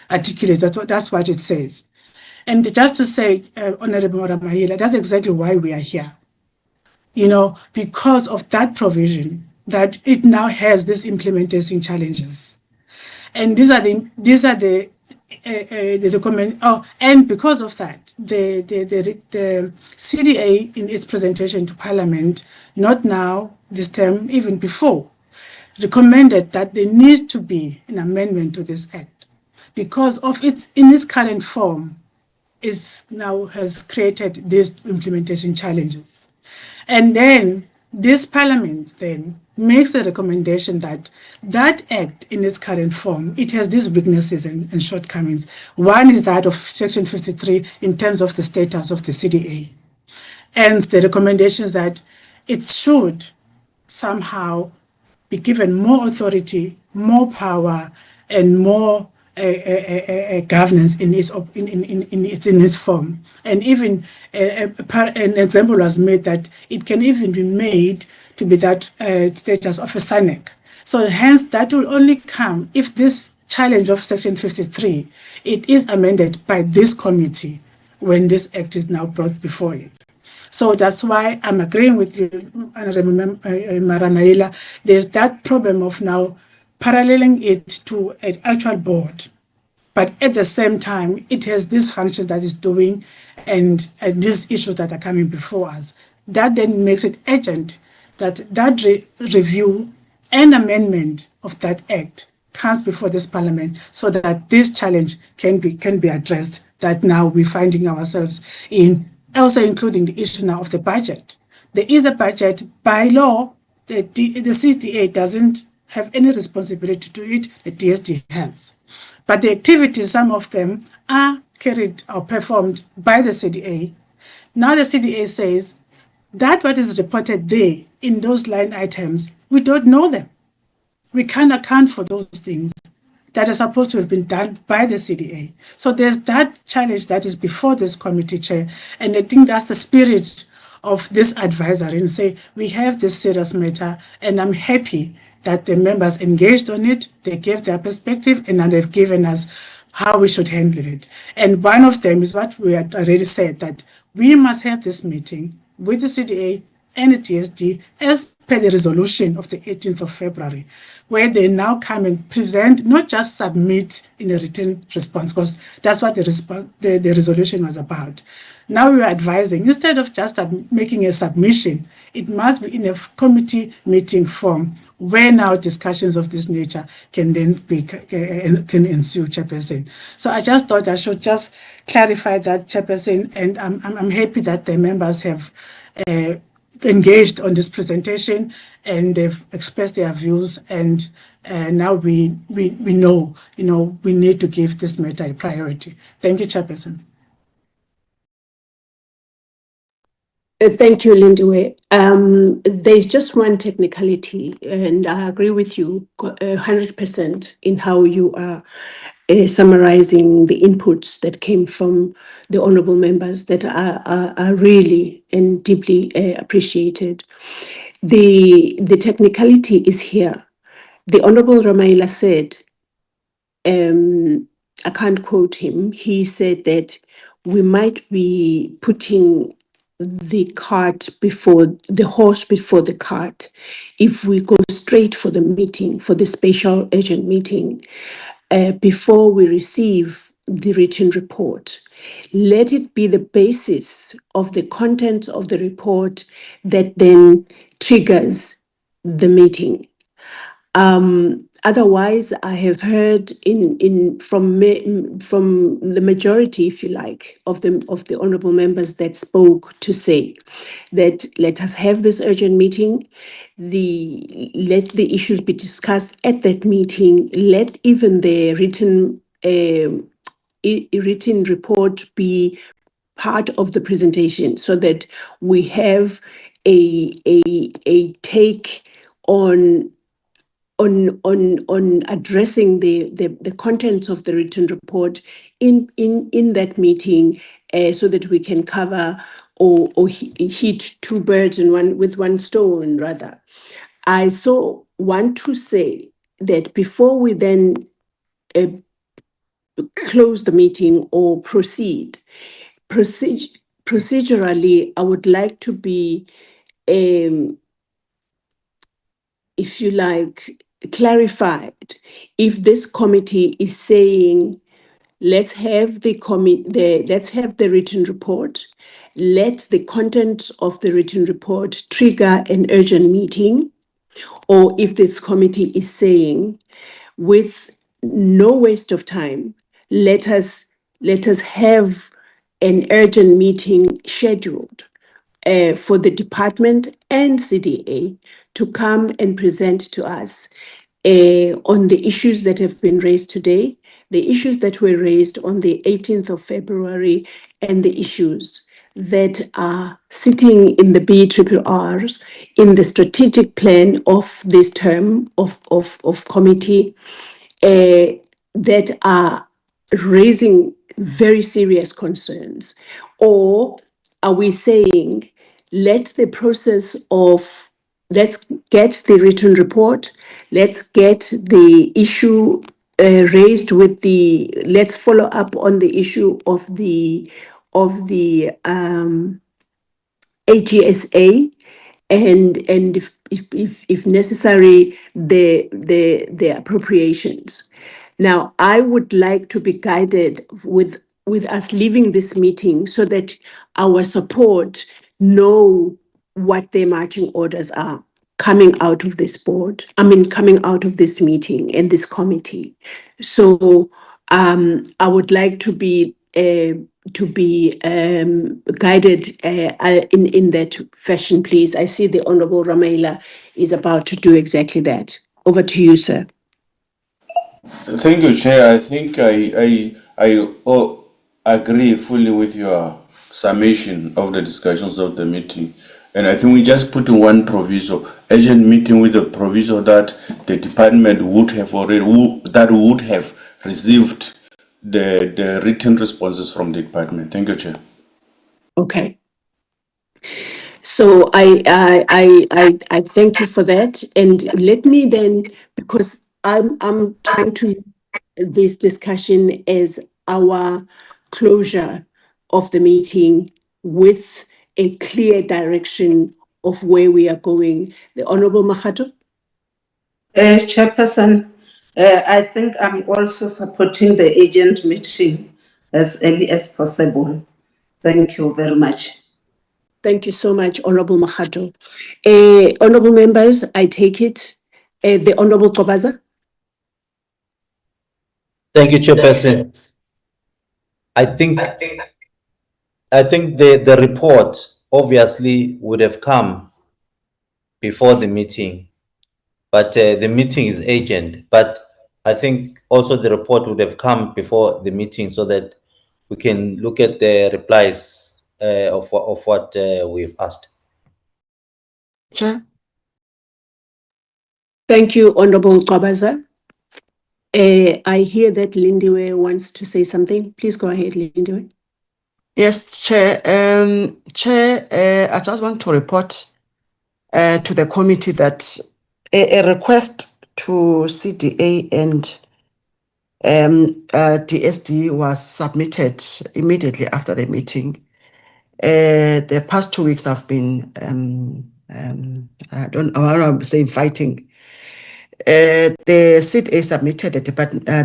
F: articulates, that's what it says. And just to say, Honorable Ramahila, that's exactly why we are here. Because of that provision, that it now has these implementation challenges. And these are the recommend. Oh, and because of that, the CDA in its presentation to Parliament, not now, this term, even before, recommended that there needs to be an amendment to this act because of its current form is now has created these implementation challenges. And then this parliament then makes the recommendation that that act in its current form, it has these weaknesses and shortcomings. One is that of section 53 in terms of the status of the CDA. And the recommendations that it should somehow be given more authority, more power, and more governance in its form. And even an example was made that it can even be made to be that status of a SANEC. So hence that will only come if this challenge of Section 53, it is amended by this committee when this act is now brought before it. So that's why I'm agreeing with you, Maramaila. There's that problem of now paralleling it to an actual board. But at the same time, it has this function that it's doing and these issues that are coming before us. That then makes it urgent that review and amendment of that act comes before this parliament so that this challenge can be addressed that now we're finding ourselves in, also including the issue now of the budget. There is a budget by law. The CTA doesn't have any responsibility to it, the DSD has. But the activities, some of them are carried or performed by the CDA. Now the CDA says that what is reported there in those line items, we don't know them. We can't account for those things that are supposed to have been done by the CDA. So there's that challenge that is before this committee chair. And I think that's the spirit of this advisory and say, we have this serious matter and I'm happy that the members engaged on it, they gave their perspective and then they've given us how we should handle it. And one of them is what we had already said, that we must have this meeting with the CDA and the TSD as per the resolution of the 18th of February, where they now come and present, not just submit in a written response, because that's what the resolution was about. Now we are advising, instead of just making a submission, it must be in a committee meeting form, where now discussions of this nature can then can ensue, Chairperson. So I just thought I should just clarify that, Chairperson, and I'm happy that the members have engaged on this presentation and they've expressed their views, and now we know, we need to give this matter a priority. Thank you, Chairperson.
A: Thank you, Lindiwe. There's just one technicality, and I agree with you 100% in how you are summarizing the inputs that came from the honorable members that are really and deeply appreciated. The technicality is here. The Honorable Ramaila said, I can't quote him, he said that we might be putting the horse before the cart if we go straight for the meeting, for the special urgent meeting, before we receive the written report. Let it be the basis of the content of the report that then triggers the meeting. Otherwise, I have heard from the majority, if you like, of the honourable members that spoke to say that let us have this urgent meeting. Let the issues be discussed at that meeting. Let even the written report be part of the presentation, so that we have a take on addressing the contents of the written report in that meeting, so that we can cover or hit two birds with one stone, rather. I so want to say that before we then close the meeting or proceed, procedurally, I would like to be, if you like, clarified if this committee is saying, let's have let's have the written report, let the content of the written report trigger an urgent meeting, or if this committee is saying, with no waste of time, let us have an urgent meeting scheduled for the department and CDA to come and present to us on the issues that have been raised today, the issues that were raised on the 18th of February, and the issues that are sitting in the BRRRs in the strategic plan of this term of committee that are raising very serious concerns? Or are we saying, let's get the written report, let's get the issue raised with let's follow up on the issue of the AGSA, and if necessary, the appropriations. Now, I would like to be guided with us leaving this meeting so that our support know what their marching orders are coming out of this coming out of this meeting and this committee. So I would like to be guided in that fashion, please. I see the Honorable Ramaila is about to do exactly that. Over to you, sir.
J: Thank you, Chair. I think I agree fully with your summation of the discussions of the meeting. And I think we just put in one proviso, urgent meeting with the proviso that the department would have received the written responses from the department. Thank you, Chair.
A: Okay. So I thank you for that. And let me then, because I'm trying to this discussion as our closure of the meeting with a clear direction of where we are going. The Honorable Mahato?
D: Chairperson, I think I'm also supporting the agent meeting as early as possible. Thank you very much.
A: Thank you so much, Honorable Mahato. Honorable members, I take it. The Honorable Kobaza?
H: Thank you, Chairperson. I think the report obviously would have come before the meeting, but the meeting is urgent. But I think also the report would have come before the meeting so that we can look at the replies of what we've asked.
B: Chair.
A: Thank you, Honorable Kobaza. I hear that Lindiwe wants to say something. Please go ahead, Lindiwe.
B: Yes, Chair. Chair, I just want to report to the committee that a request to CDA and DSD was submitted immediately after the meeting. The past 2 weeks have been, I don't want to say fighting. The CDA submitted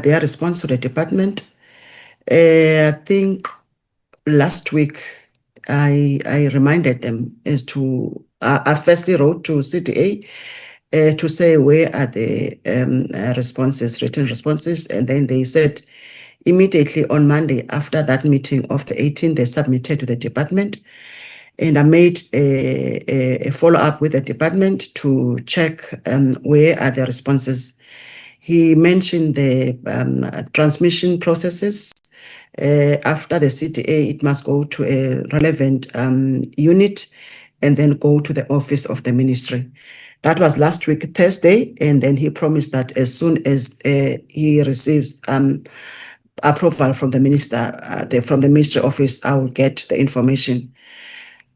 B: their response to the department. I think last week I reminded them as to, I firstly wrote to CDA to say where are the written responses, and then they said immediately on Monday after that meeting of the 18th, they submitted to the department, and I made a follow-up with the department to check where are the responses. He mentioned the transmission processes. After the CDA, it must go to a relevant unit and then go to the office of the ministry. That was last week, Thursday, and then he promised that as soon as he receives approval from the minister, from the ministry office, I will get the information.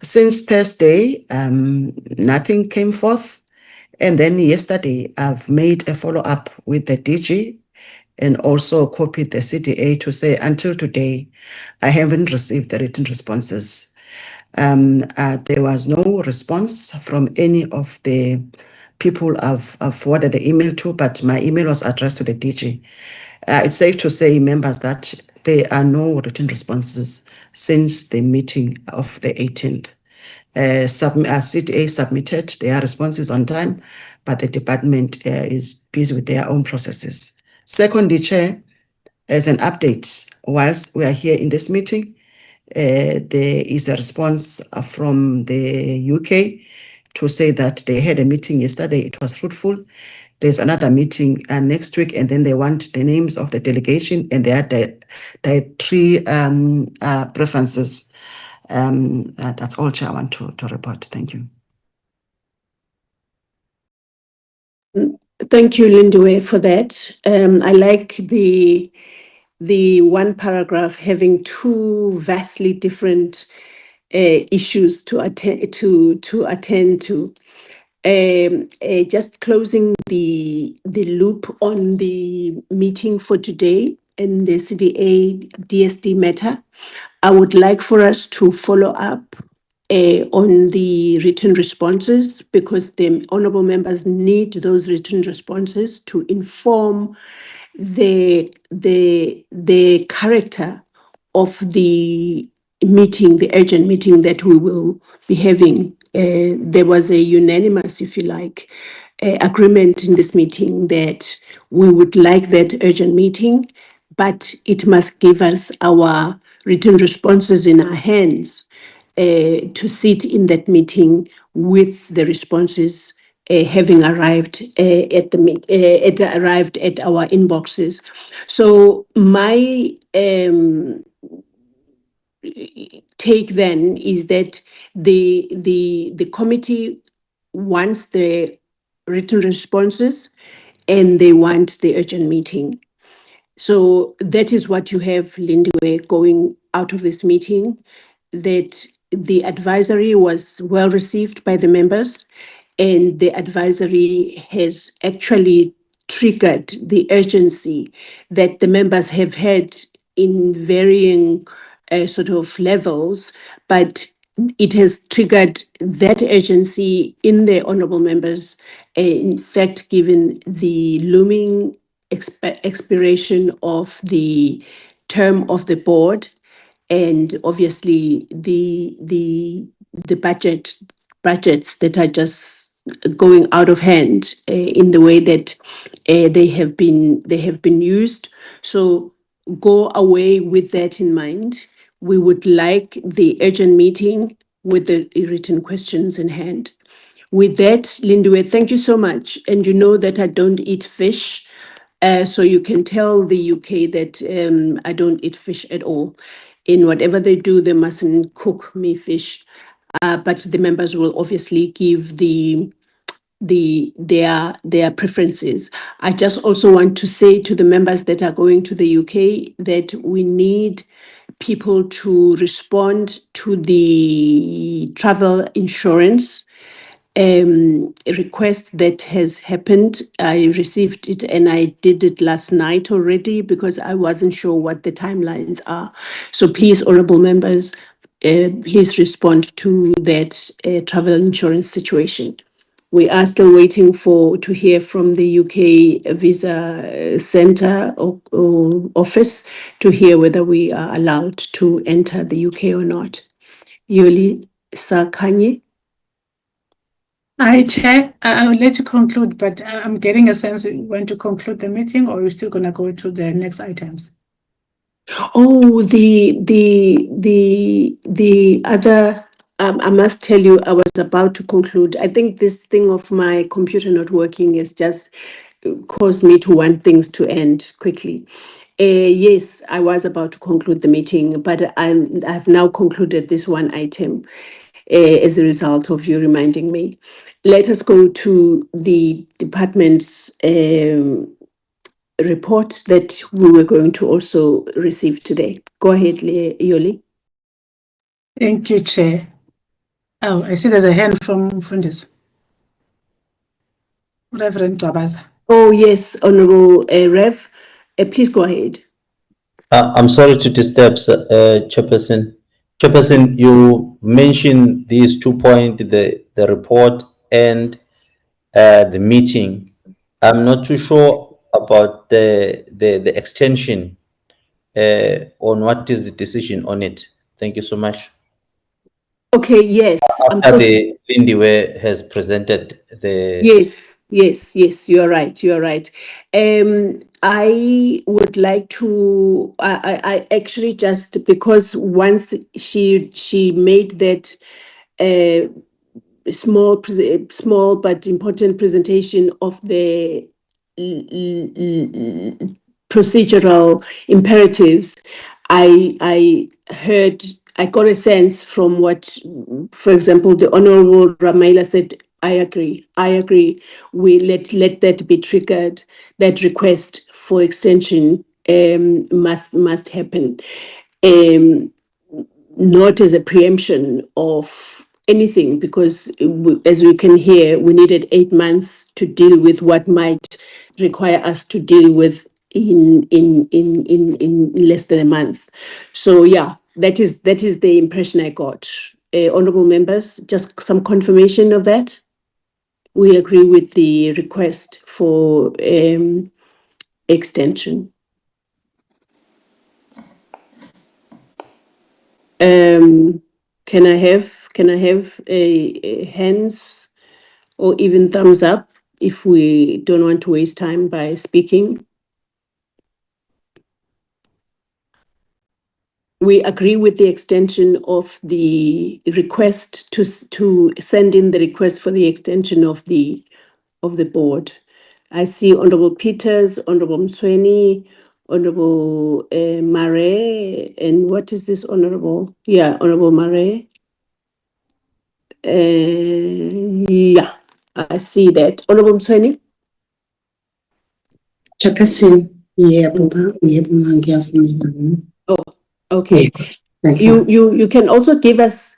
B: Since Thursday, nothing came forth. And then yesterday, I've made a follow-up with the DG and also copied the CDA to say, until today, I haven't received the written responses. There was no response from any of the people have forwarded the email to, but my email was addressed to the DG. It's safe to say, members, that there are no written responses since the meeting of the 18th. CTA submitted their responses on time, but the department is busy with their own processes. Secondly, Chair, as an update, whilst we are here in this meeting, there is a response from the UK to say that they had a meeting yesterday. It was fruitful. There's another meeting next week, and then they want the names of the delegation and their dietary preferences. That's all, Chair, I want to report. Thank you.
A: Thank you, Lindiwe, for that. I like the one paragraph having two vastly different issues to attend to. Just closing the loop on the meeting for today and the CDA DSD matter, I would like for us to follow up on the written responses, because the honorable members need those written responses to inform the character of the meeting, the urgent meeting that we will be having. There was a unanimous, if you like, agreement in this meeting that we would like that urgent meeting, but it must give us our written responses in our hands to sit in that meeting with the responses having arrived arrived at our inboxes. So my take then is that the committee wants the written responses and they want the urgent meeting. So that is what you have, Lindiwe, going out of this meeting, that the advisory was well received by the members, and the advisory has actually triggered the urgency that the members have had in varying sort of levels, but it has triggered that urgency in the honorable members, in fact, given the looming expiration of the term of the board, and obviously the budgets that are just going out of hand in the way that they have been used. So go away with that in mind. We would like the urgent meeting with the written questions in hand. With that, Lindiwe, thank you so much. And you know that I don't eat fish. So you can tell the UK that I don't eat fish at all. In whatever they do, they mustn't cook me fish. But the members will obviously give their preferences. I just also want to say to the members that are going to the UK that we need people to respond to the travel insurance request that has happened. I received it and I did it last night already because I wasn't sure what the timelines are. So please, honorable members, please respond to that travel insurance situation. We are still waiting to hear from the UK Visa Centre or office to hear whether we are allowed to enter the UK or not. Yoli Sakanye.
F: Hi, Chair. I will let you conclude, but I'm getting a sense you want to conclude the meeting, or you're still going to go to the next items?
A: Oh, the other. I must tell you, I was about to conclude. I think this thing of my computer not working has just caused me to want things to end quickly. Yes, I was about to conclude the meeting, but I've now concluded this one item as a result of you reminding me. Let us go to the department's report that we were going to also receive today. Go ahead, Yoli.
F: Thank you, Chair. Oh, I see there's a hand from Fundis. Reverend Babaza.
A: Oh, yes, Honorable Rev. Please go ahead.
H: I'm sorry to disturb, Chairperson. Chairperson, you mentioned these 2 points, the report and the meeting. I'm not too sure about the extension on what is the decision on it. Thank you so much.
A: Okay, yes, I'm
H: After
A: totally.
H: the Lindiwe has presented the.
A: Yes, you are right. You are right. I would like to. I actually just because once she made that small but important presentation of the procedural imperatives, I heard, I got a sense from what, for example, the Honorable Ramaila said. I agree. I agree. We let that be triggered. That request for extension must happen. Not as a preemption of anything, because as we can hear, we needed 8 months to deal with what might require us to deal with in less than a month. So yeah, that is the impression I got. Honorable members, just some confirmation of that. We agree with the request for extension. Can I have a hands or even thumbs up if we don't want to waste time by speaking? We agree with the extension of the request to send in the request for the extension of the board. I see Honorable Peters, Honorable Msweni, Honorable Mare, and what is this Honorable? Yeah, Honorable Mare. Yeah, I see that. Honorable Msweni?
B: Chairperson, ngiyavuma.
A: Oh, okay.
B: Thank you.
A: You can also give us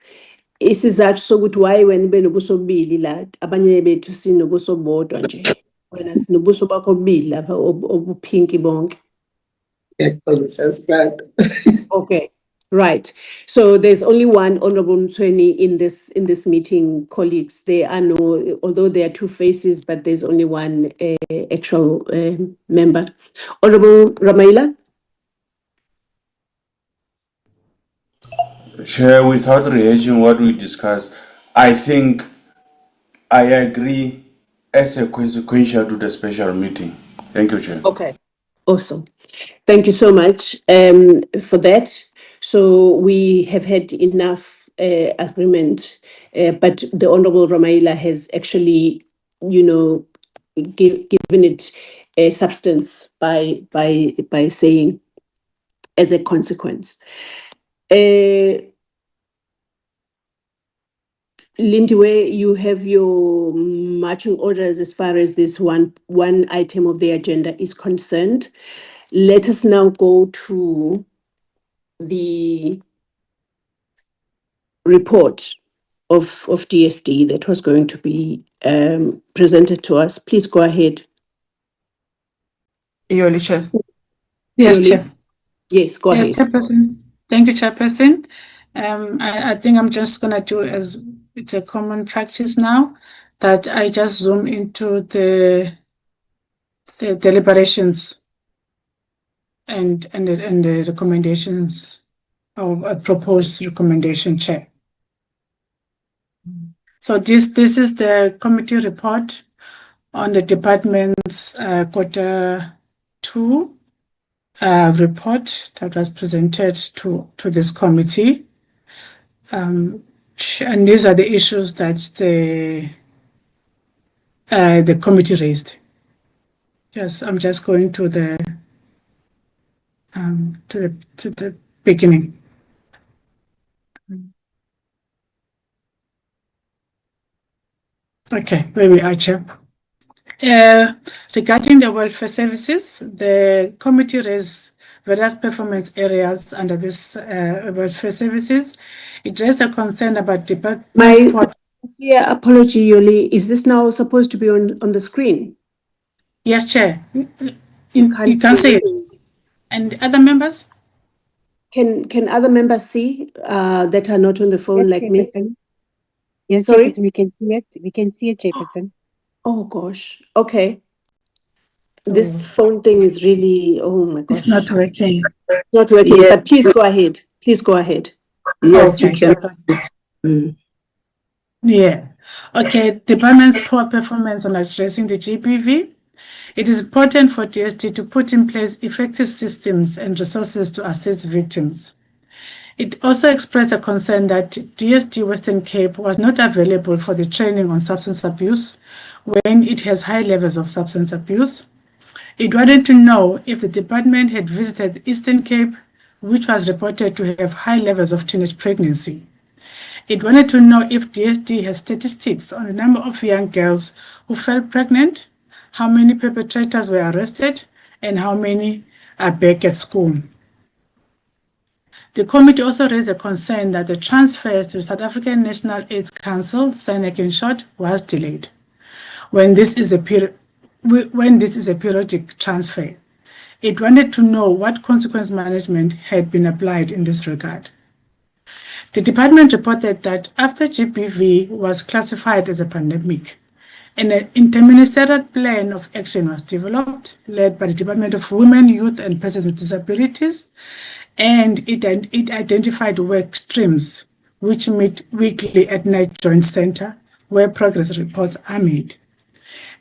A: isizathu sokuthi why wena benobuso bubili la abanye bethu sinobuso bodwa nje. Wena sinobuso bakho bubili lapha obuphinki bonke. Okay. Right. So there's only one Honorable Mtweni in this meeting, colleagues. There are no, although there are two faces, but there's only one actual member. Honorable Ramaila?
J: Chair, without rehashing what we discussed, I think I agree as a consequential to the special meeting. Thank you, Chair.
A: Okay. Awesome. Thank you so much for that. So we have had enough agreement, but the Honorable Ramaila has actually, given it a substance by saying as a consequence. Lindiwe, you have your marching orders as far as this one item of the agenda is concerned. Let us now go to the report of DSD that was going to be presented to us. Please go ahead.
F: Yoli, Chair. Yes,
A: Yoli?
F: Chair.
A: Yes, go
F: Yes,
A: ahead.
F: Chairperson. Thank you, Chairperson. I think I'm just going to do, as it's a common practice now, that I just zoom into the deliberations and the recommendations, or a proposed recommendation, Chair. So this is the committee report on the department's quarter 2 report that was presented to this committee. And these are the issues that the committee raised. Yes, I'm just going to the beginning. Okay, where we are, Chair. Regarding the welfare services, the committee raised various performance areas under this welfare services. It raised a concern about department's
A: My apology, Yoli. Is this now supposed to be on the screen?
F: Yes, Chair. You can see it. And other members?
A: Can other members see that are not on the phone,
G: Yes,
A: like me?
G: Chairperson. Yes,
A: Sorry?
G: Chairperson, we can see it. We can see it, Chairperson.
A: Oh gosh. Okay. This phone thing is really, oh my gosh.
F: It's not working.
A: Not working,
D: Yeah.
A: but please go ahead. Please go ahead.
D: Yes, you
F: Okay.
D: can. Mm.
F: Yeah. Okay. Department's poor performance on addressing the GBV. It is important for DST to put in place effective systems and resources to assist victims. It also expressed a concern that DST Western Cape was not available for the training on substance abuse when it has high levels of substance abuse. It wanted to know if the department had visited Eastern Cape, which was reported to have high levels of teenage pregnancy. It wanted to know if DST has statistics on the number of young girls who fell pregnant, how many perpetrators were arrested, and how many are back at school. The committee also raised a concern that the transfers to the South African National AIDS Council, SANEC in short, was delayed. When this is a periodic transfer, it wanted to know what consequence management had been applied in this regard. The department reported that after GBV was classified as a pandemic, an interministerial plan of action was developed, led by the Department of Women, Youth and Persons with Disabilities, and it identified work streams which meet weekly at Night Joint Center, where progress reports are made.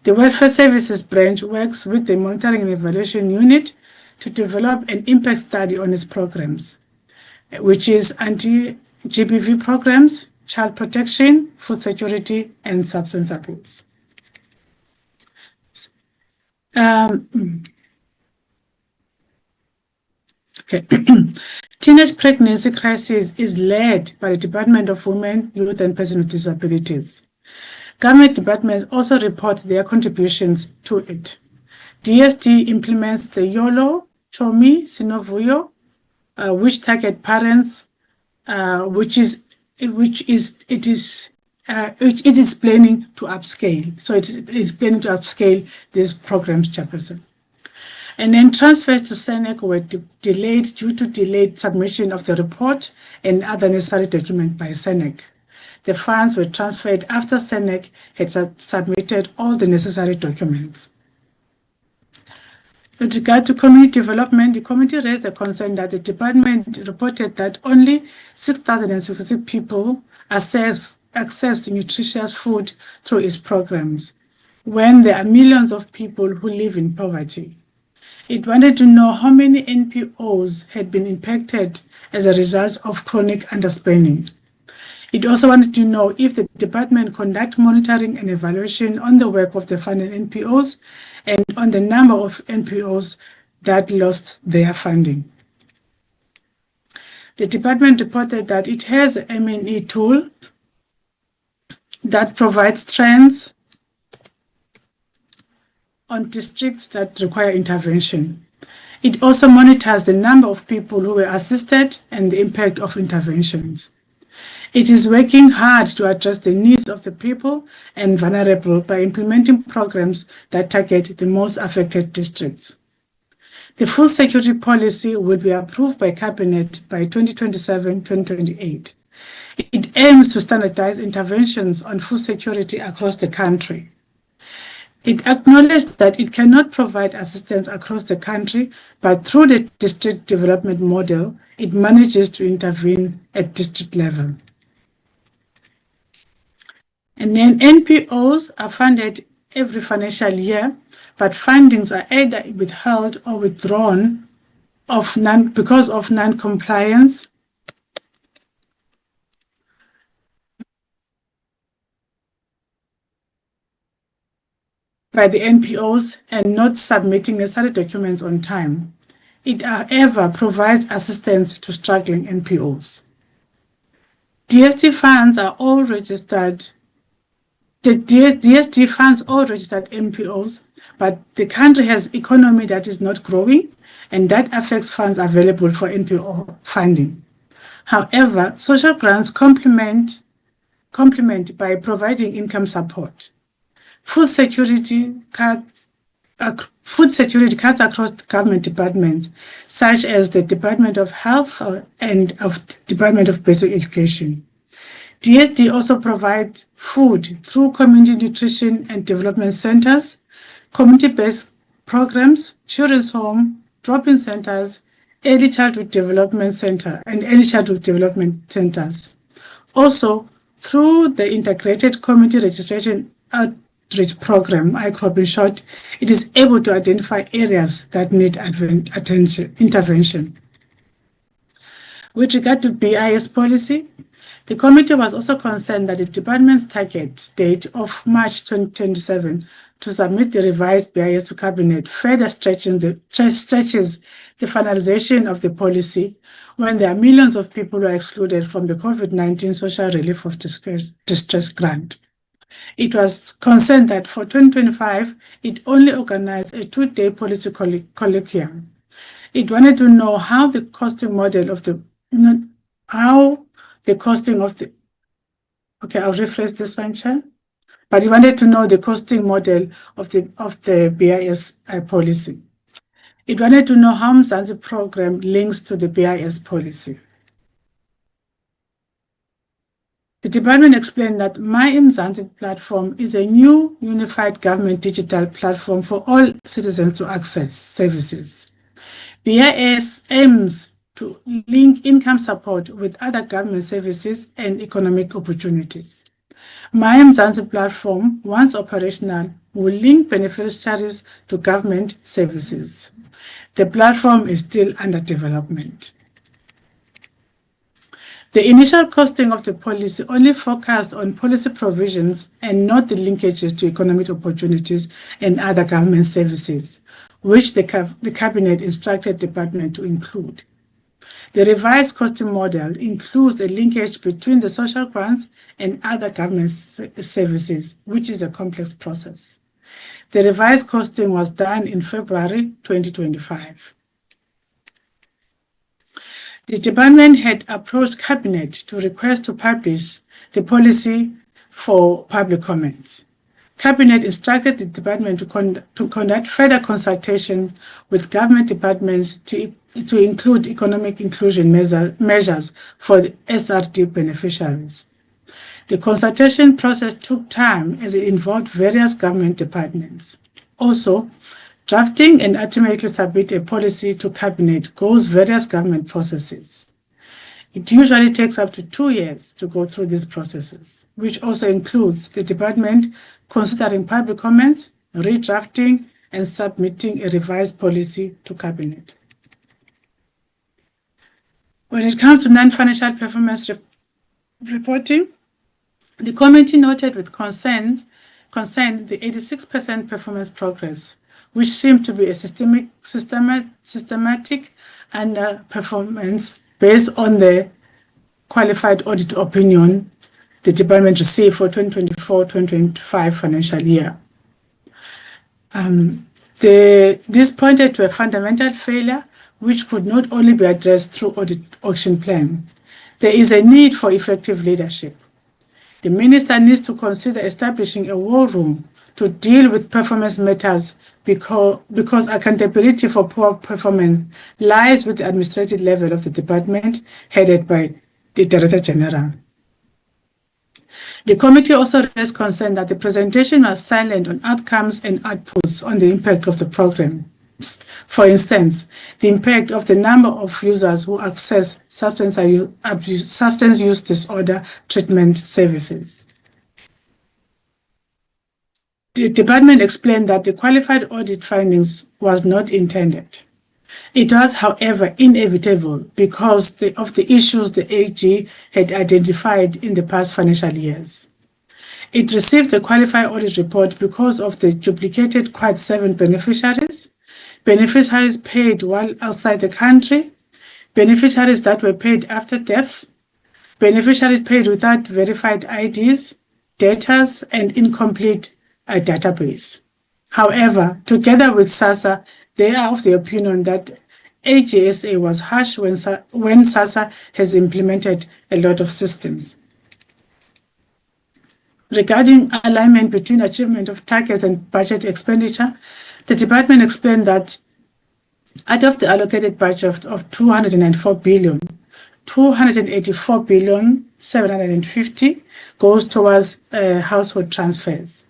F: The Welfare Services branch works with the Monitoring and Evaluation Unit to develop an impact study on its programs, which is anti-GBV programs, child protection, food security, and substance abuse. Okay. Teenage pregnancy crisis is led by the Department of Women, Youth and Persons with Disabilities. Government departments also report their contributions to it. DST implements the YOLO, CHOMI, Sinovuyo, which target parents, which is planning to upscale. So it is planning to upscale these programs, Chairperson. And then transfers to SANEC were delayed due to delayed submission of the report and other necessary documents by SANEC. The funds were transferred after SANEC had submitted all the necessary documents. With regard to community development, the committee raised a concern that the department reported that only 6,066 people access nutritious food through its programs, when there are millions of people who live in poverty. It wanted to know how many NPOs had been impacted as a result of chronic underspending. It also wanted to know if the department conduct monitoring and evaluation on the work of the funded NPOs and on the number of NPOs that lost their funding. The department reported that it has an M&E tool that provides trends on districts that require intervention. It also monitors the number of people who were assisted and the impact of interventions. It is working hard to address the needs of the people and vulnerable by implementing programs that target the most affected districts. The food security policy will be approved by Cabinet by 2027-2028. It aims to standardize interventions on food security across the country. It acknowledged that it cannot provide assistance across the country, but through the district development model, it manages to intervene at district level. And then NPOs are funded every financial year, but fundings are either withheld or withdrawn because of non-compliance by the NPOs and not submitting necessary documents on time. It, however, provides assistance to struggling NPOs. DST funds are all registered. The DST funds all registered NPOs, but the country has economy that is not growing, and that affects funds available for NPO funding. However, social grants complement by providing income support. Food security cuts across government departments, such as the Department of Health and of Department of Basic Education. DSD also provides food through community nutrition and development centers, community-based programs, children's home, drop-in centers, early childhood development center, and early childhood development centers. Also, through the Integrated Community Registration Outreach Program, ICROP in short, it is able to identify areas that need intervention. With regard to BIS policy, the committee was also concerned that the department's target date of March 2027 to submit the revised BIS to Cabinet further stretches the finalization of the policy when there are millions of people who are excluded from the COVID-19 Social Relief of Distress Grant. It was concerned that for 2025, it only organized a 2-day policy colloquium. It wanted to know how the costing model of the I'll rephrase this one, Chair. But he wanted to know the costing model of the BIS policy. It wanted to know how Mzansi program links to the BIS policy. The department explained that My Mzansi platform is a new unified government digital platform for all citizens to access services. BIS aims to link income support with other government services and economic opportunities. My Mzansi platform, once operational, will link beneficiaries to government services. The platform is still under development. The initial costing of the policy only focused on policy provisions and not the linkages to economic opportunities and other government services, which the Cabinet instructed the department to include. The revised costing model includes a linkage between the social grants and other government services, which is a complex process. The revised costing was done in February 2025. The department had approached Cabinet to request to publish the policy for public comments. Cabinet instructed the department to conduct further consultation with government departments to include economic inclusion measures for the SRD beneficiaries. The consultation process took time as it involved various government departments. Also, drafting and ultimately submit a policy to Cabinet goes various government processes. It usually takes up to 2 years to go through these processes, which also includes the department considering public comments, redrafting, and submitting a revised policy to Cabinet. When it comes to non-financial performance reporting, the committee noted with concern the 86% performance progress, which seemed to be a systematic underperformance based on the qualified audit opinion the department received for 2024-2025 financial year. This pointed to a fundamental failure which could not only be addressed through audit action plan. There is a need for effective leadership. The minister needs to consider establishing a war room to deal with performance matters because accountability for poor performance lies with the administrative level of the department headed by the Director General. The committee also raised concern that the presentation was silent on outcomes and outputs on the impact of the program. For instance, the impact of the number of users who access substance use disorder treatment services. The department explained that the qualified audit findings was not intended. It was, however, inevitable because of the issues the AG had identified in the past financial years. It received a qualified audit report because of the duplicated Quad 7 beneficiaries paid while outside the country, beneficiaries that were paid after death, beneficiaries paid without verified IDs, datas, and incomplete database. However, together with SASSA, they are of the opinion that AGSA was harsh when SASSA has implemented a lot of systems. Regarding alignment between achievement of targets and budget expenditure, the department explained that out of the allocated budget of 294 billion, 284,750 goes towards household transfers.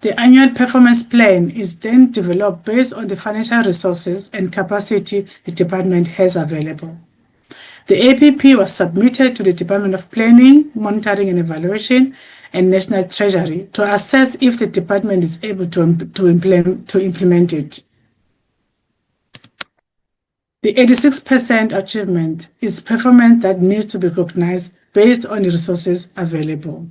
F: The annual performance plan is then developed based on the financial resources and capacity the department has available. The APP was submitted to the Department of Planning, Monitoring and Evaluation and National Treasury to assess if the department is able to implement it. The 86% achievement is performance that needs to be recognized based on the resources available.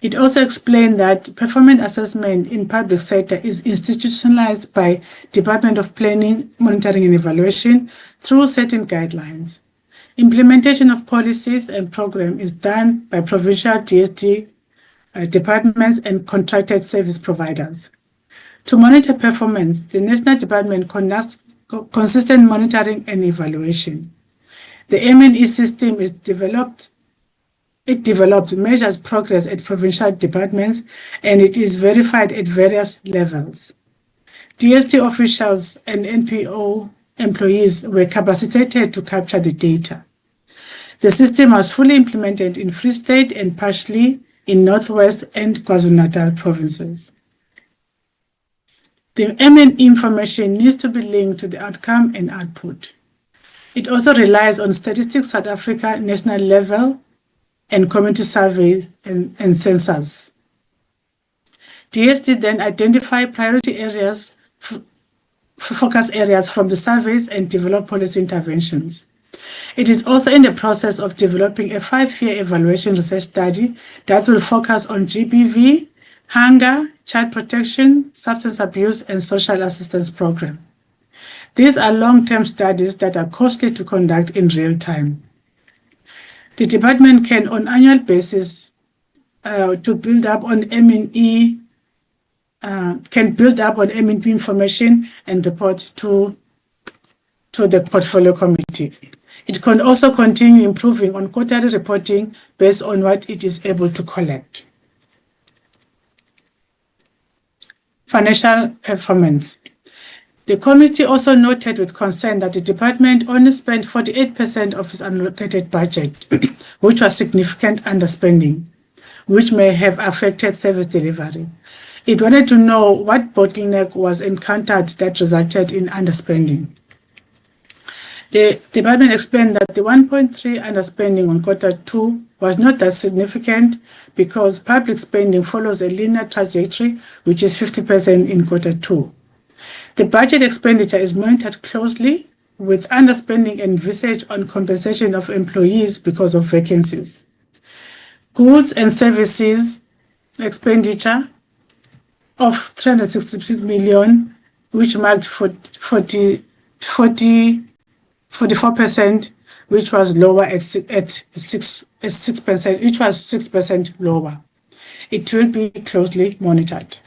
F: It also explained that performance assessment in public sector is institutionalized by Department of Planning, Monitoring and Evaluation through certain guidelines. Implementation of policies and programs is done by provincial DSD departments and contracted service providers. To monitor performance, the National Department conducts consistent monitoring and evaluation. The M&E system is developed measures progress at provincial departments, and it is verified at various levels. DST officials and NPO employees were capacitated to capture the data. The system was fully implemented in Free State and partially in Northwest and KwaZulu-Natal provinces. The M&E information needs to be linked to the outcome and output. It also relies on Statistics South Africa national level and community surveys and census. DST then identify priority areas, focus areas from the surveys and develop policy interventions. It is also in the process of developing a 5-year evaluation research study that will focus on GBV, hunger, child protection, substance abuse, and social assistance program. These are long-term studies that are costly to conduct in real time. The department can, on annual basis, to build up on M&E, can build up on M&E information and report to the portfolio committee. It can also continue improving on quarterly reporting based on what it is able to collect. Financial performance. The committee also noted with concern that the department only spent 48% of its allocated budget, which was significant underspending, which may have affected service delivery. It wanted to know what bottleneck was encountered that resulted in underspending. The department explained that the 1.3 underspending on Q2 was not that significant because public spending follows a linear trajectory, which is 50% in Q2. The budget expenditure is monitored closely with underspending envisaged on compensation of employees because of vacancies. Goods and services expenditure of 366 million, which marked 44%, which was lower at 6%, which was 6% lower. It will be closely monitored.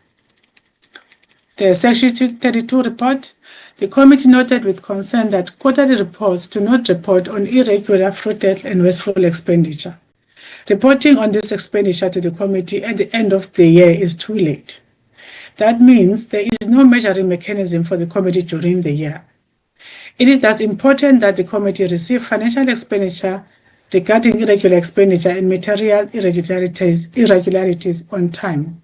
F: The Section 32 report, the committee noted with concern that quarterly reports do not report on irregular, fruitless, and wasteful expenditure. Reporting on this expenditure to the committee at the end of the year is too late. That means there is no measuring mechanism for the committee during the year. It is thus important that the committee receive financial expenditure regarding irregular expenditure and material irregularities on time.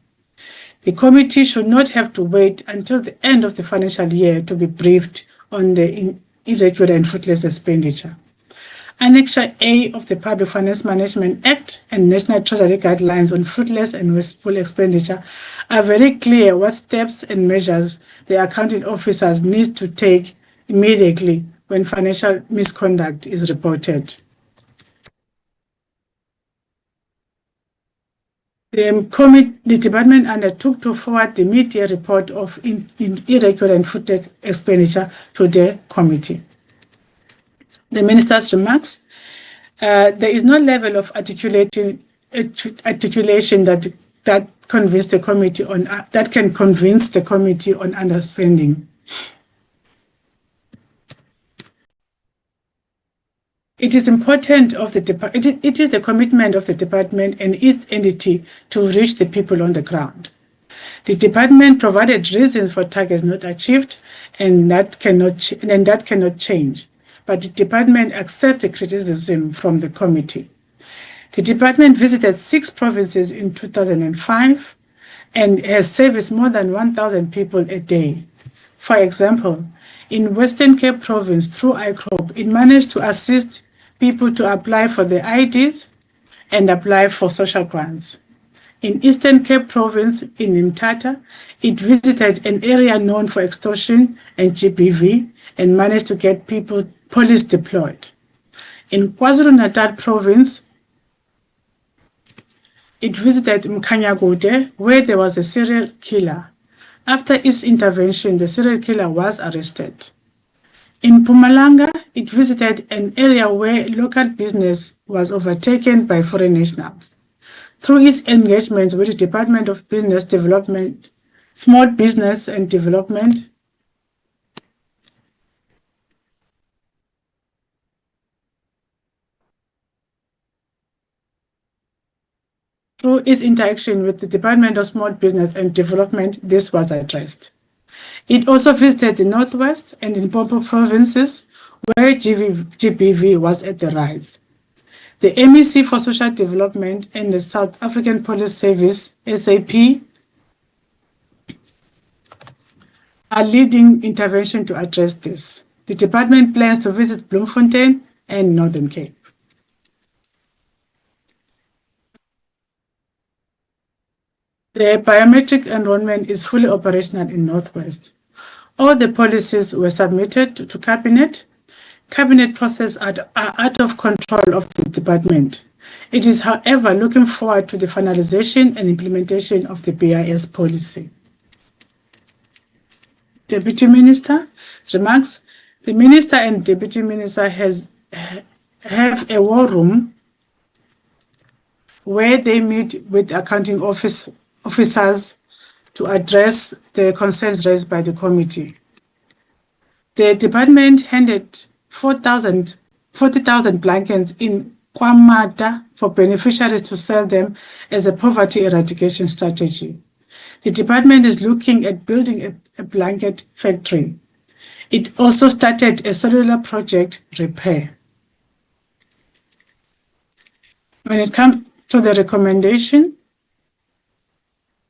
F: The committee should not have to wait until the end of the financial year to be briefed on the irregular and fruitless expenditure. Annexure A of the Public Finance Management Act and National Treasury Guidelines on Fruitless and Wasteful Expenditure are very clear what steps and measures the accounting officers need to take immediately when financial misconduct is reported. The department undertook to forward the mid-year report of irregular and fruitless expenditure to the committee. The minister's remarks. There is no level of articulation that convince the committee on that can convince the committee on underspending. It is important of the it is the commitment of the department and its entity to reach the people on the ground. The department provided reasons for targets not achieved, and that cannot change. but the department accepts the criticism from the committee. The department visited 6 provinces in 2005 and has serviced more than 1,000 people a day. For example, in Western Cape Province, through ICROP, it managed to assist people to apply for the IDs and apply for social grants. In Eastern Cape Province, in Mthatha, it visited an area known for extortion and GBV and managed to get police deployed. In KwaZulu-Natal Province, it visited Mkhanyakude, where there was a serial killer. After its intervention, the serial killer was arrested. In Mpumalanga, it visited an area where local business was overtaken by foreign nationals. Through its engagements with the Department of Business Development, Small Business and Development, through its interaction with the Department of Small Business and Development, this was addressed. It also visited the Northwest and Limpopo provinces, where GBV was at the rise. The MEC for Social Development and the South African Police Service, SAP, are leading intervention to address this. The department plans to visit Bloemfontein and Northern Cape. The biometric enrollment is fully operational in Northwest. All the policies were submitted to Cabinet. Cabinet processes are out of control of the department. It is, however, looking forward to the finalization and implementation of the BIS policy. Deputy Minister remarks, the Minister and Deputy Minister have a war room where they meet with accounting officers to address the concerns raised by the committee. The department handed 40,000 blankets in Kwamata for beneficiaries to sell them as a poverty eradication strategy. The department is looking at building a blanket factory. It also started a cellular project repair. When it comes to the recommendation,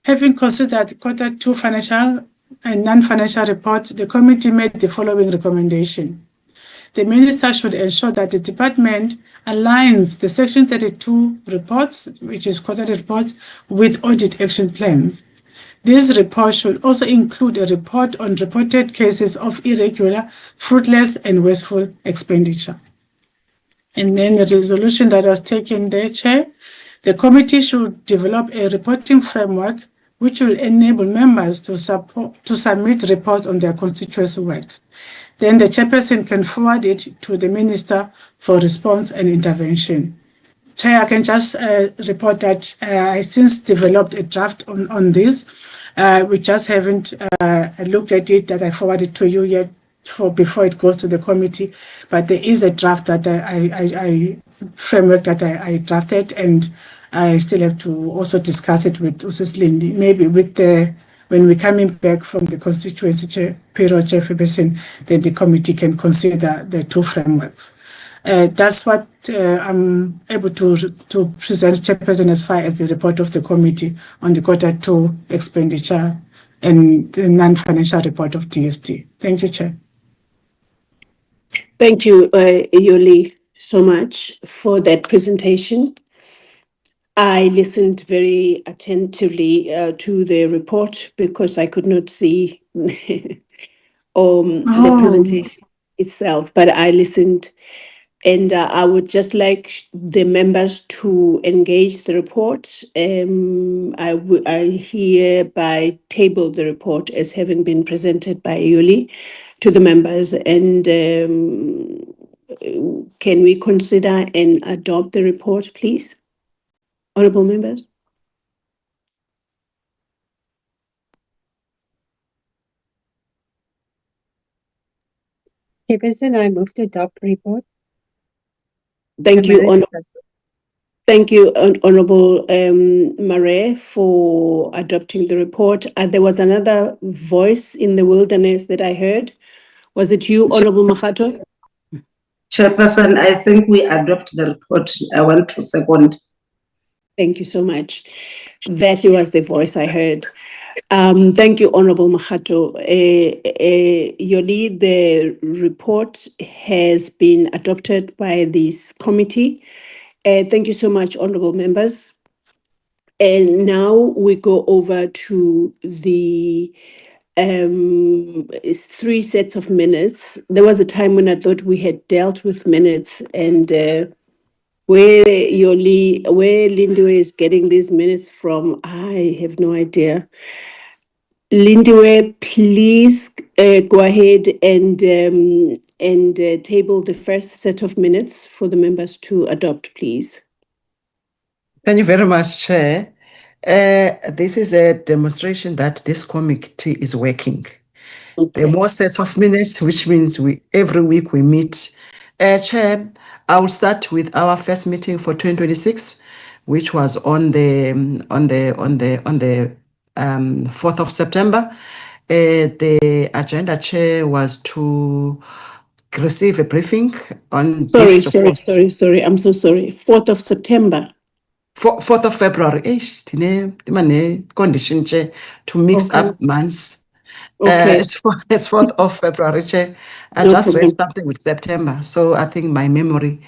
F: having considered Q2 financial and non-financial reports, the committee made the following recommendation. The Minister should ensure that the department aligns the Section 32 reports, which is quarterly reports, with audit action plans. This report should also include a report on reported cases of irregular, fruitless, and wasteful expenditure. And then the resolution that was taken there, Chair, the committee should develop a reporting framework which will enable members to submit reports on their constituency work. Then the chairperson can forward it to the Minister for response and intervention. Chair, I can just report that I since developed a draft on this. We just haven't looked at it, that I forwarded to you yet before it goes to the committee. But there is a draft that framework that I drafted, and I still have to also discuss it with Mrs. Lindy. Maybe when we're coming back from the constituency period, chairperson, then the committee can consider the two frameworks. That's what I'm able to present, chairperson, as far as the report of the committee on the Q2 expenditure and the non-financial report of DST. Thank you, Chair.
A: Thank you, Yoli, so much for that presentation. I listened very attentively to the report because I could not see the presentation itself, but I listened, and I would just like the members to engage the report. I hereby table the report as having been presented by Yuli to the members, and can we consider and adopt the report, please? Honorable members.
G: Chairperson, I move to adopt the report.
A: Thank you, Honorable Mare, for adopting the report. There was another voice in the wilderness that I heard. Was it you, Honorable Mahato?
D: Chairperson, I think we adopt the report. I want to second.
A: Thank you so much. That was the voice I heard. Thank you, Honorable Mahato. Yoli, the report has been adopted by this committee. Thank you so much, Honorable members. And now we go over to the it's 3 sets of minutes. There was a time when I thought we had dealt with minutes, and where Lindiwe is getting these minutes from, I have no idea. Lindiwe, please go ahead and table the first set of minutes for the members to adopt, please.
B: Thank you very much, Chair. This is a demonstration that this committee is working. There are more sets of minutes, which means every week we meet. Chair, I will start with our first meeting for 2026, which was on the 4th of September. The agenda, Chair, was to receive a briefing on
A: Sorry. I'm so sorry. 4th of September.
B: 4th of February. Condition, Chair, to mix up months.
A: Okay.
B: It's 4th of February, Chair. I
A: No
B: just read
A: problem.
B: something with September, so I think my memory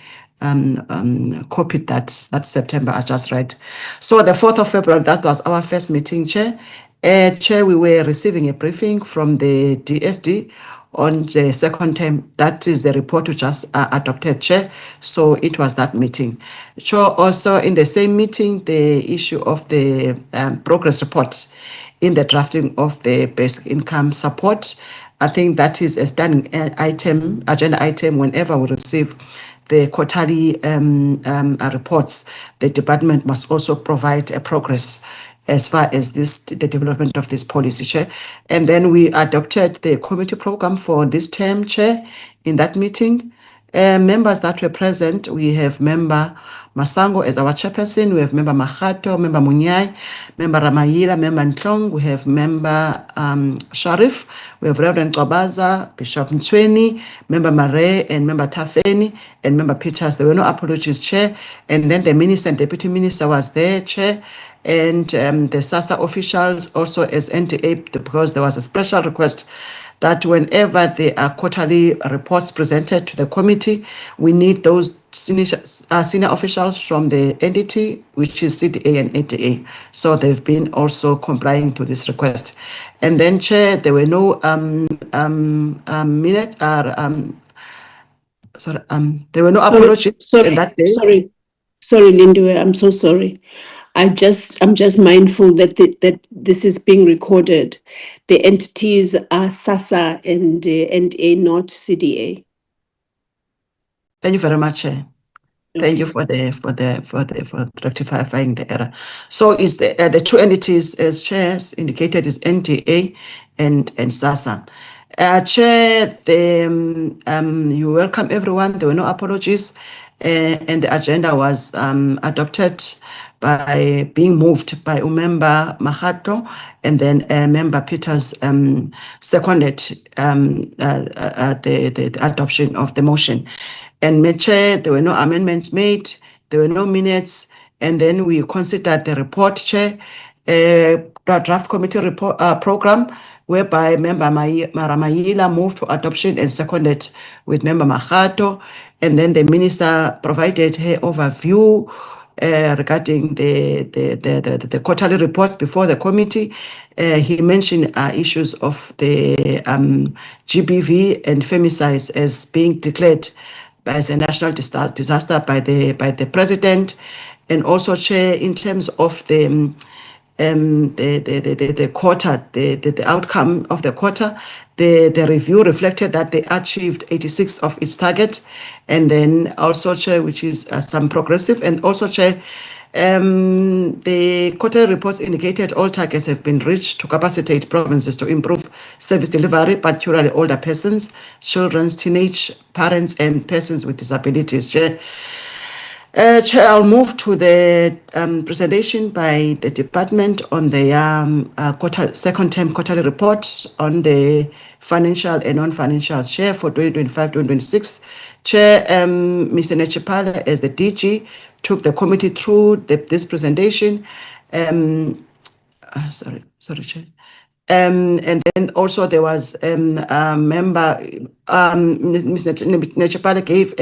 B: copied that September I just read. So the 4th of February, that was our first meeting, Chair. Chair, we were receiving a briefing from the DSD on the second term. That is the report we just adopted, Chair. So it was that meeting. Chair, also in the same meeting, the issue of the progress report in the drafting of the basic income support. I think that is a standing agenda item whenever we receive the quarterly reports. The department must also provide a progress as far as the development of this policy, Chair. And then we adopted the committee program for this term, Chair, in that meeting. Members that were present, we have Member Masango as our chairperson, we have Member Mahato, Member Munyai, Member Ramayila, Member Ntlong, we have Member Sharif, we have Reverend Kabaza, Bishop Mchweni, Member Mare, and Member Tafeni, and Member Peters. There were no apologies, Chair. And then the Minister and Deputy Minister was there, Chair. And the SASSA officials also as NTA, because there was a special request that whenever there are quarterly reports presented to the committee, we need those senior officials from the entity, which is CDA and ATA. So they've been also complying to this request. And then, Chair, there were no there were no apologies in that day.
A: Sorry, Lindiwe, I'm so sorry. I'm just mindful that that this is being recorded. The entities are SASSA and NTA, not CDA.
B: Thank you very much, Chair. Thank
A: Okay.
B: you for rectifying the error. So is the two entities as chairs indicated is NTA and SASSA. Chair, you welcome everyone. There were no apologies, and the agenda was adopted by being moved by Member Mahato, and then Member Peters seconded the adoption of the motion. And Chair, there were no amendments made, there were no minutes, and then we considered the report, Chair, draft committee report program, whereby Member Maramayila moved to adoption and seconded with Member Mahato, and then the Minister provided her overview regarding the quarterly reports before the committee. He mentioned issues of the GBV and femicides as being declared as a national disaster by the president, and also, Chair, in terms of the quarter, the outcome of the quarter, the review reflected that they achieved 86 of its target, and then also, Chair, which is some progressive, and also, Chair, the quarterly reports indicated all targets have been reached to capacitate provinces to improve service delivery, particularly older persons, children, teenage parents, and persons with disabilities, Chair. Chair, I'll move to the presentation by the department on the second term quarterly report on the financial and non-financial share for 2025-2026. Chair, Mr. Nechipala, as the DG, took the committee through this presentation. Sorry, Chair. And then also there was a member, Mr. Nechapala gave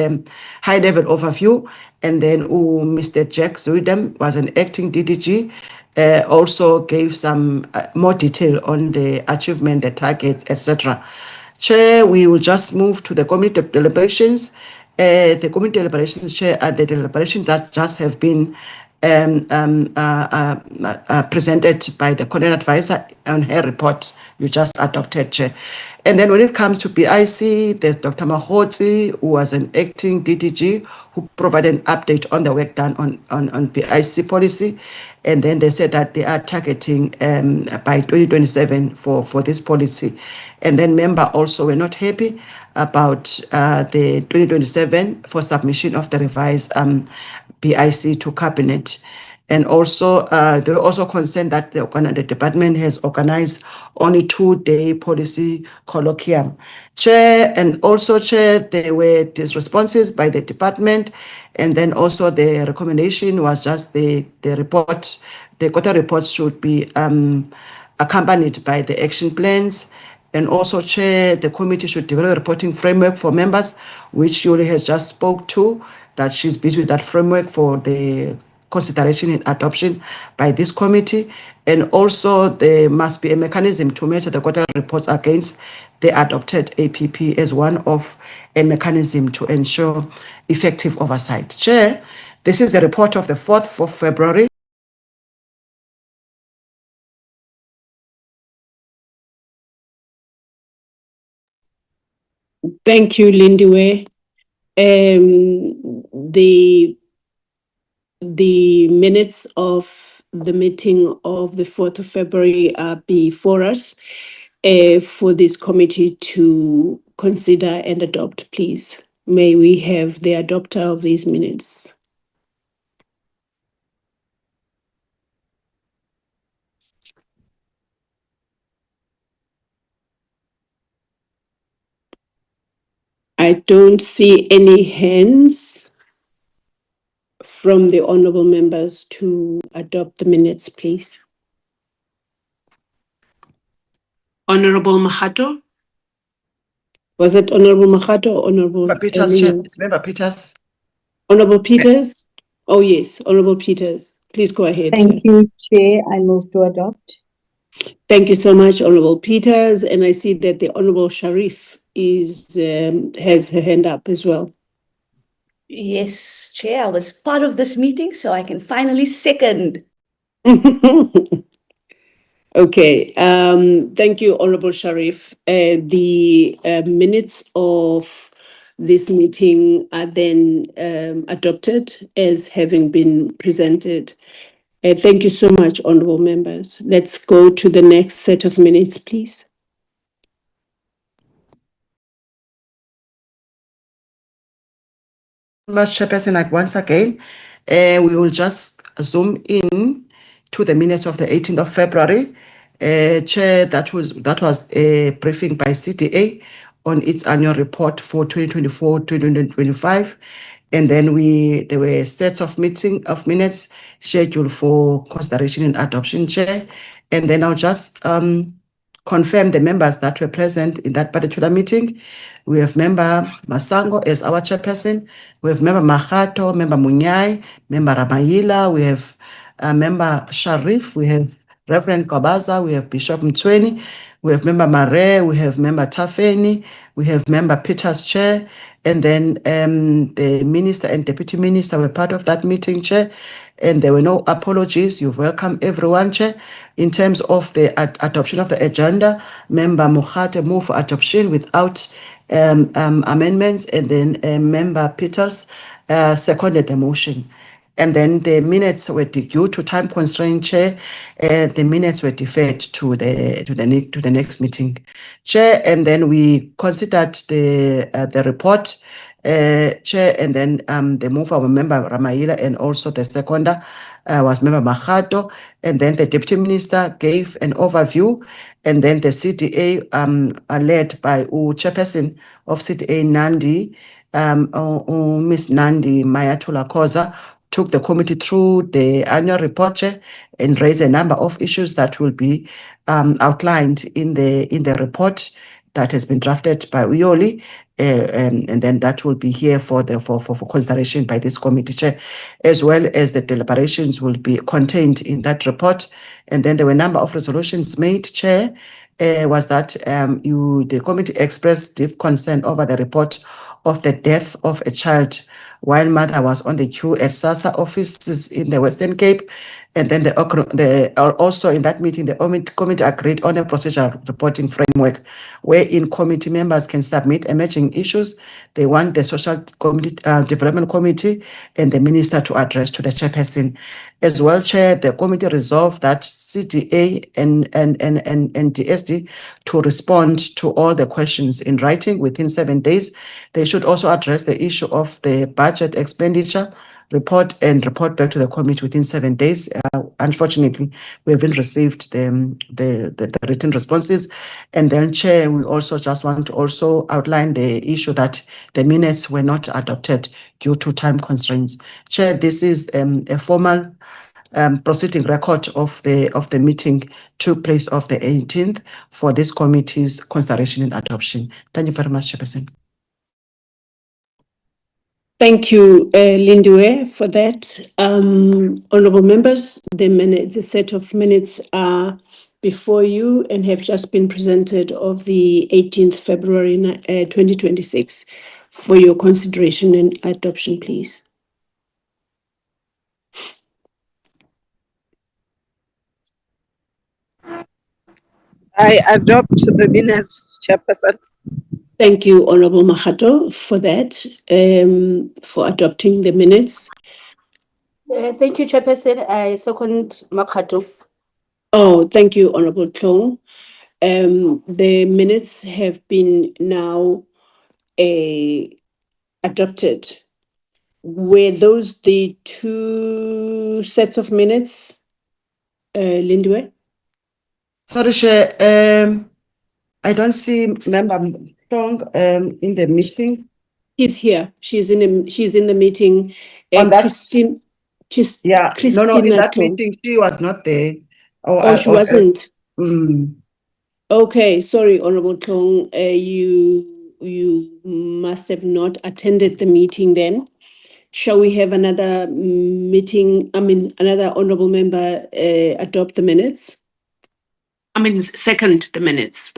B: high-level overview, and then Mr. Jack Zuidam was an acting DDG, also gave some more detail on the achievement, the targets, etc. Chair, we will just move to the committee deliberations. The committee deliberations, Chair, are the deliberations that just have been presented by the Coordinating Advisor on her report you just adopted, Chair. And then when it comes to BIC, there's Dr. Mahoti, who was an acting DDG, who provided an update on the work done on BIC policy. And then they said that they are targeting by 2027 for this policy. And then member also were not happy about the 2027 for submission of the revised BIC to cabinet. And also, they were also concerned that the department has organized only 2-day policy colloquium. Chair, and also Chair, there were these responses by the department, and then also the recommendation was just the report, the quarter reports should be accompanied by the action plans. And also, Chair, the committee should develop a reporting framework for members, which Yuli has just spoke to, that she's busy with that framework for the consideration and adoption by this committee. And also, there must be a mechanism to measure the quarterly reports against the adopted APP as one of a mechanism to ensure effective oversight. Chair, this is the report of the 4th of February.
A: Thank you, Lindiwe. The minutes of the meeting of the 4th of February are before us for this committee to consider and adopt, please. May we have the adopter of these minutes? I don't see any hands from the honorable members to adopt the minutes, please. Honorable Mahato? Was it Honorable Mahato or Honorable
B: Peters, Chair, it's Member Peters.
A: Honorable Peters? Oh, yes, Honorable Peters. Please go ahead.
I: Thank you, Chair. I move to adopt.
A: Thank you so much, Honorable Peters. And I see that the Honorable Sharif has her hand up as well.
K: Yes, Chair, I was part of this meeting, so I can finally second.
A: Okay, thank you, Honorable Sharif. The minutes of this meeting are then adopted as having been presented. Thank you so much, honorable members. Let's go to the next set of minutes, please.
B: Much Chairperson, like once again, we will just zoom in to the minutes of the 18th of February. Chair, that was a briefing by CDA on its annual report for 2024-2025. And then there were sets of minutes scheduled for consideration and adoption, Chair. And then I'll just confirm the members that were present in that particular meeting. We have Member Masango as our chairperson. We have Member Mahato, Member Munyai, Member Ramayila. We have Member Sharif. We have Reverend Kabaza. We have Bishop Mtweni. We have Member Mare. We have Member Tafeni. We have Member Peters, Chair. And then the Minister and Deputy Minister were part of that meeting, Chair. And there were no apologies. You've welcomed everyone, Chair. In terms of the adoption of the agenda, Member Mohate moved for adoption without amendments, and then Member Peters seconded the motion. And then the minutes were due to time constraint, Chair. The minutes were deferred to the next meeting, Chair. And then we considered the report, Chair, and then the mover was Member Ramaila, and also the seconder was Member Mahato. And then the Deputy Minister gave an overview, and then the CDA, led by Chairperson of CDA Nandi, Miss Nandi Mayatula Koza, took the committee through the annual report, Chair, and raised a number of issues that will be outlined in the report that has been drafted by Uyoli, and then that will be here for consideration by this committee, Chair, as well as the deliberations will be contained in that report. And then there were a number of resolutions made, Chair. Was that the committee expressed deep concern over the report of the death of a child while mother was on the queue at SASSA offices in the Western Cape. And then also in that meeting, the committee agreed on a procedural reporting framework wherein committee members can submit emerging issues they want the Social Development Committee and the Minister to address to the chairperson. As well, Chair, the committee resolved that CDA and DSD to respond to all the questions in writing within 7 days. They should also address the issue of the budget expenditure report and report back to the committee within 7 days. Unfortunately, we haven't received the written responses. And then, Chair, we also just want to also outline the issue that the minutes were not adopted due to time constraints. Chair, this is a formal proceeding record of the meeting took place of the 18th for this committee's consideration and adoption. Thank you very much, Chairperson.
A: Thank you, Lindiwe, for that. Honourable members, the set of minutes are before you and have just been presented of the 18th February 2026 for your consideration and adoption, please.
D: I adopt the minutes, Chairperson.
A: Thank you, Honourable Mahato, for that, for adopting the minutes.
K: Thank you, Chairperson. I second Makato.
A: Oh, thank you, Honourable Tlong. The minutes have been now adopted. Were those the two sets of minutes, Lindiwe?
B: Sorry, Chair. I don't see Member Tong in the meeting.
A: She's here. She's in the meeting.
B: On that,
A: Christine.
B: Yeah,
A: Christina
B: no, in that
A: Tong.
B: meeting, she was not there.
A: She wasn't.
B: Mm.
A: Okay, sorry, Honourable Tong. You must have not attended the meeting then. Shall we have another meeting? Another honourable member adopt the minutes? Second the minutes.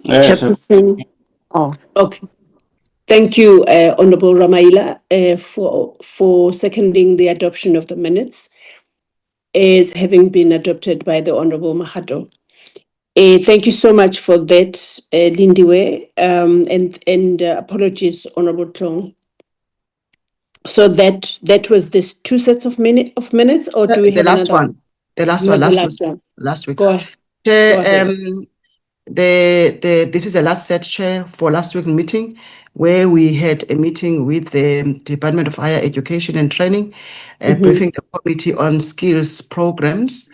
J: Yes,
A: Chairperson. Oh, okay. Thank you, Honourable Ramaila, for seconding the adoption of the minutes as having been adopted by the Honourable Mahato. Thank you so much for that, Lindiwe, and apologies, Honourable Tlong. So that was this two sets of minutes, or do we have
B: last
A: another
B: one? The last
A: You
B: one,
A: have the
B: last
A: last
B: week.
A: one.
B: Last week's.
A: Go ahead.
B: Chair, this is the last set, Chair, for last week's meeting, where we had a meeting with the Department of Higher Education and Training, briefing the committee on skills programs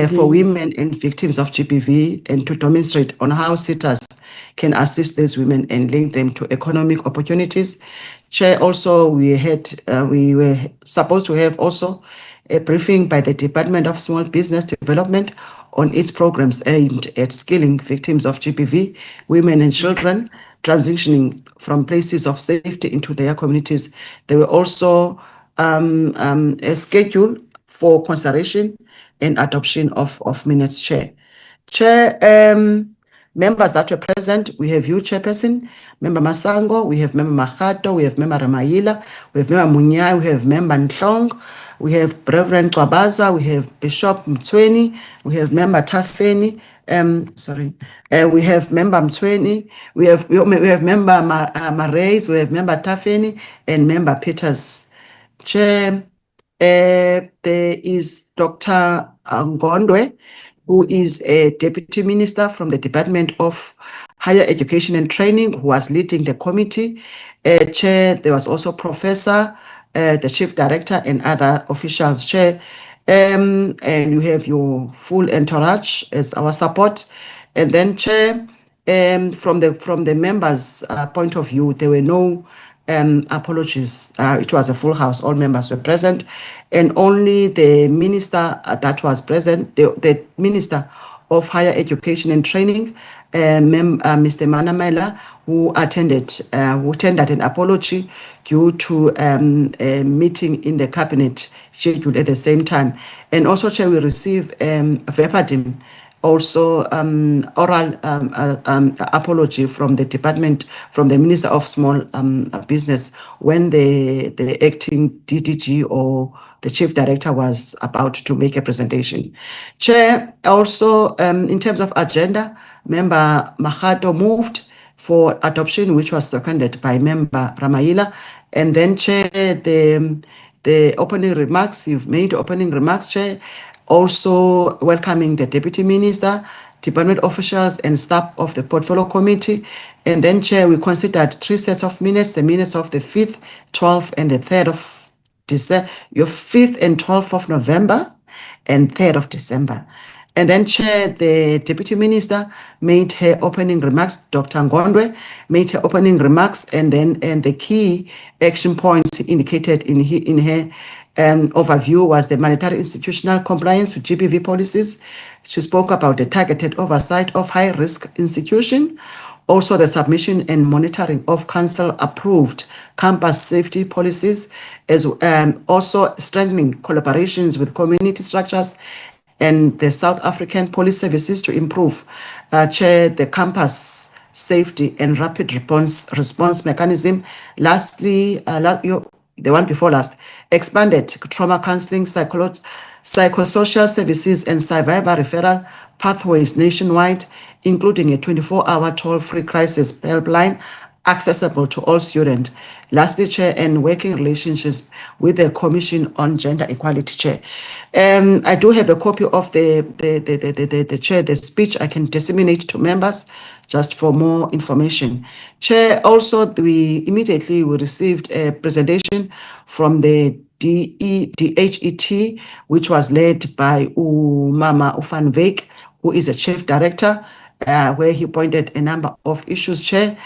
B: for women and victims of GBV, and to demonstrate on how sitters can assist these women and link them to economic opportunities. Chair, also we were supposed to have also a briefing by the Department of Small Business Development on its programs aimed at skilling victims of GBV, women and children, transitioning from places of safety into their communities. There were also a schedule for consideration and adoption of minutes, Chair. Chair, members that were present, we have you, Chairperson, Member Masango, we have Member Mahato, we have Member Ramayila, we have Member Munyai, we have Member Ntlong, we have Reverend Kwabaza, we have Bishop Mtweni, we have Member Tafeni, we have Member Mtweni, we have Member Marais, we have Member Tafeni, and Member Peters. Chair, there is Dr. Ngondwe, who is a Deputy Minister from the Department of Higher Education and Training, who was leading the committee. Chair, there was also Professor, the Chief Director, and other officials. Chair, and you have your full entourage as our support. And then, Chair, from the members' point of view, there were no apologies. It was a full house. All members were present, and only the minister that was present, the Minister of Higher Education and Training, Mr. Manamela, who tendered an apology due to a meeting in the cabinet scheduled at the same time. And also, Chair, we received verbatim also oral apology from the department, from the Minister of Small Business, when the acting DDG or the Chief Director was about to make a presentation. Chair, also in terms of agenda, Member Mahato moved for adoption, which was seconded by Member Ramayila. And then, Chair, the opening remarks, you've made opening remarks, Chair, also welcoming the Deputy Minister, department officials, and staff of the Portfolio Committee. And then, Chair, we considered 3 sets of minutes, the minutes of the 5th, 12th, and the 3rd of December, your 5th and 12th of November, and 3rd of December. And then, Chair, the Deputy Minister made her opening remarks. Dr. Ngondwe made her opening remarks, and the key action points indicated in her overview was the monetary institutional compliance with GBV policies. She spoke about the targeted oversight of high-risk institution, also the submission and monitoring of council-approved campus safety policies, as also strengthening collaborations with community structures and the South African Police Services to improve, Chair, the campus safety and rapid response mechanism. Lastly, the one before last, expanded trauma counseling, psychosocial services, and survivor referral pathways nationwide, including a 24-hour toll-free crisis helpline accessible to all students. Lastly, Chair, and working relationships with the Commission on Gender Equality, Chair. I do have a copy of the Chair, the speech I can disseminate to members just for more information. Chair, also we immediately received a presentation from the DHET, which was led by Mama Ufan Veek, who is a Chief Director, where he pointed a number of issues, Chair,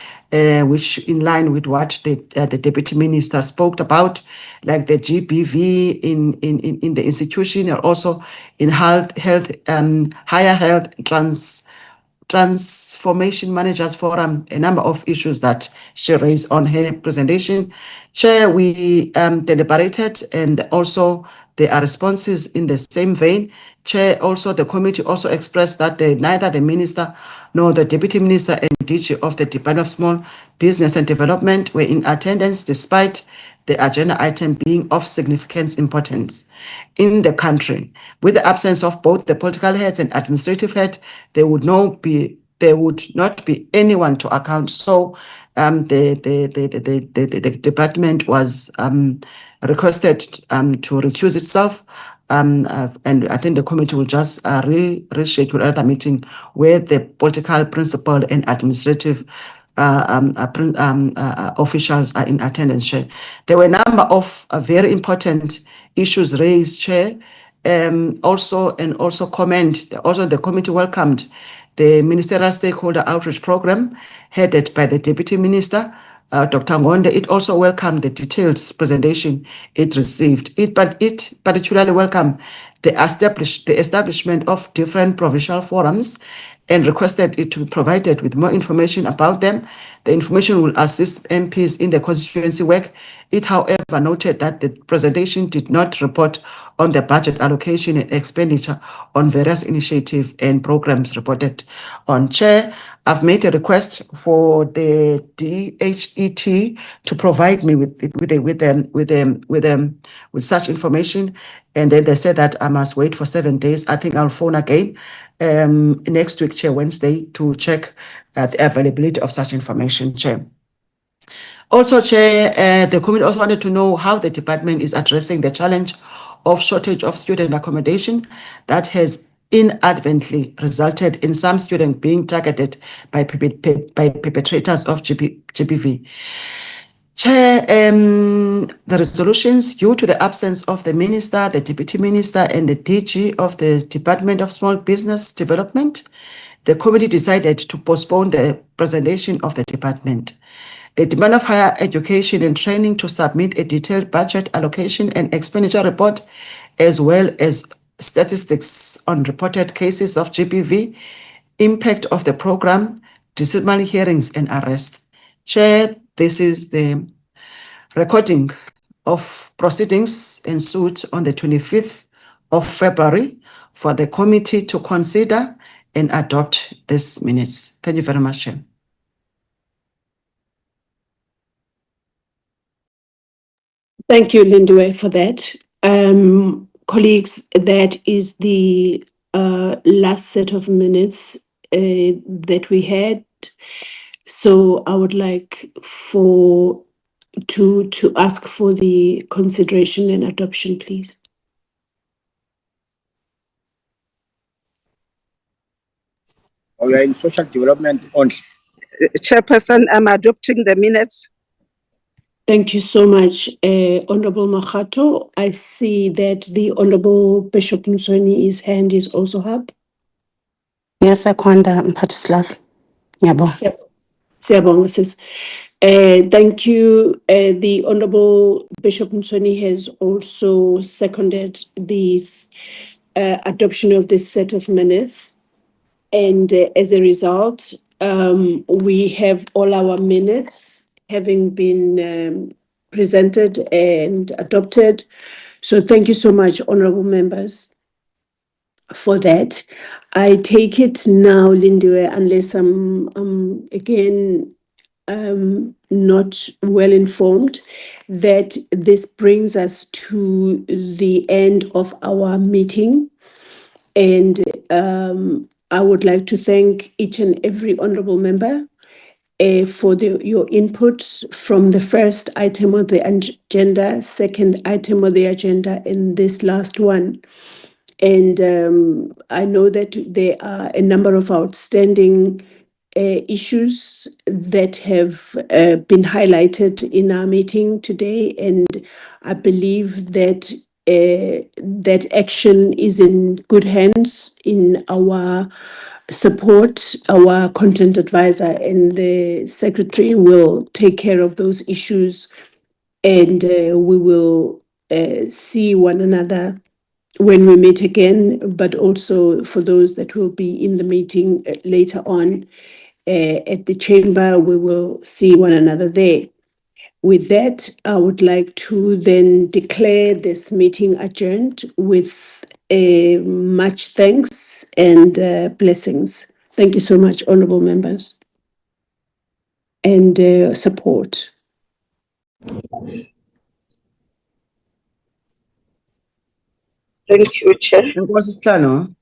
B: which in line with what the Deputy Minister spoke about, like the GBV in the institution, and also in health, higher health, Transformation Managers Forum, a number of issues that she raised on her presentation. Chair, we deliberated, and also there are responses in the same vein. Chair, also the committee also expressed that neither the Minister nor the Deputy Minister and DG of the Department of Small Business and Development were in attendance, despite the agenda item being of significant importance in the country. With the absence of both the political heads and administrative head, there would not be anyone to account. So the department was requested to recuse itself. And I think the committee will just reschedule another meeting where the political, principal, and administrative officials are in attendance, Chair. There were a number of very important issues raised, Chair. Also the committee welcomed the Ministerial Stakeholder Outreach Program headed by the Deputy Minister, Dr. Ngonde, it also welcomed the detailed presentation it received. It particularly welcomed the establishment of different provincial forums and requested it to be provided with more information about them. The information will assist MPs in the constituency work. It, however, noted that the presentation did not report on the budget allocation and expenditure on various initiatives and programs reported on. Chair, I've made a request for the DHET to provide me with such information, and then they said that I must wait for 7 days. I think I'll phone again next week, Chair, Wednesday, to check the availability of such information, Chair. Also, Chair, the committee also wanted to know how the department is addressing the challenge of shortage of student accommodation that has inadvertently resulted in some students being targeted by perpetrators of GBV. Chair, the resolutions, due to the absence of the minister, the deputy minister, and the DG of the Department of Small Business Development, the committee decided to postpone the presentation of the department. The Department of Higher Education and Training to submit a detailed budget allocation and expenditure report, as well as statistics on reported cases of GBV, impact of the program, disciplinary hearings, and arrest. Chair, this is the recording of proceedings ensued on the 25th of February for the committee to consider and adopt these minutes. Thank you very much, Chair.
A: Thank you, Lindiwe, for that. Colleagues, that is the last set of minutes that we had. So I would like to ask for the consideration and adoption, please.
M: We are in social development only.
D: Chairperson, I'm adopting the minutes.
A: Thank you so much, Honorable Makgato. I see that the Honorable Bishop Msoni's hand is also up.
N: Yes, Akwanda Mphathisipho. Yabo.
A: Siyabonga, sis. Thank you. The Honorable Bishop Msoni has also seconded this adoption of this set of minutes. And as a result, we have all our minutes having been presented and adopted. So thank you so much, honorable members, for that. I take it now, Lindiwe, unless I'm again not well informed, that this brings us to the end of our meeting. And I would like to thank each and every honorable member for your inputs from the first item of the agenda, second item of the agenda, and this last one. And I know that there are a number of outstanding issues that have been highlighted in our meeting today, and I believe that that action is in good hands in our support. Our content advisor and the secretary will take care of those issues, and we will see one another when we meet again, but also for those that will be in the meeting later on at the chamber, we will see one another there. With that, I would like to then declare this meeting adjourned with much thanks and blessings. Thank you so much, honorable members, and support.
D: Thank you, Chair.
B: Nkosi Sihlalo.